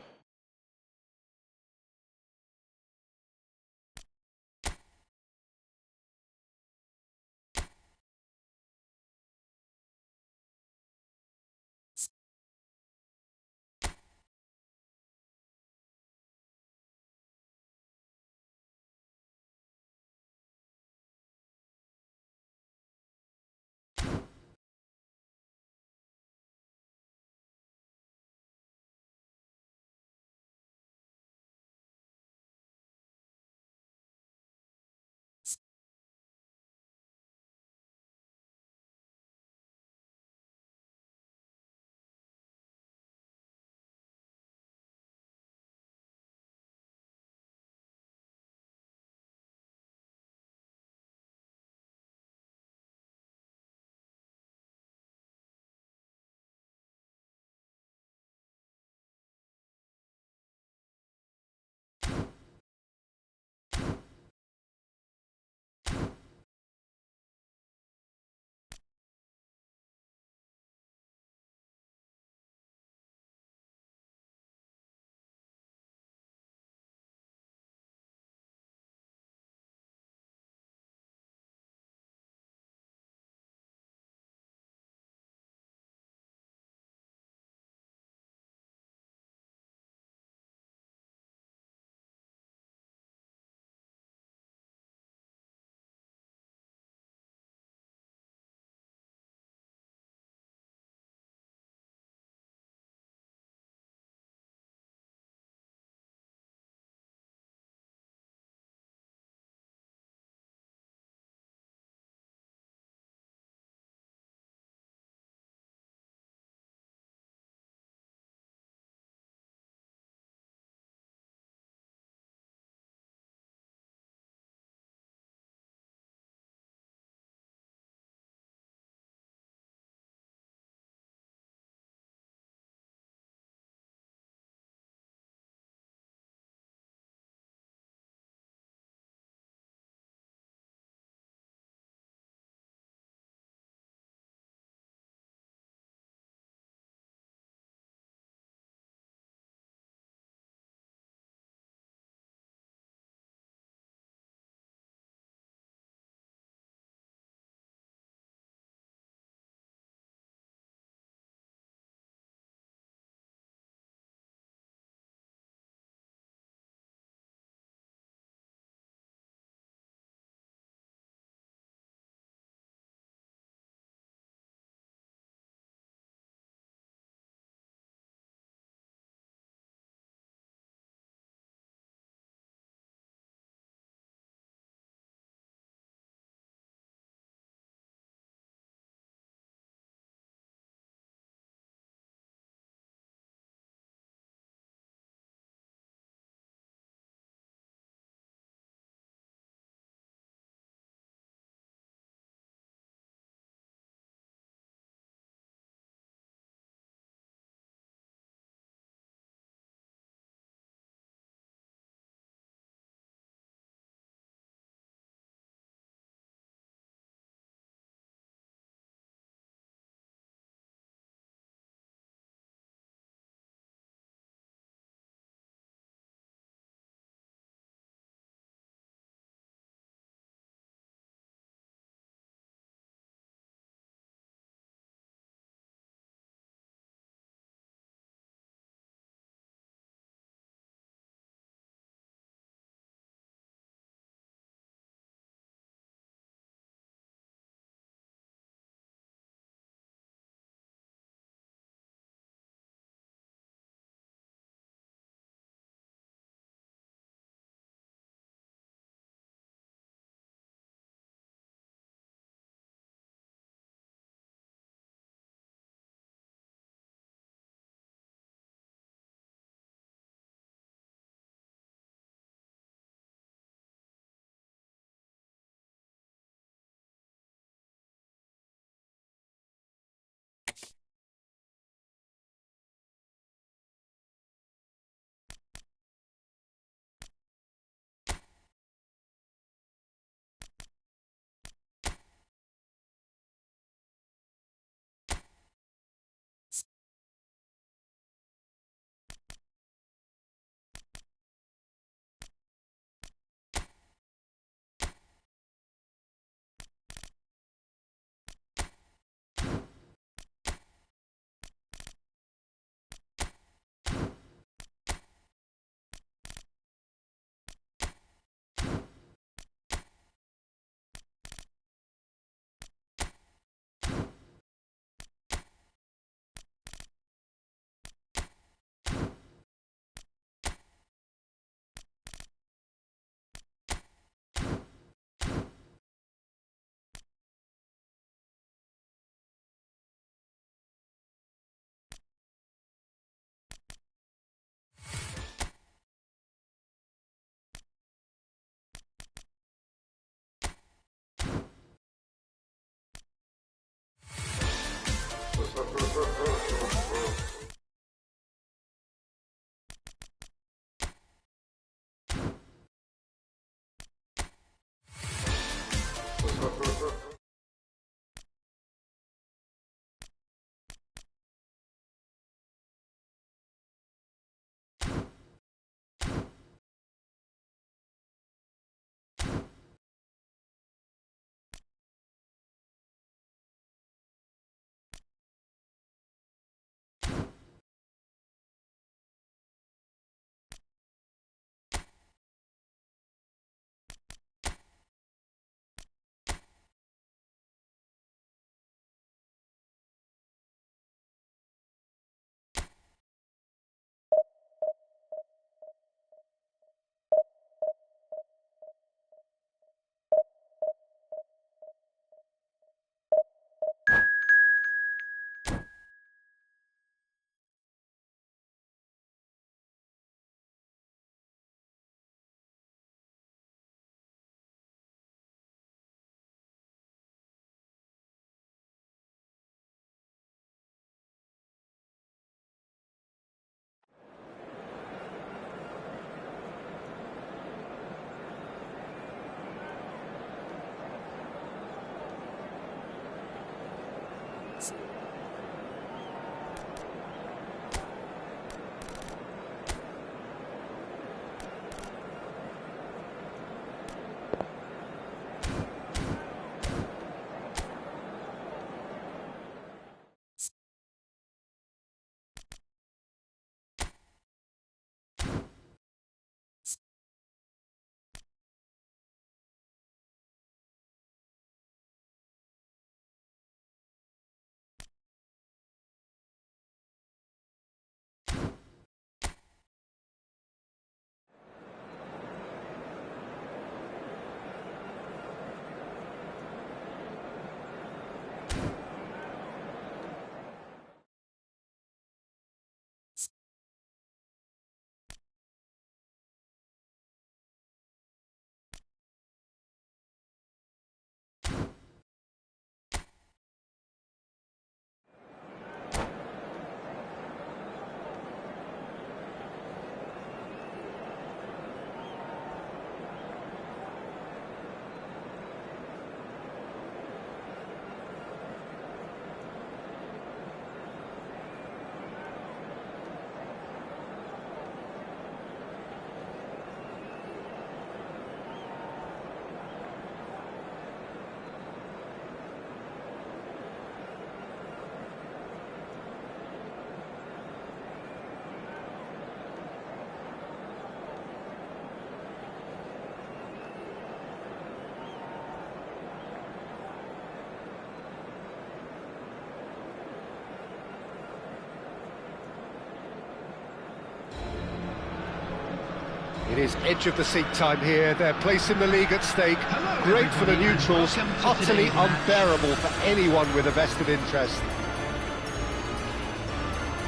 S1: It is edge-of-the-seat time here. Their place in the league at stake. Great for the neutrals, utterly unbearable for anyone with a vested interest.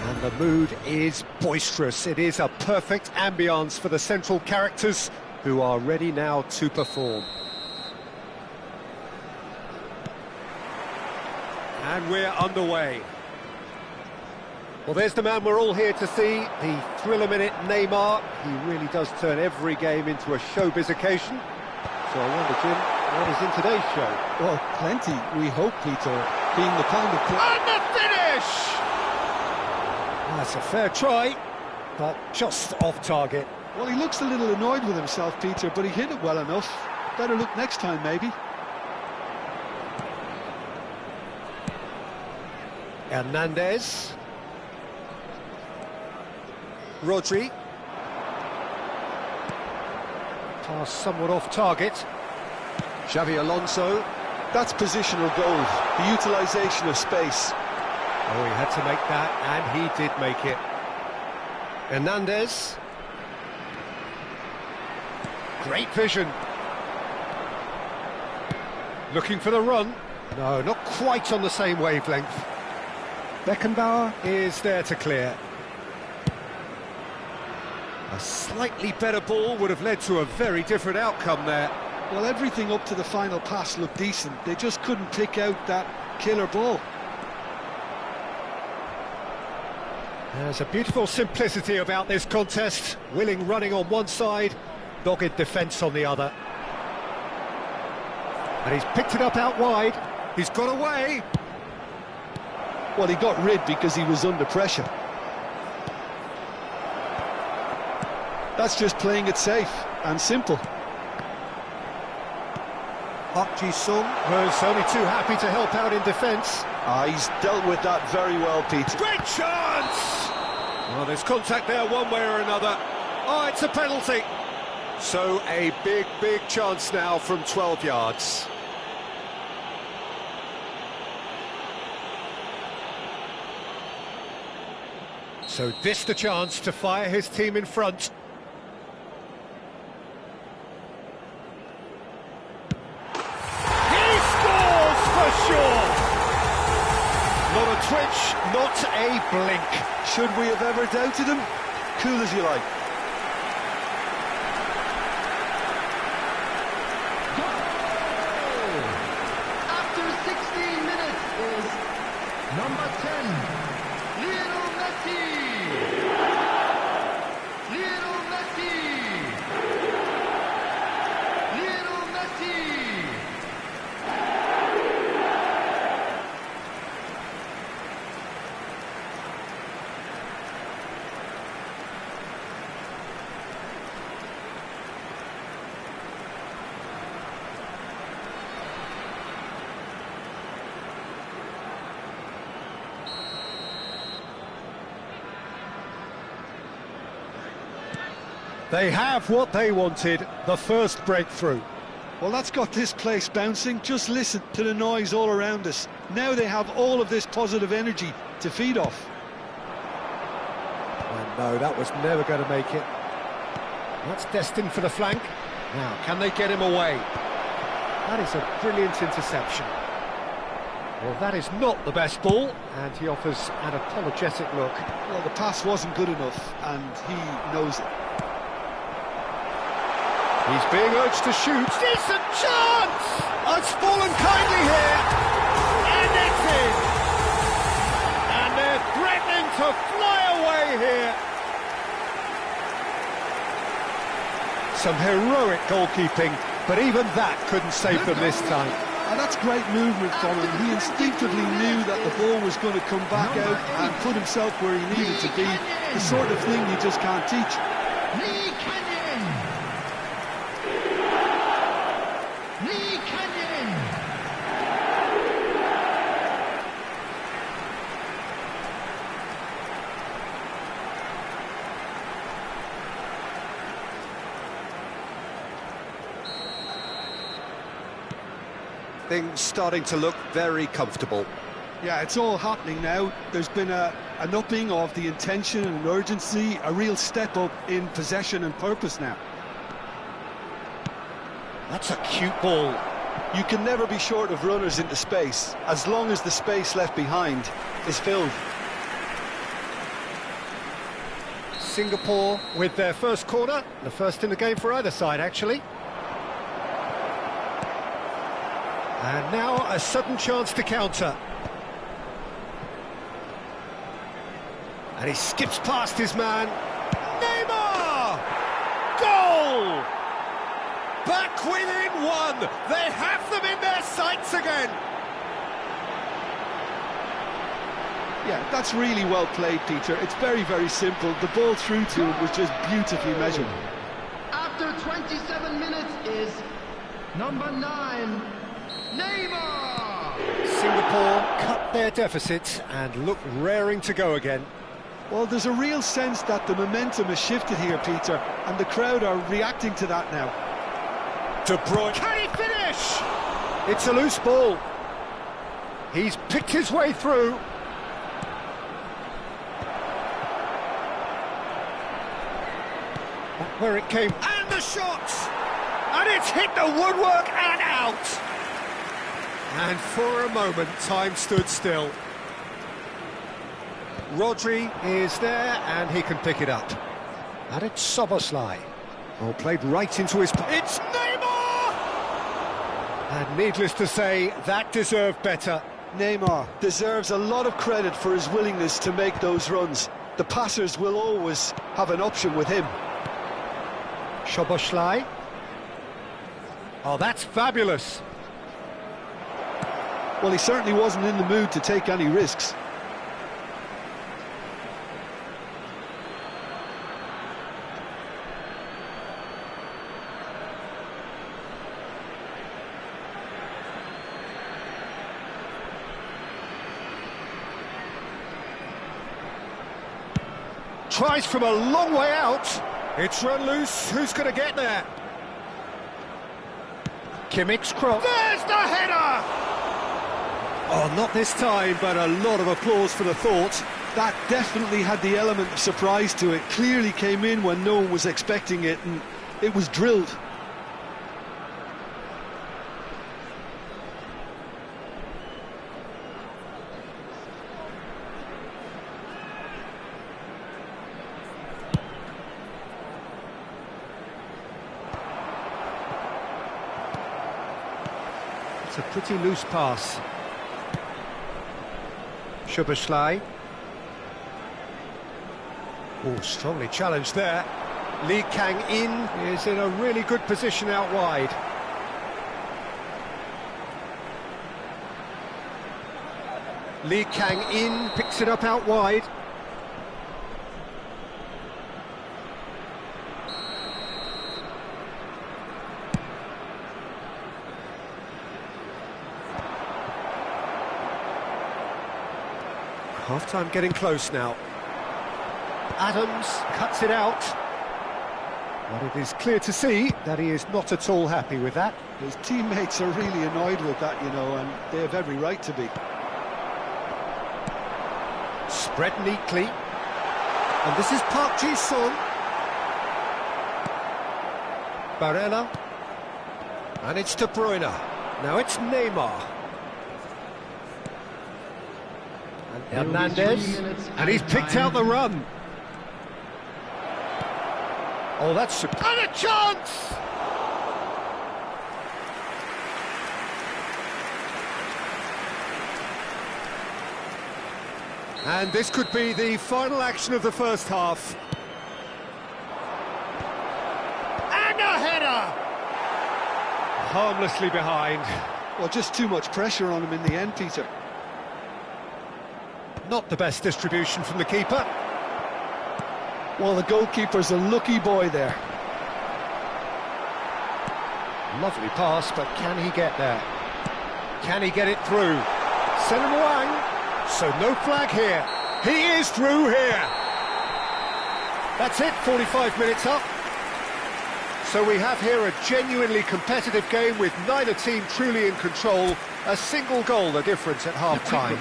S1: And the mood is boisterous. It is a perfect ambience for the central characters who are ready now to perform. And we're underway. Well, there's the man we're all here to see, the thriller-minute Neymar. He really does turn every game into a showbiz occasion. So I wonder, Jim, what is in today's show?
S2: Well, plenty, we hope, Peter, being the kind of...
S1: And the finish! That's a fair try, but just off target.
S2: Well, he looks a little annoyed with himself, Peter, but he hit it well enough. Better look next time, maybe.
S1: Hernandez. Rodri. Pass somewhat off target. Xavi Alonso.
S2: That's positional gold, the utilisation of space.
S1: Oh, he had to make that, and he did make it. Hernandez. Great vision. Looking for the run. No, not quite on the same wavelength. Beckenbauer is there to clear. A slightly better ball would have led to a very different outcome there.
S2: Well, everything up to the final pass looked decent. They just couldn't pick out that killer ball.
S1: There's a beautiful simplicity about this contest. Willing running on one side, dogged defence on the other. And he's picked it up out wide. He's got away.
S2: Well, he got rid because he was under pressure. That's just playing it safe and simple.
S1: Park Ji-sung was only too happy to help out in defence.
S2: He's dealt with that very well, Pete.
S1: Great chance! Well, there's contact there one way or another. Oh, it's a penalty. So a big, big chance now from 12 yards. So this the chance to fire his team in front. He scores for sure! Not a twitch, not a blink.
S2: Should we have ever doubted him? Cool as you like.
S3: After 16 minutes is number 10, Lionel Messi. Lionel Messi. Lionel Messi.
S1: They have what they wanted, the first breakthrough.
S2: Well, that's got this place bouncing. Just listen to the noise all around us. Now they have all of this positive energy to feed off.
S1: And no, that was never going to make it. That's destined for the flank. Now, can they get him away? That is a brilliant interception. Well, that is not the best ball, and he offers an apologetic look.
S2: Well, the pass wasn't good enough, and he knows it.
S1: He's being urged to shoot. Decent chance! Oh, it's fallen kindly here. And it's in. And they're threatening to fly away here. Some heroic goalkeeping, but even that couldn't save them this time.
S2: And that's great movement from him. He instinctively knew that the ball was going to come back out and put himself where he needed to be. The sort of thing you just can't teach.
S3: Lee Canyon! Lee Canyon!
S1: Things starting to look very comfortable.
S2: Yeah, it's all happening now. There's been an upping of the intention and urgency, a real step up in possession and purpose now.
S1: That's a cute ball.
S2: You can never be short of runners into space, as long as the space left behind is filled.
S1: Singapore with their first corner, the first in the game for either side, actually. And now a sudden chance to counter. And he skips past his man. Neymar! Goal! Back within one. They have them in their sights again.
S2: Yeah, that's really well played, Peter. It's very, very simple. The ball through to him was just beautifully measured.
S3: After 27 minutes is number 9, Neymar!
S1: Singapore cut their deficit and look raring to go again.
S2: Well, there's a real sense that the momentum has shifted here, Peter, and the crowd are reacting to that now.
S1: De Bruyne. Can he finish? It's a loose ball. He's picked his way through. Where it came. And the shot! And it's hit the woodwork and out. And for a moment, time stood still. Rodri is there, and he can pick it up. And it's Szoboszlai. Oh, played right into his... It's Neymar! And needless to say, that deserved better.
S2: Neymar deserves a lot of credit for his willingness to make those runs. The passers will always have an option with him.
S1: Szoboszlai. Oh, that's fabulous.
S2: Well, he certainly wasn't in the mood to take any risks.
S1: Tries from a long way out. It's run loose. Who's going to get there? Kimmich's cross. There's the header! Oh, not this time, but a lot of applause for the thought.
S2: That definitely had the element of surprise to it. Clearly came in when no one was expecting it, and it was drilled.
S1: It's a pretty loose pass. Szoboszlai. Oh, strongly challenged there. Lee Kang-in is in a really good position out wide. Lee Kang-in picks it up out wide. Half-time getting close now. Adams cuts it out. But it is clear to see that he is not at all happy with that.
S2: His teammates are really annoyed with that, you know, and they have every right to be.
S1: Spread neatly. And this is Park Ji-sung. Barella. And it's De Bruyne. Now it's Neymar. And Hernandez. And he's picked out the run. Oh, that's... And a chance! And this could be the final action of the first half. And a header! Harmlessly behind.
S2: Well, just too much pressure on him in the end, Peter.
S1: Not the best distribution from the keeper.
S2: Well, the goalkeeper's a lucky boy there.
S1: Lovely pass, but can he get there? Can he get it through? Send him Wang. So no flag here. He is through here. That's it, 45 minutes up. So we have here a genuinely competitive game with neither team truly in control. A single goal the difference at half-time.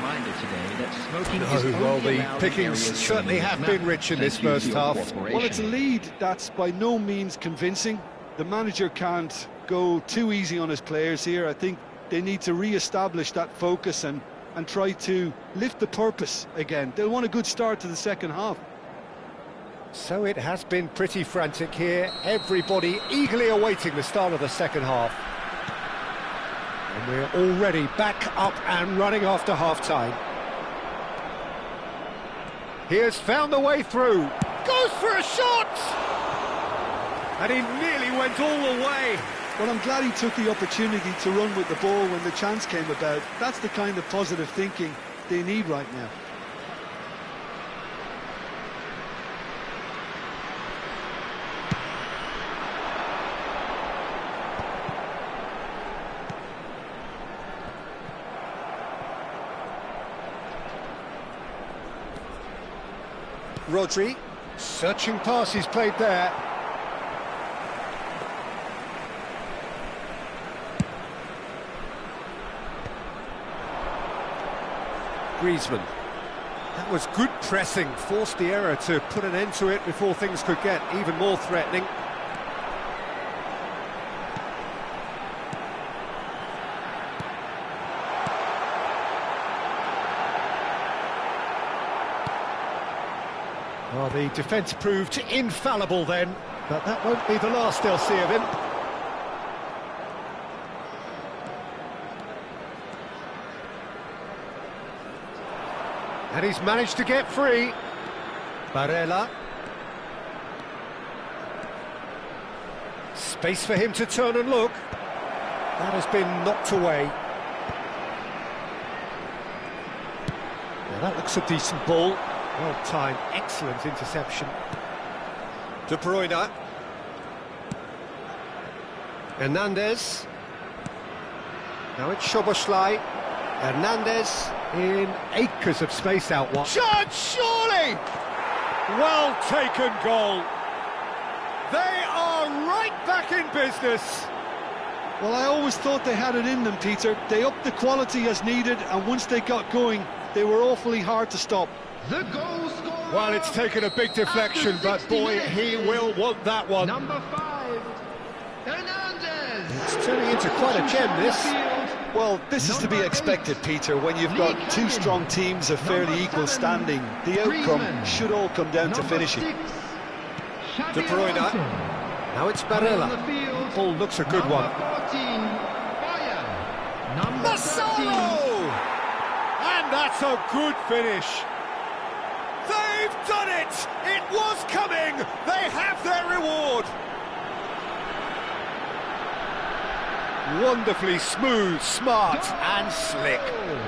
S1: Well, the pickings certainly have been rich in this first half.
S2: Well, it's a lead that's by no means convincing. The manager can't go too easy on his players here. I think they need to re-establish that focus and try to lift the purpose again. They'll want a good start to the second half.
S1: So it has been pretty frantic here. Everybody eagerly awaiting the start of the second half. And we're already back up and running after half-time. He has found the way through. Goes for a shot! And he nearly went all the way.
S2: Well, I'm glad he took the opportunity to run with the ball when the chance came about. That's the kind of positive thinking they need right now.
S1: Rodri, searching pass he's played there. Griezmann. That was good pressing, forced the error to put an end to it before things could get even more threatening. Well, the defence proved infallible then, but that won't be the last they'll see of him. And he's managed to get free. Barella. Space for him to turn and look. That has been knocked away. Now that looks a decent ball. Well timed, excellent interception. De Bruyne. Hernandez. Now it's Szoboszlai. Hernandez in acres of space out wide. Chance, surely! Well taken goal. They are right back in business.
S2: Well, I always thought they had it in them, Peter. They upped the quality as needed, and once they got going, they were awfully hard to stop.
S3: The goal scorer.
S1: Well, it's taken a big deflection, but boy, he will want that one.
S3: Number 5, Hernandez.
S1: It's turning into quite a gem, this.
S2: Well, this is to be expected, Peter, when you've got two strong teams of fairly equal standing. The outcome should all come down to finishing.
S1: De Bruyne. Now it's Barella. Ball looks a good one. Massaro! And that's a good finish. They've done it! It was coming! They have their reward! Wonderfully smooth, smart and slick.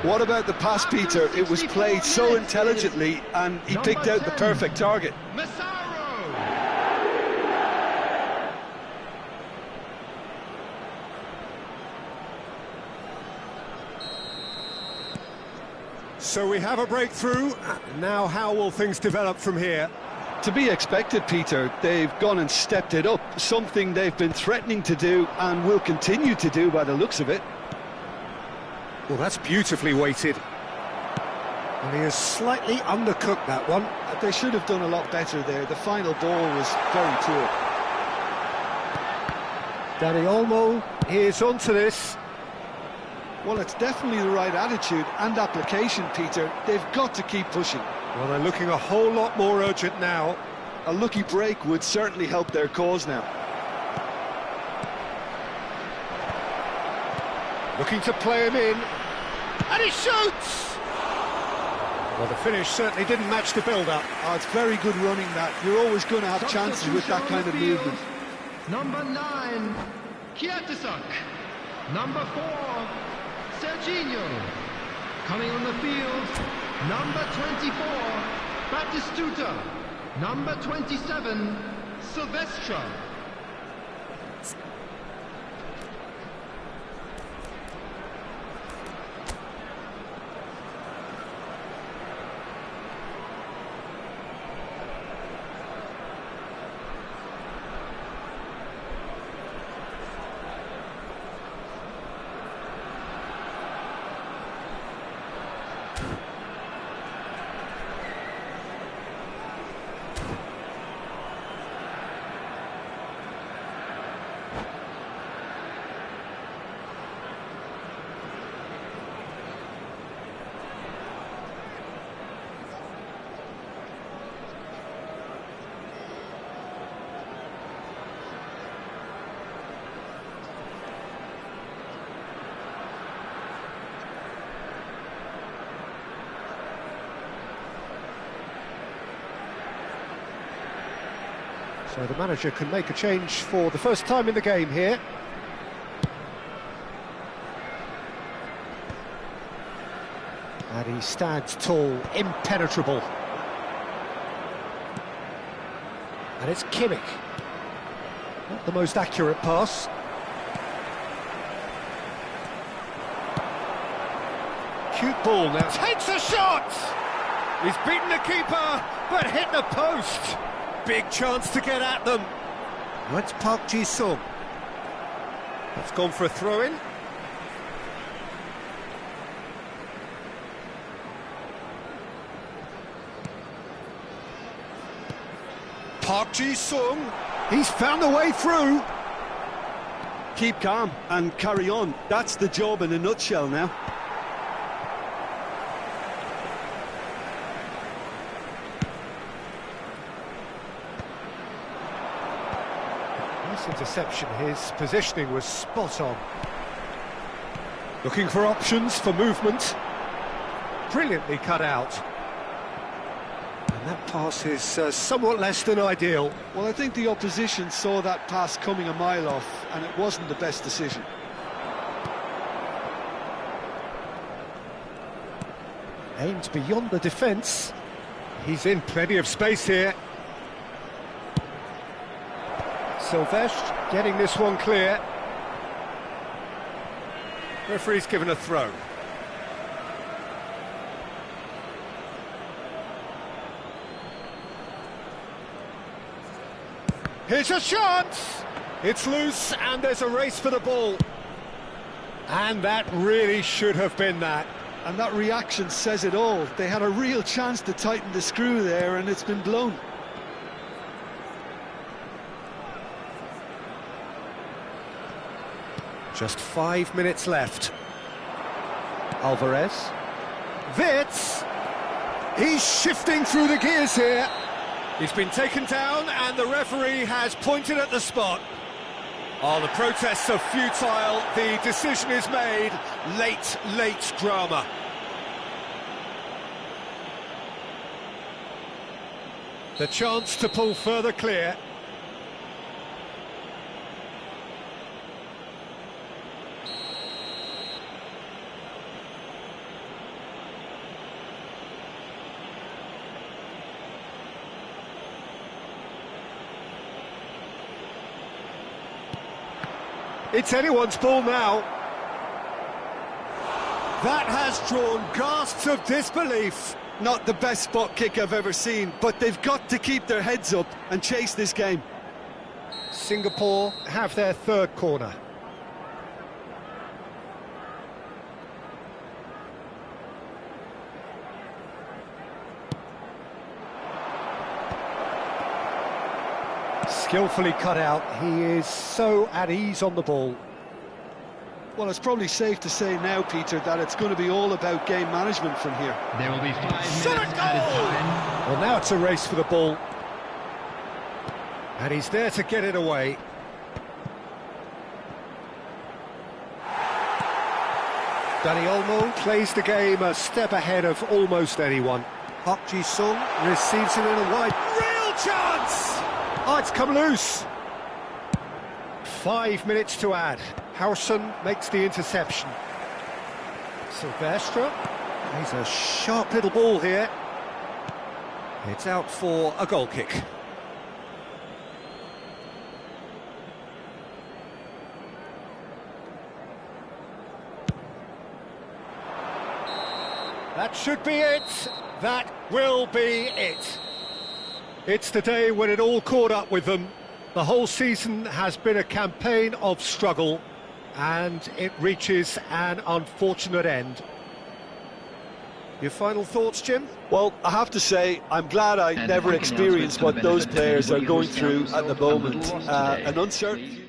S2: What about the pass, Peter? It was played so intelligently and he picked out the perfect target.
S1: So we have a breakthrough. Now how will things develop from here?
S2: To be expected, Peter. They've gone and stepped it up, something they've been threatening to do and will continue to do by the looks of it.
S1: Well, that's beautifully weighted. And he has slightly undercooked that one.
S2: They should have done a lot better there. The final ball was very poor.
S1: Danny Olmo is onto this.
S2: Well, it's definitely the right attitude and application, Peter. They've got to keep pushing.
S1: Well, they're looking a whole lot more urgent now.
S2: A lucky break would certainly help their cause now.
S1: Looking to play him in. And he shoots! Well, the finish certainly didn't match the build-up.
S2: Oh, it's very good running, that. You're always going to have chances with that kind of movement.
S3: Number 9, Kiatisuk. Number 4, Serginho. Coming on the field, number 24, Batistuta. Number 27, Silvestre.
S1: So the manager can make a change for the first time in the game here. And he stands tall, impenetrable. And it's Kimmich. Not the most accurate pass. Cute ball now. Takes a shot! He's beaten the keeper, but hit the post. Big chance to get at them. That's Park Ji-sung. That's gone for a throw-in. Park Ji-sung, he's found a way through.
S2: Keep calm and carry on. That's the job in a nutshell now.
S1: Nice interception. His positioning was spot on. Looking for options for movement. Brilliantly cut out. And that pass is somewhat less than ideal.
S2: Well, I think the opposition saw that pass coming a mile off, and it wasn't the best decision.
S1: Aimed beyond the defence. He's in plenty of space here. Silvestre getting this one clear. Referee's given a throw. Here's a chance! It's loose and there's a race for the ball. And that really should have been that.
S2: And that reaction says it all. They had a real chance to tighten the screw there and it's been blown.
S1: Just 5 minutes left. Alvarez. Witz! He's shifting through the gears here. He's been taken down and the referee has pointed at the spot. Oh, the protests are futile. The decision is made. Late drama. The chance to pull further clear. It's anyone's ball now. That has drawn gasps of disbelief.
S2: Not the best spot kick I've ever seen, but they've got to keep their heads up and chase this game.
S1: Singapore have their third corner. Skillfully cut out. He is so at ease on the ball.
S2: Well, it's probably safe to say now, Peter, that it's going to be all about game management from here.
S3: There will be 5 minutes added time.
S1: Well, now it's a race for the ball. And he's there to get it away. Danny Olmo plays the game a step ahead of almost anyone. Park Ji-sung receives it in a wide. Real chance! Oh, it's come loose. 5 minutes to add. Howson makes the interception. Silvestre. He's a sharp little ball here. It's out for a goal kick. That should be it. That will be it. It's the day when it all caught up with them. The whole season has been a campaign of struggle, and it reaches an unfortunate end. Your final thoughts, Jim?
S2: Well, I have to say, I'm glad I never experienced what those players are going through at the moment. An uncertain